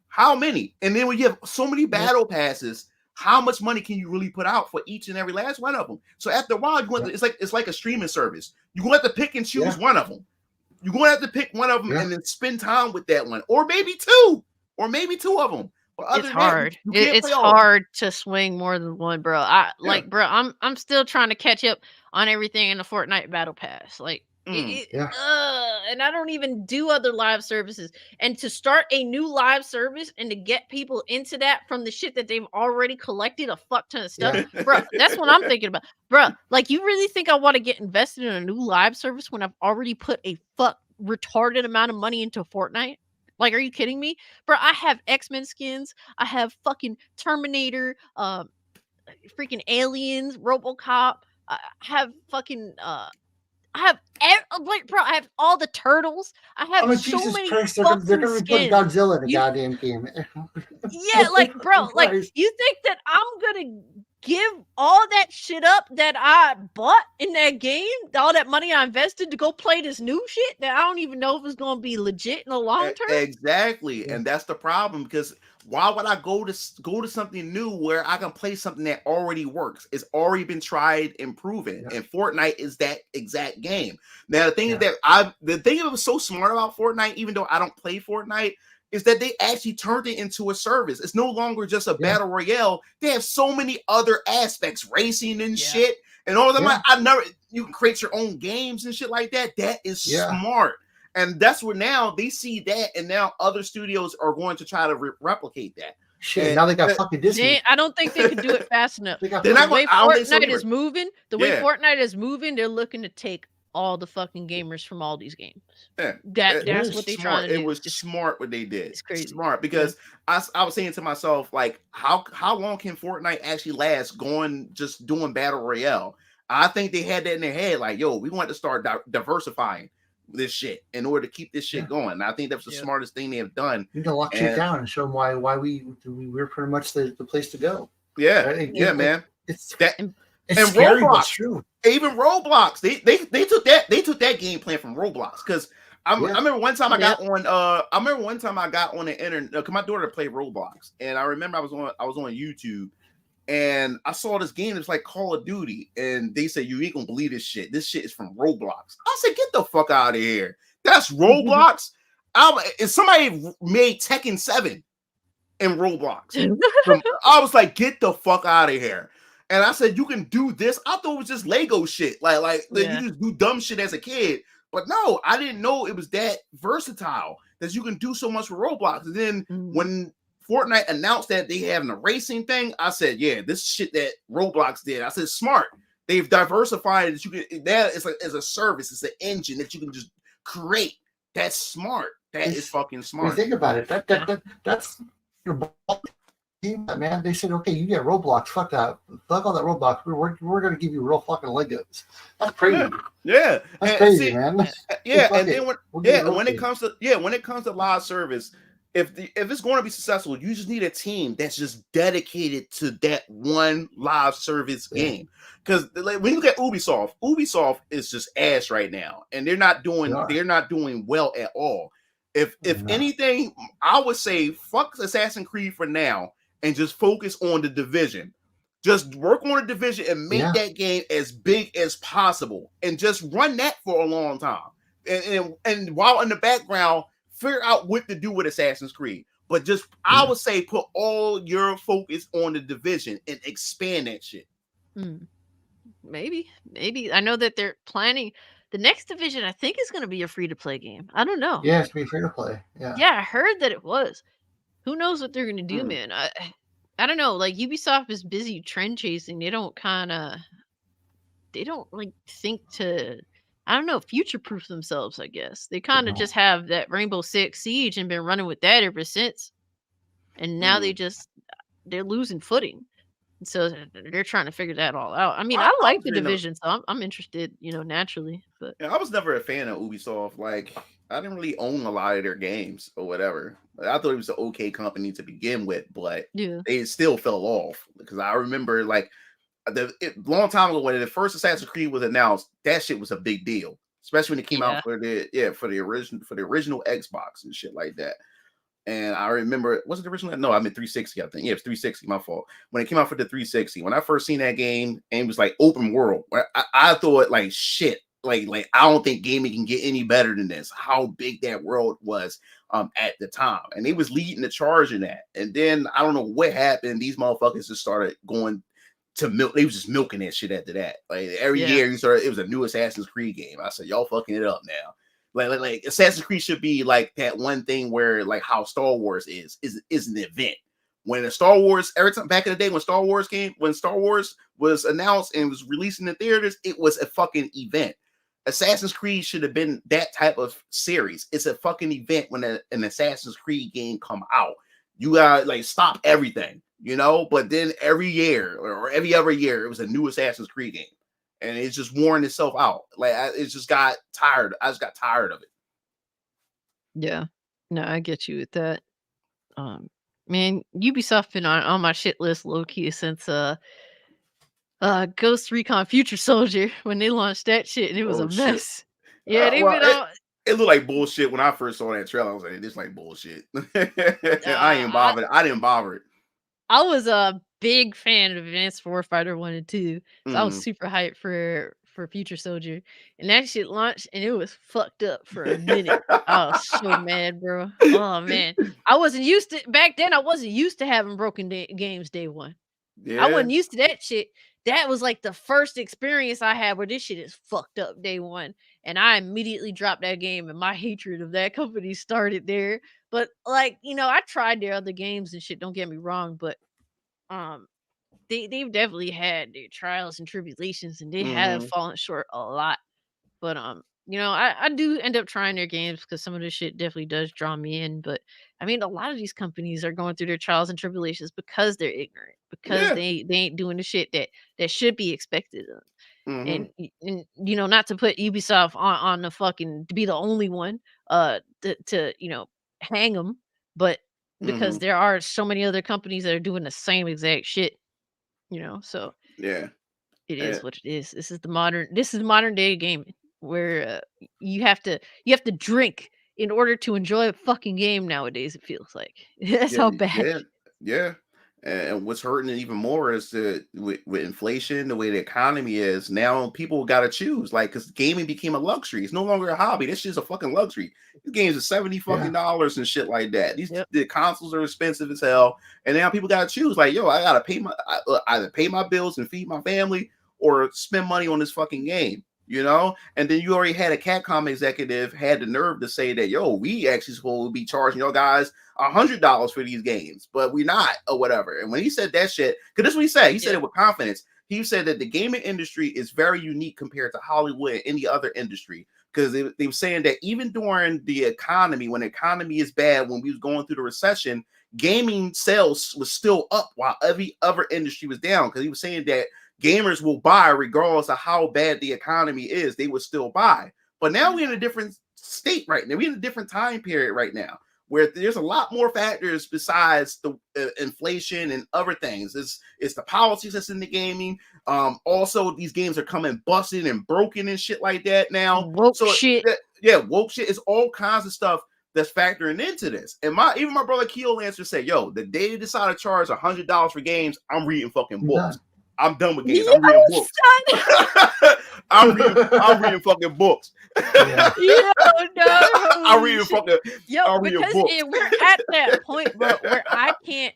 How many? And then when you have so many battle passes, how much money can you really put out for each and every last one of them? So after a while, it's like a streaming service. You're going to have to pick and choose one of them. You're going to have to pick one of them and then spend time with that one, or maybe two of them. It's hard. It's hard to swing more than one, bro. I'm still trying to catch up on everything in the Fortnite Battle Pass. Like, and I don't even do other live services. And to start a new live service and to get people into that from the shit that they've already collected a fuck ton of stuff, bro. That's what I'm thinking about, bro. Like, you really think I want to get invested in a new live service when I've already put a retarded amount of money into Fortnite? Like, are you kidding me? Bro, I have X-Men skins. I have fucking Terminator, freaking Aliens, RoboCop. I have fucking, I have all the turtles. I have so many Christ, they're fucking gonna be putting skins. Godzilla in a goddamn game. Yeah, like, bro, like, you think that I'm gonna give all that shit up that I bought in that game, all that money I invested to go play this new shit that I don't even know if it's gonna be legit in the long term? Exactly, and that's the problem, because why would I go to something new where I can play something that already works? It's already been tried and proven, and Fortnite is that exact game. Now the thing is that the thing that was so smart about Fortnite, even though I don't play Fortnite, is that they actually turned it into a service. It's no longer just a battle royale. They have so many other aspects, racing and shit, and all of them. You can create your own games and shit like that. That is smart. And that's where now they see that, and now other studios are going to try to replicate that. Shit, and now they got fucking Disney. I don't think they can do it fast enough. The way Fortnite is moving, they're looking to take all the fucking gamers from all these games. Yeah. That's what they're trying to do. It was smart what they did. It's crazy. Smart, because I was saying to myself, like, how long can Fortnite actually last just doing battle royale? I think they had that in their head, like, yo, we want to start diversifying this shit in order to keep this shit going. And I think that's the smartest thing they have done. You can lock shit down and show them why we're pretty much the place to go. Yeah, right? Man. It's and scary, Roblox, but true. Even Roblox, they took that game plan from Roblox, because I remember one time I got on the internet, because my daughter played Roblox, and I remember I was on YouTube, and I saw this game that's like Call of Duty, and they said, you ain't gonna believe this shit. This shit is from Roblox. I said, get the fuck out of here. That's Roblox. If somebody made Tekken 7 in Roblox, I was like, get the fuck out of here. And I said, you can do this. I thought it was just Lego shit. Like you just do dumb shit as a kid. But no, I didn't know it was that versatile, that you can do so much with Roblox. And then when Fortnite announced that they having a racing thing, I said, yeah, this shit that Roblox did. I said, smart. They've diversified that you can, that is as a service, it's an engine that you can just create. That's smart. That is fucking smart. Think about it. That's your ball team, man. They said, okay, you get Roblox. Fuck that. Fuck all that Roblox. We're gonna give you real fucking Legos. That's crazy. Yeah. That's crazy, man. Yeah. And then when it comes to live service, if it's going to be successful, you just need a team that's just dedicated to that one live service game. Because when you look at Ubisoft is just ass right now, and they're not doing well at all. If anything, I would say fuck Assassin's Creed for now and just focus on the Division. Just work on the Division and make that game as big as possible, and just run that for a long time. And while in the background, figure out what to do with Assassin's Creed. But just, I would say, put all your focus on the Division and expand that shit. Maybe. I know that they're planning the next Division. I think is going to be a free-to-play game. I don't know. Yeah, it's be free to play. Yeah. Yeah, I heard that it was. Who knows what they're going to do, man? I don't know, like Ubisoft is busy trend chasing. They don't like think to, I don't know, future proof themselves, I guess. They kind of just have that Rainbow Six Siege and been running with that ever since. And now they're losing footing. So they're trying to figure that all out. I mean, I like the Division, so I'm interested, naturally. But yeah, I was never a fan of Ubisoft. Like, I didn't really own a lot of their games or whatever. I thought it was an okay company to begin with, but yeah, they still fell off because I remember like long time ago when the first Assassin's Creed was announced, that shit was a big deal, especially when it came out for the original Xbox and shit like that. And I remember, was it originally? No, I mean 360, I think. Yeah, it was 360, my fault. When it came out for the 360, when I first seen that game, and it was like open world, I thought like shit, like I don't think gaming can get any better than this. How big that world was at the time. And they was leading the charge in that. And then I don't know what happened. These motherfuckers just started going to milk. They was just milking that shit after that. Like every year it was a new Assassin's Creed game. I said, y'all fucking it up now. Like Assassin's Creed should be like that one thing where like how Star Wars is an event. When a Star Wars, every time back in the day when Star Wars was announced and was released in the theaters, it was a fucking event. Assassin's Creed should have been that type of series. It's a fucking event when an Assassin's Creed game come out. You gotta like stop everything, but then every year or every other year it was a new Assassin's Creed game. And it's just worn itself out. Like it just got tired. I just got tired of it. Yeah, no, I get you with that. Man, Ubisoft been on my shit list low key since Ghost Recon Future Soldier when they launched that shit and it was a mess. Yeah, they've been on. It looked like bullshit when I first saw that trailer. I was like, "This like bullshit." I ain't bothered. I didn't bother it. I was a big fan of Advanced Warfighter 1 and 2. So I was super hyped for Future Soldier. And that shit launched and it was fucked up for a minute. I was so mad, bro. Oh man. I wasn't used to having broken games day one. Yeah. I wasn't used to that shit. That was like the first experience I had where this shit is fucked up day one. And I immediately dropped that game and my hatred of that company started there. But like, I tried their other games and shit, don't get me wrong, but they've definitely had their trials and tribulations and they have fallen short a lot. But I do end up trying their games because some of this shit definitely does draw me in. But I mean, a lot of these companies are going through their trials and tribulations because they're ignorant, because they ain't doing the shit that should be expected of them. And not to put Ubisoft on the fucking to be the only one to hang them, but because there are so many other companies that are doing the same exact shit, so yeah, it is what it is. This is modern day gaming where you have to drink in order to enjoy a fucking game nowadays. It feels like that's how bad. Yeah. And what's hurting it even more is with inflation, the way the economy is now, people got to choose. Like, because gaming became a luxury. It's no longer a hobby. This shit's a fucking luxury. These games are $70 fucking dollars and shit like that. The consoles are expensive as hell, and now people got to choose. Like, yo, I gotta pay either pay my bills and feed my family, or spend money on this fucking game. And then you already had a Capcom executive had the nerve to say that, yo, we actually supposed to be charging y'all guys $100 for these games, but we're not, or whatever. And when he said that shit, because this is what he said. He said it with confidence. He said that the gaming industry is very unique compared to Hollywood and any other industry, because they were saying that even during the economy, when the economy is bad, when we was going through the recession, gaming sales was still up while every other industry was down, because he was saying that gamers will buy regardless of how bad the economy is. They will still buy. But now we're in a different state right now. We're in a different time period right now, where there's a lot more factors besides the inflation and other things. It's the politics that's in the gaming. Also, these games are coming busted and broken and shit like that now. Woke shit. Woke shit. It's all kinds of stuff that's factoring into this. And even my brother Keel Lancer said, yo, the day they decide to charge $100 for games, I'm reading fucking books. I'm done with games. I'm reading books. I'm reading fucking books. No. I'm reading fucking. Because we're at that point, bro, where I can't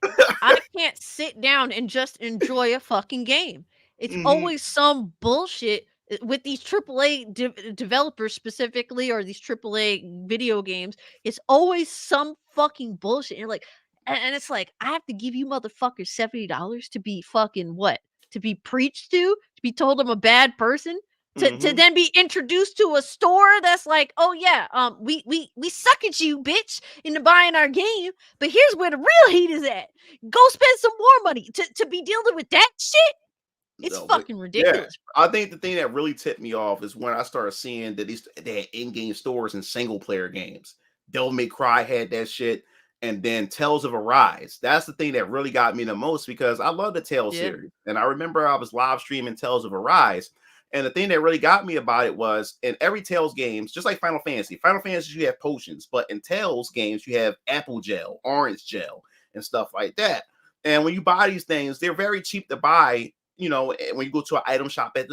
sit down and just enjoy a fucking game. It's always some bullshit with these AAA developers specifically, or these AAA video games. It's always some fucking bullshit. And you're like, And it's like, I have to give you motherfuckers $70 to be fucking what? To be preached to be told I'm a bad person, to then be introduced to a store that's like, oh yeah, we suck at you, bitch, into buying our game, but here's where the real heat is at. Go spend some more money to be dealing with that shit. It's No, but fucking yeah, ridiculous, bro. I think the thing that really tipped me off is when I started seeing that they had in-game stores in single player games. Devil May Cry had that shit, and then Tales of Arise. That's the thing that really got me the most because I love the Tales Yeah. series, and I remember I was live streaming Tales of Arise, and the thing that really got me about it was in every Tales games, just like Final Fantasy, you have potions, but in Tales games you have apple gel, orange gel, and stuff like that. And when you buy these things, they're very cheap to buy. You know, when you go to an item shop at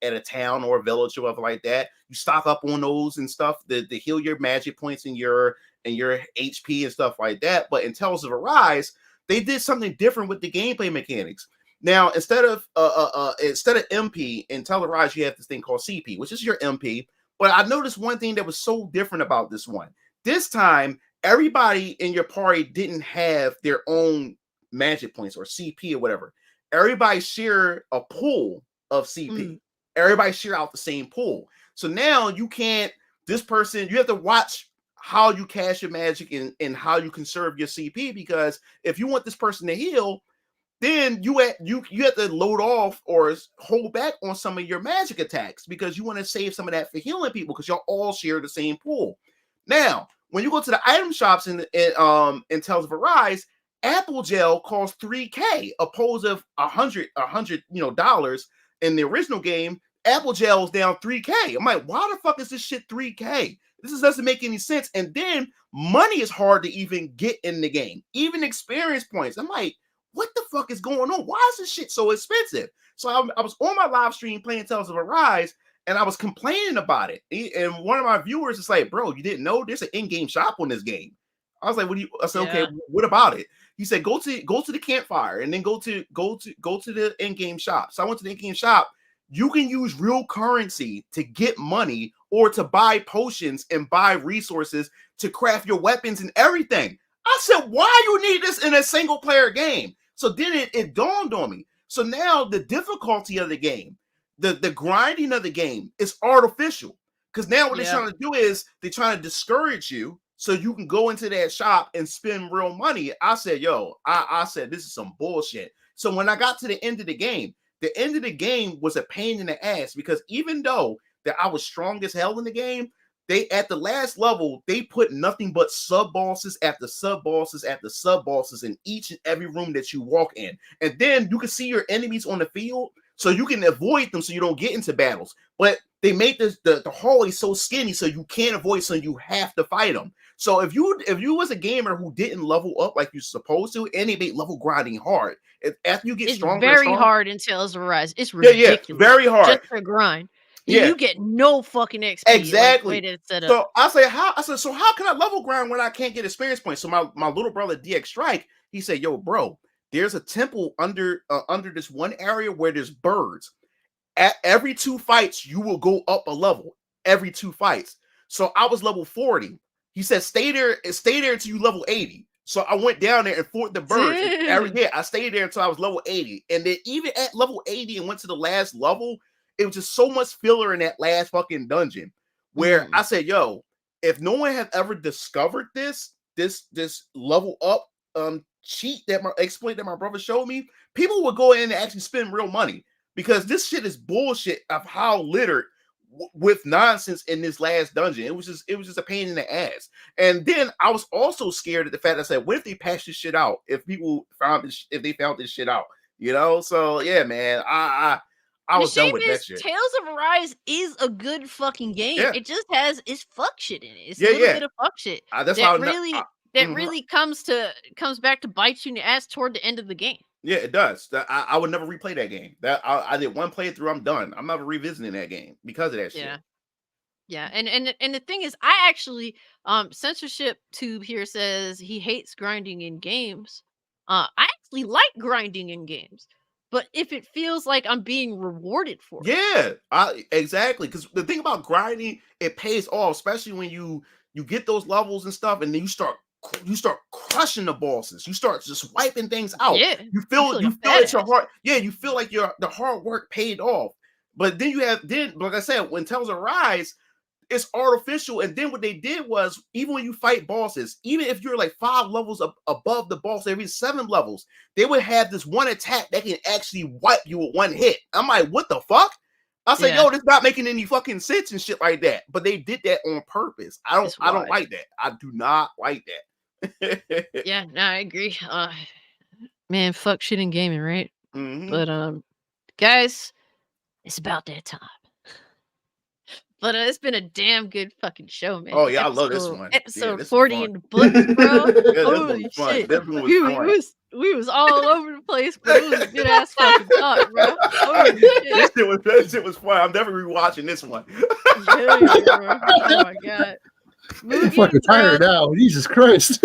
a town or a village or whatever like that, you stock up on those and stuff to heal your magic points and your HP and stuff like that. But in Tales of Arise, they did something different with the gameplay mechanics. Now, instead of MP in Tales of Arise, you have this thing called CP, which is your MP. But I noticed one thing that was so different about this one. This time, everybody in your party didn't have their own magic points or CP or whatever. Everybody share a pool of CP. Everybody share out the same pool. So now you can't, you have to watch how you cast your magic and how you conserve your CP, because if you want this person to heal, then you have to load off or hold back on some of your magic attacks because you want to save some of that for healing people because y'all all share the same pool. Now, when you go to the item shops in Tales of Arise, apple gel costs $3K opposed to $100 dollars in the original game. Apple gel is down $3K. I'm like, why the fuck is this shit $3K? This doesn't make any sense. And then money is hard to even get in the game, even experience points. I'm like, what the fuck is going on? Why is this shit so expensive? So I was on my live stream playing Tales of Arise, and I was complaining about it. And one of my viewers is like, bro, you didn't know there's an in-game shop on this game? I was like, I said, okay, what about it? He said, go to the campfire and then go to the in-game shop. So I went to the in-game shop. You can use real currency to get money or to buy potions and buy resources to craft your weapons and everything. I said, why you need this in a single player game? So then it dawned on me. So now the difficulty of the game, the grinding of the game is artificial. Because now what they're trying to do is they're trying to discourage you so you can go into that shop and spend real money. I said, I said, this is some bullshit. So when I got to the end of the game was a pain in the ass because even though that I was strong as hell in the game, they at the last level, they put nothing but sub bosses after sub bosses after sub bosses in each and every room that you walk in. And then you can see your enemies on the field so you can avoid them so you don't get into battles. But they made the hallway so skinny so you can't avoid, so you have to fight them. So if you was a gamer who didn't level up like you're supposed to, and they made level grinding hard, after you get stronger, it's very hard in Tales of Arise. It's ridiculous. Yeah, very hard. Just for grind. You get no fucking XP. Exactly. Like, set up. So I said, so how can I level grind when I can't get experience points? So my little brother DX Strike, he said, yo, bro, there's a temple under this one area where there's birds. At every 2 fights, you will go up a level. Every 2 fights. So I was level 40. He said, stay there until you level 80. So I went down there and fought the birds. I stayed there until I was level 80. And then even at level 80 and went to the last level, it was just so much filler in that last fucking dungeon where I said, yo, if no one had ever discovered this level up cheat exploit that my brother showed me, people would go in and actually spend real money because this shit is bullshit of how littered with nonsense in this last dungeon. It was just a pain in the ass. And then I was also scared at the fact that I said, what if they patch this shit out? If people found this shit out, you know? So yeah, man, I was done with that shit. Tales of Arise is a good fucking game. Yeah. It just has its fuck shit in it. It's a little bit of fuck shit. Really comes back to bite you in the ass toward the end of the game. Yeah, it does. I would never replay that game. I did one playthrough, I'm done. I'm never revisiting that game because of that shit. Yeah, and the thing is, I actually Censorship Tube here says he hates grinding in games. I actually like grinding in games. But if it feels like I'm being rewarded for it. Exactly. Because the thing about grinding, it pays off, especially when you get those levels and stuff, and then you start crushing the bosses. You start just wiping things out. Yeah, You feel like that your heart. Yeah, you feel like the hard work paid off. But then like I said, when Tales Arise, it's artificial. And then what they did was, even when you fight bosses, even if you're like 5 levels above the boss, every 7 levels, they would have this one attack that can actually wipe you with one hit. I'm like, what the fuck? I said, yo, this not making any fucking sense and shit like that. But they did that on purpose. I don't like that. I do not like that. Yeah, no, I agree. Man, fuck shit in gaming, right? Mm-hmm. But guys, it's about that time. But it's been a damn good fucking show, man. Oh yeah, I love this one. Episode this 40 in the books, bro. Holy shit! This one was fun. We was all over the place, but it was a good ass fucking talk, bro. Holy shit! This shit was fun. I'm definitely rewatching this one. Yeah, bro. Oh my god. I'm fucking tired now. Jesus Christ.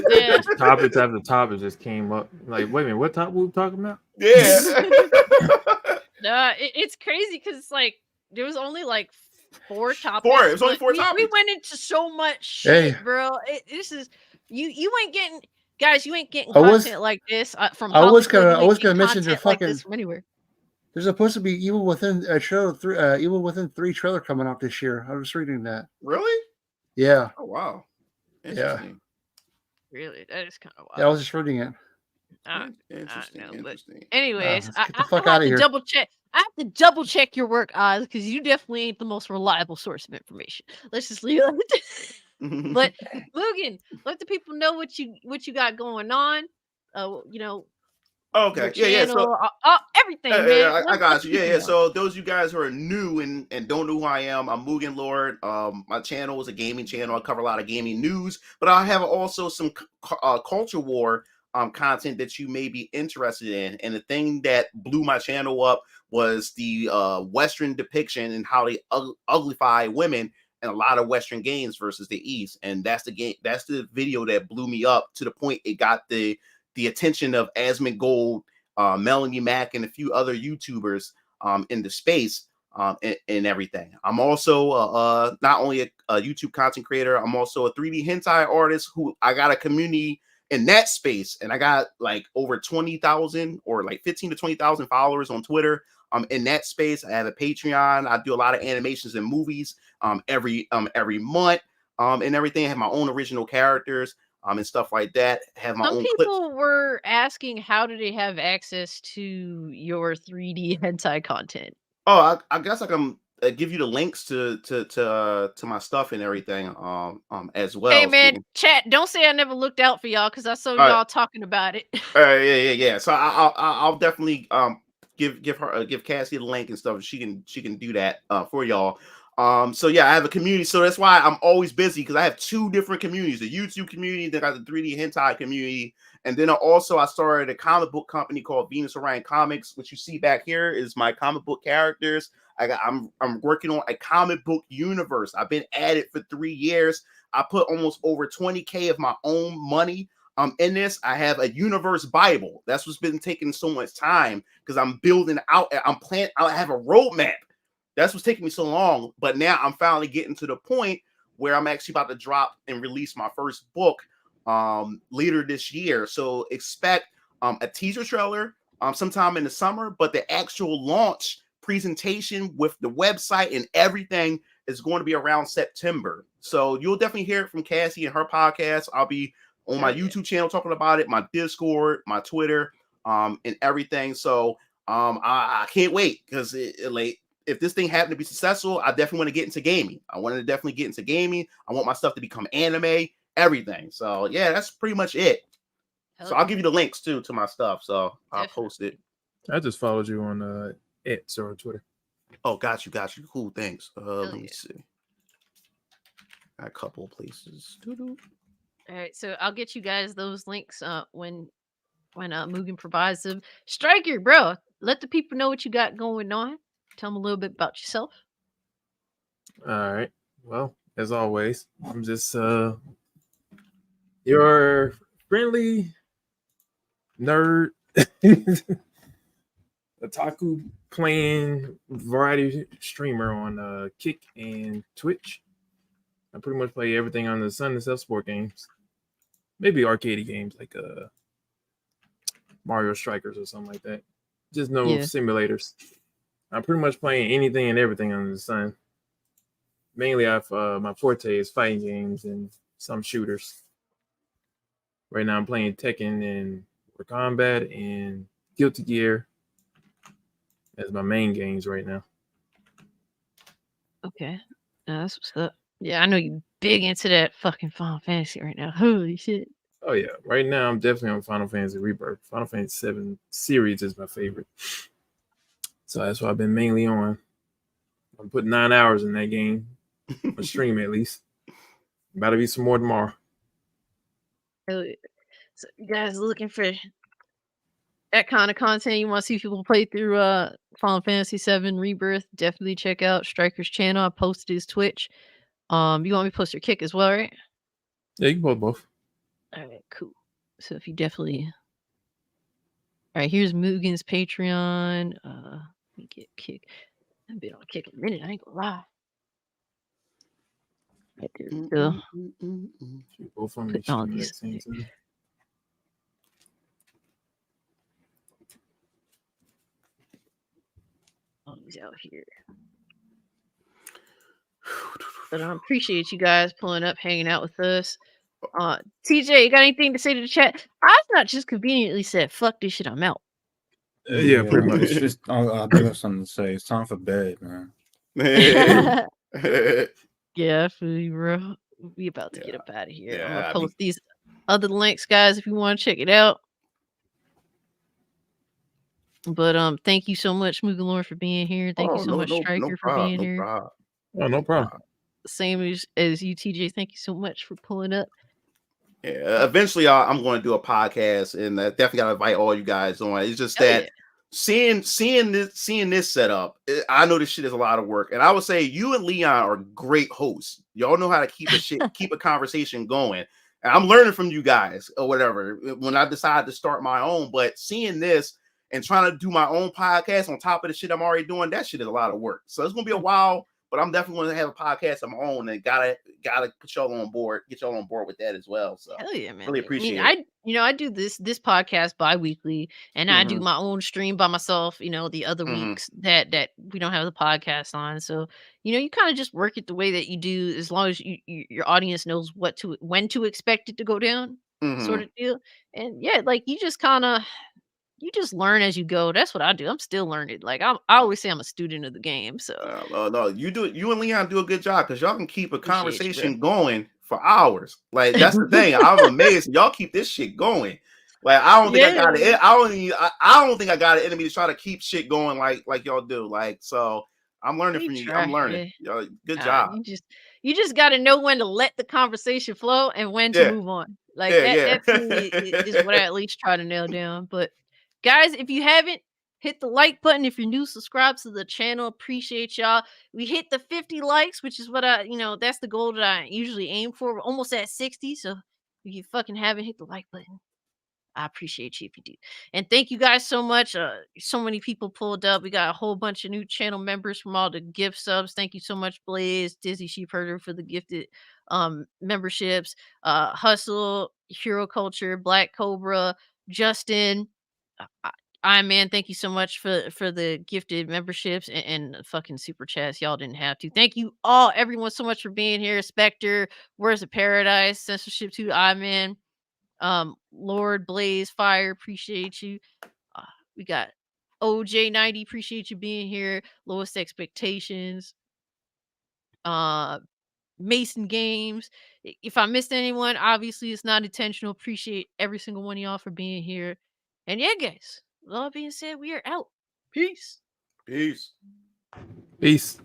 Yeah. Topics after topic just came up. Like, wait a minute, what topic we talking about? Yeah. It's crazy because it's like there was only like 4 topics. 4. It was only 4 topics. We went into so much shit, bro. This is you ain't getting, guys. You ain't getting content like this from. I was gonna mention the fucking like from anywhere. There's supposed to be Evil Within a show. Evil Within 3 trailer coming out this year. I was reading that. Really? Yeah. Oh wow. Interesting. Yeah. Really, that is kind of wild. Yeah, I was just reading it. Interesting. Anyways, get the I fuck have out of to here. double check. I have to double check your work, Oz, because you definitely ain't the most reliable source of information. Let's just leave it. But Mugen, let the people know what you got going on. You know. Okay. Yeah. So everything, man. I got you. Yeah. So those of you guys who are new and don't know who I am, I'm Mugen Lord. My channel is a gaming channel. I cover a lot of gaming news, but I have also some culture war content that you may be interested in. And the thing that blew my channel up was the Western depiction and how they uglify women in a lot of Western games versus the East. And that's the video that blew me up to the point it got the attention of Asmongold, Melanie Mack, and a few other YouTubers in the space and everything. I'm also not only a YouTube content creator, I'm also a 3D hentai artist who I got a community in that space, and I got like over 20,000 or like 15 to 20,000 followers on Twitter. In that space, I have a Patreon. I do a lot of animations and movies every month and everything. I have my own original characters and stuff like that. Have my Some own people clips. were asking how do they have access to your 3D hentai content. Oh, I guess I can give you the links to my stuff and everything as well. Hey man, chat, don't say I never looked out for y'all because I saw y'all talking about it. Yeah. So I'll definitely give Cassie the link and stuff. She can do that for y'all. So yeah, I have a community, so that's why I'm always busy, because I have 2 different communities: the YouTube community, then I got the 3D hentai community, and then I started a comic book company called Venus Orion Comics. What you see back here is my comic book characters. I'm working on a comic book universe. I've been at it for 3 years. I put almost over 20K of my own money in this. I have a universe Bible. That's what's been taking so much time, because I'm building out. I have a roadmap. That's what's taking me so long. But now I'm finally getting to the point where I'm actually about to drop and release my first book later this year. So expect a teaser trailer sometime in the summer, but the actual launch presentation with the website and everything is going to be around September. So you'll definitely hear it from Cassie and her podcast. I'll be on my YouTube channel talking about it, my Discord, my Twitter, and everything. So I can't wait, because if this thing happened to be successful, I definitely want to get into gaming. I wanted to definitely get into gaming. I want my stuff to become anime, everything. So yeah, that's pretty much it. So I'll give you the links too to my stuff. So I'll post it. I just followed you on X or Twitter. Oh, got you. Cool, thanks. Let me see. Got a couple of places. All right, so I'll get you guys those links when Mugen provides them. Striker, bro, let the people know what you got going on. Tell them a little bit about yourself. All right. Well, as always, I'm just your friendly nerd, otaku playing variety streamer on Kick and Twitch. I pretty much play everything on the Sun and Self Sport games. maybe arcade games like Mario Strikers or something like that. Just no simulators. I'm pretty much playing anything and everything under the sun. Mainly, my forte is fighting games and some shooters. Right now, I'm playing Tekken and Mortal Kombat and Guilty Gear as my main games right now. Okay, that's what's up. Yeah, I know you big into that fucking Final Fantasy right now. Holy shit. Oh yeah, right now I'm definitely on Final Fantasy Rebirth. Final Fantasy 7 series is my favorite, so that's what I've been mainly on. I'm putting 9 hours in that game, on stream at least. About to be some more tomorrow. So you guys looking for that kind of content? You want to see people play through Final Fantasy 7 Rebirth? Definitely check out Striker's channel. I posted his Twitch. You want me to post your kick as well, right? Yeah, you can post both. All right, cool. So if you definitely, all right, here's Mugen's Patreon. Let me get kick. I've been on kick in a minute. I ain't gonna lie. Right there we go. Both on Putting all these. All these out here. But I appreciate you guys pulling up, hanging out with us. TJ, you got anything to say to the chat? I've not just conveniently said, fuck this shit, I'm out. Yeah, pretty much. It's just, I do have something to say. It's time for bed, man. Yeah, I feel you, bro. We about to get up out of here. Yeah, I'm gonna post these other links, guys, if you want to check it out. But thank you so much, Mugen Lord, for being here. Thank you so much, Striker, for being here. Problem. Oh, no problem. Same as you, TJ. Thank you so much for pulling up. Yeah, eventually I'm going to do a podcast, and definitely got to invite all you guys on. It's just that seeing this setup, I know this shit is a lot of work, and I would say you and Leon are great hosts. Y'all know how to keep a conversation going, and I'm learning from you guys or whatever when I decide to start my own. But seeing this and trying to do my own podcast on top of the shit I'm already doing, that shit is a lot of work. So it's gonna be a while. But I'm definitely going to have a podcast of my own, and gotta put y'all on board, get y'all on board with that as well. So hell yeah, man! Really appreciate it. I do this podcast bi-weekly, and I do my own stream by myself. The other weeks that we don't have the podcast on, so you kind of just work it the way that you do, as long as your audience knows when to expect it to go down, sort of deal. And yeah, like you just learn as you go. That's what I do. I'm still learning. Like I always say, I'm a student of the game. So no, you do it. You and Leon do a good job because y'all can keep a conversation going for hours. Like that's the thing. I'm amazed. Y'all keep this shit going. Like I don't think I got it. I don't think I got an enemy to try to keep shit going like y'all do. Like so, I'm learning from you. I'm learning. Y'all, good job. You just got to know when to let the conversation flow and when to move on. Like that to me is what I at least try to nail down. But guys, if you haven't, hit the like button. If you're new, subscribe to the channel. Appreciate y'all. We hit the 50 likes, which is what that's the goal that I usually aim for. We're almost at 60. So if you fucking haven't, hit the like button. I appreciate you if you do. And thank you guys so much. So many people pulled up. We got a whole bunch of new channel members from all the gift subs. Thank you so much, Blaze, Dizzy Sheepherder, for the gifted memberships. Hustle, Hero Culture, Black Cobra, Justin, Iron Man. Thank you so much for the gifted memberships and fucking super chats. Y'all didn't have to. Thank you all, everyone, so much for being here. Spectre, Where's the Paradise, Censorship 2, Iron Man. Lord Blaze Fire, appreciate you. We got OJ90, appreciate you being here. Lowest Expectations, Mason Games. If I missed anyone, obviously it's not intentional. Appreciate every single one of y'all for being here. And yeah, guys, with all that being said, we are out. Peace. Peace. Peace.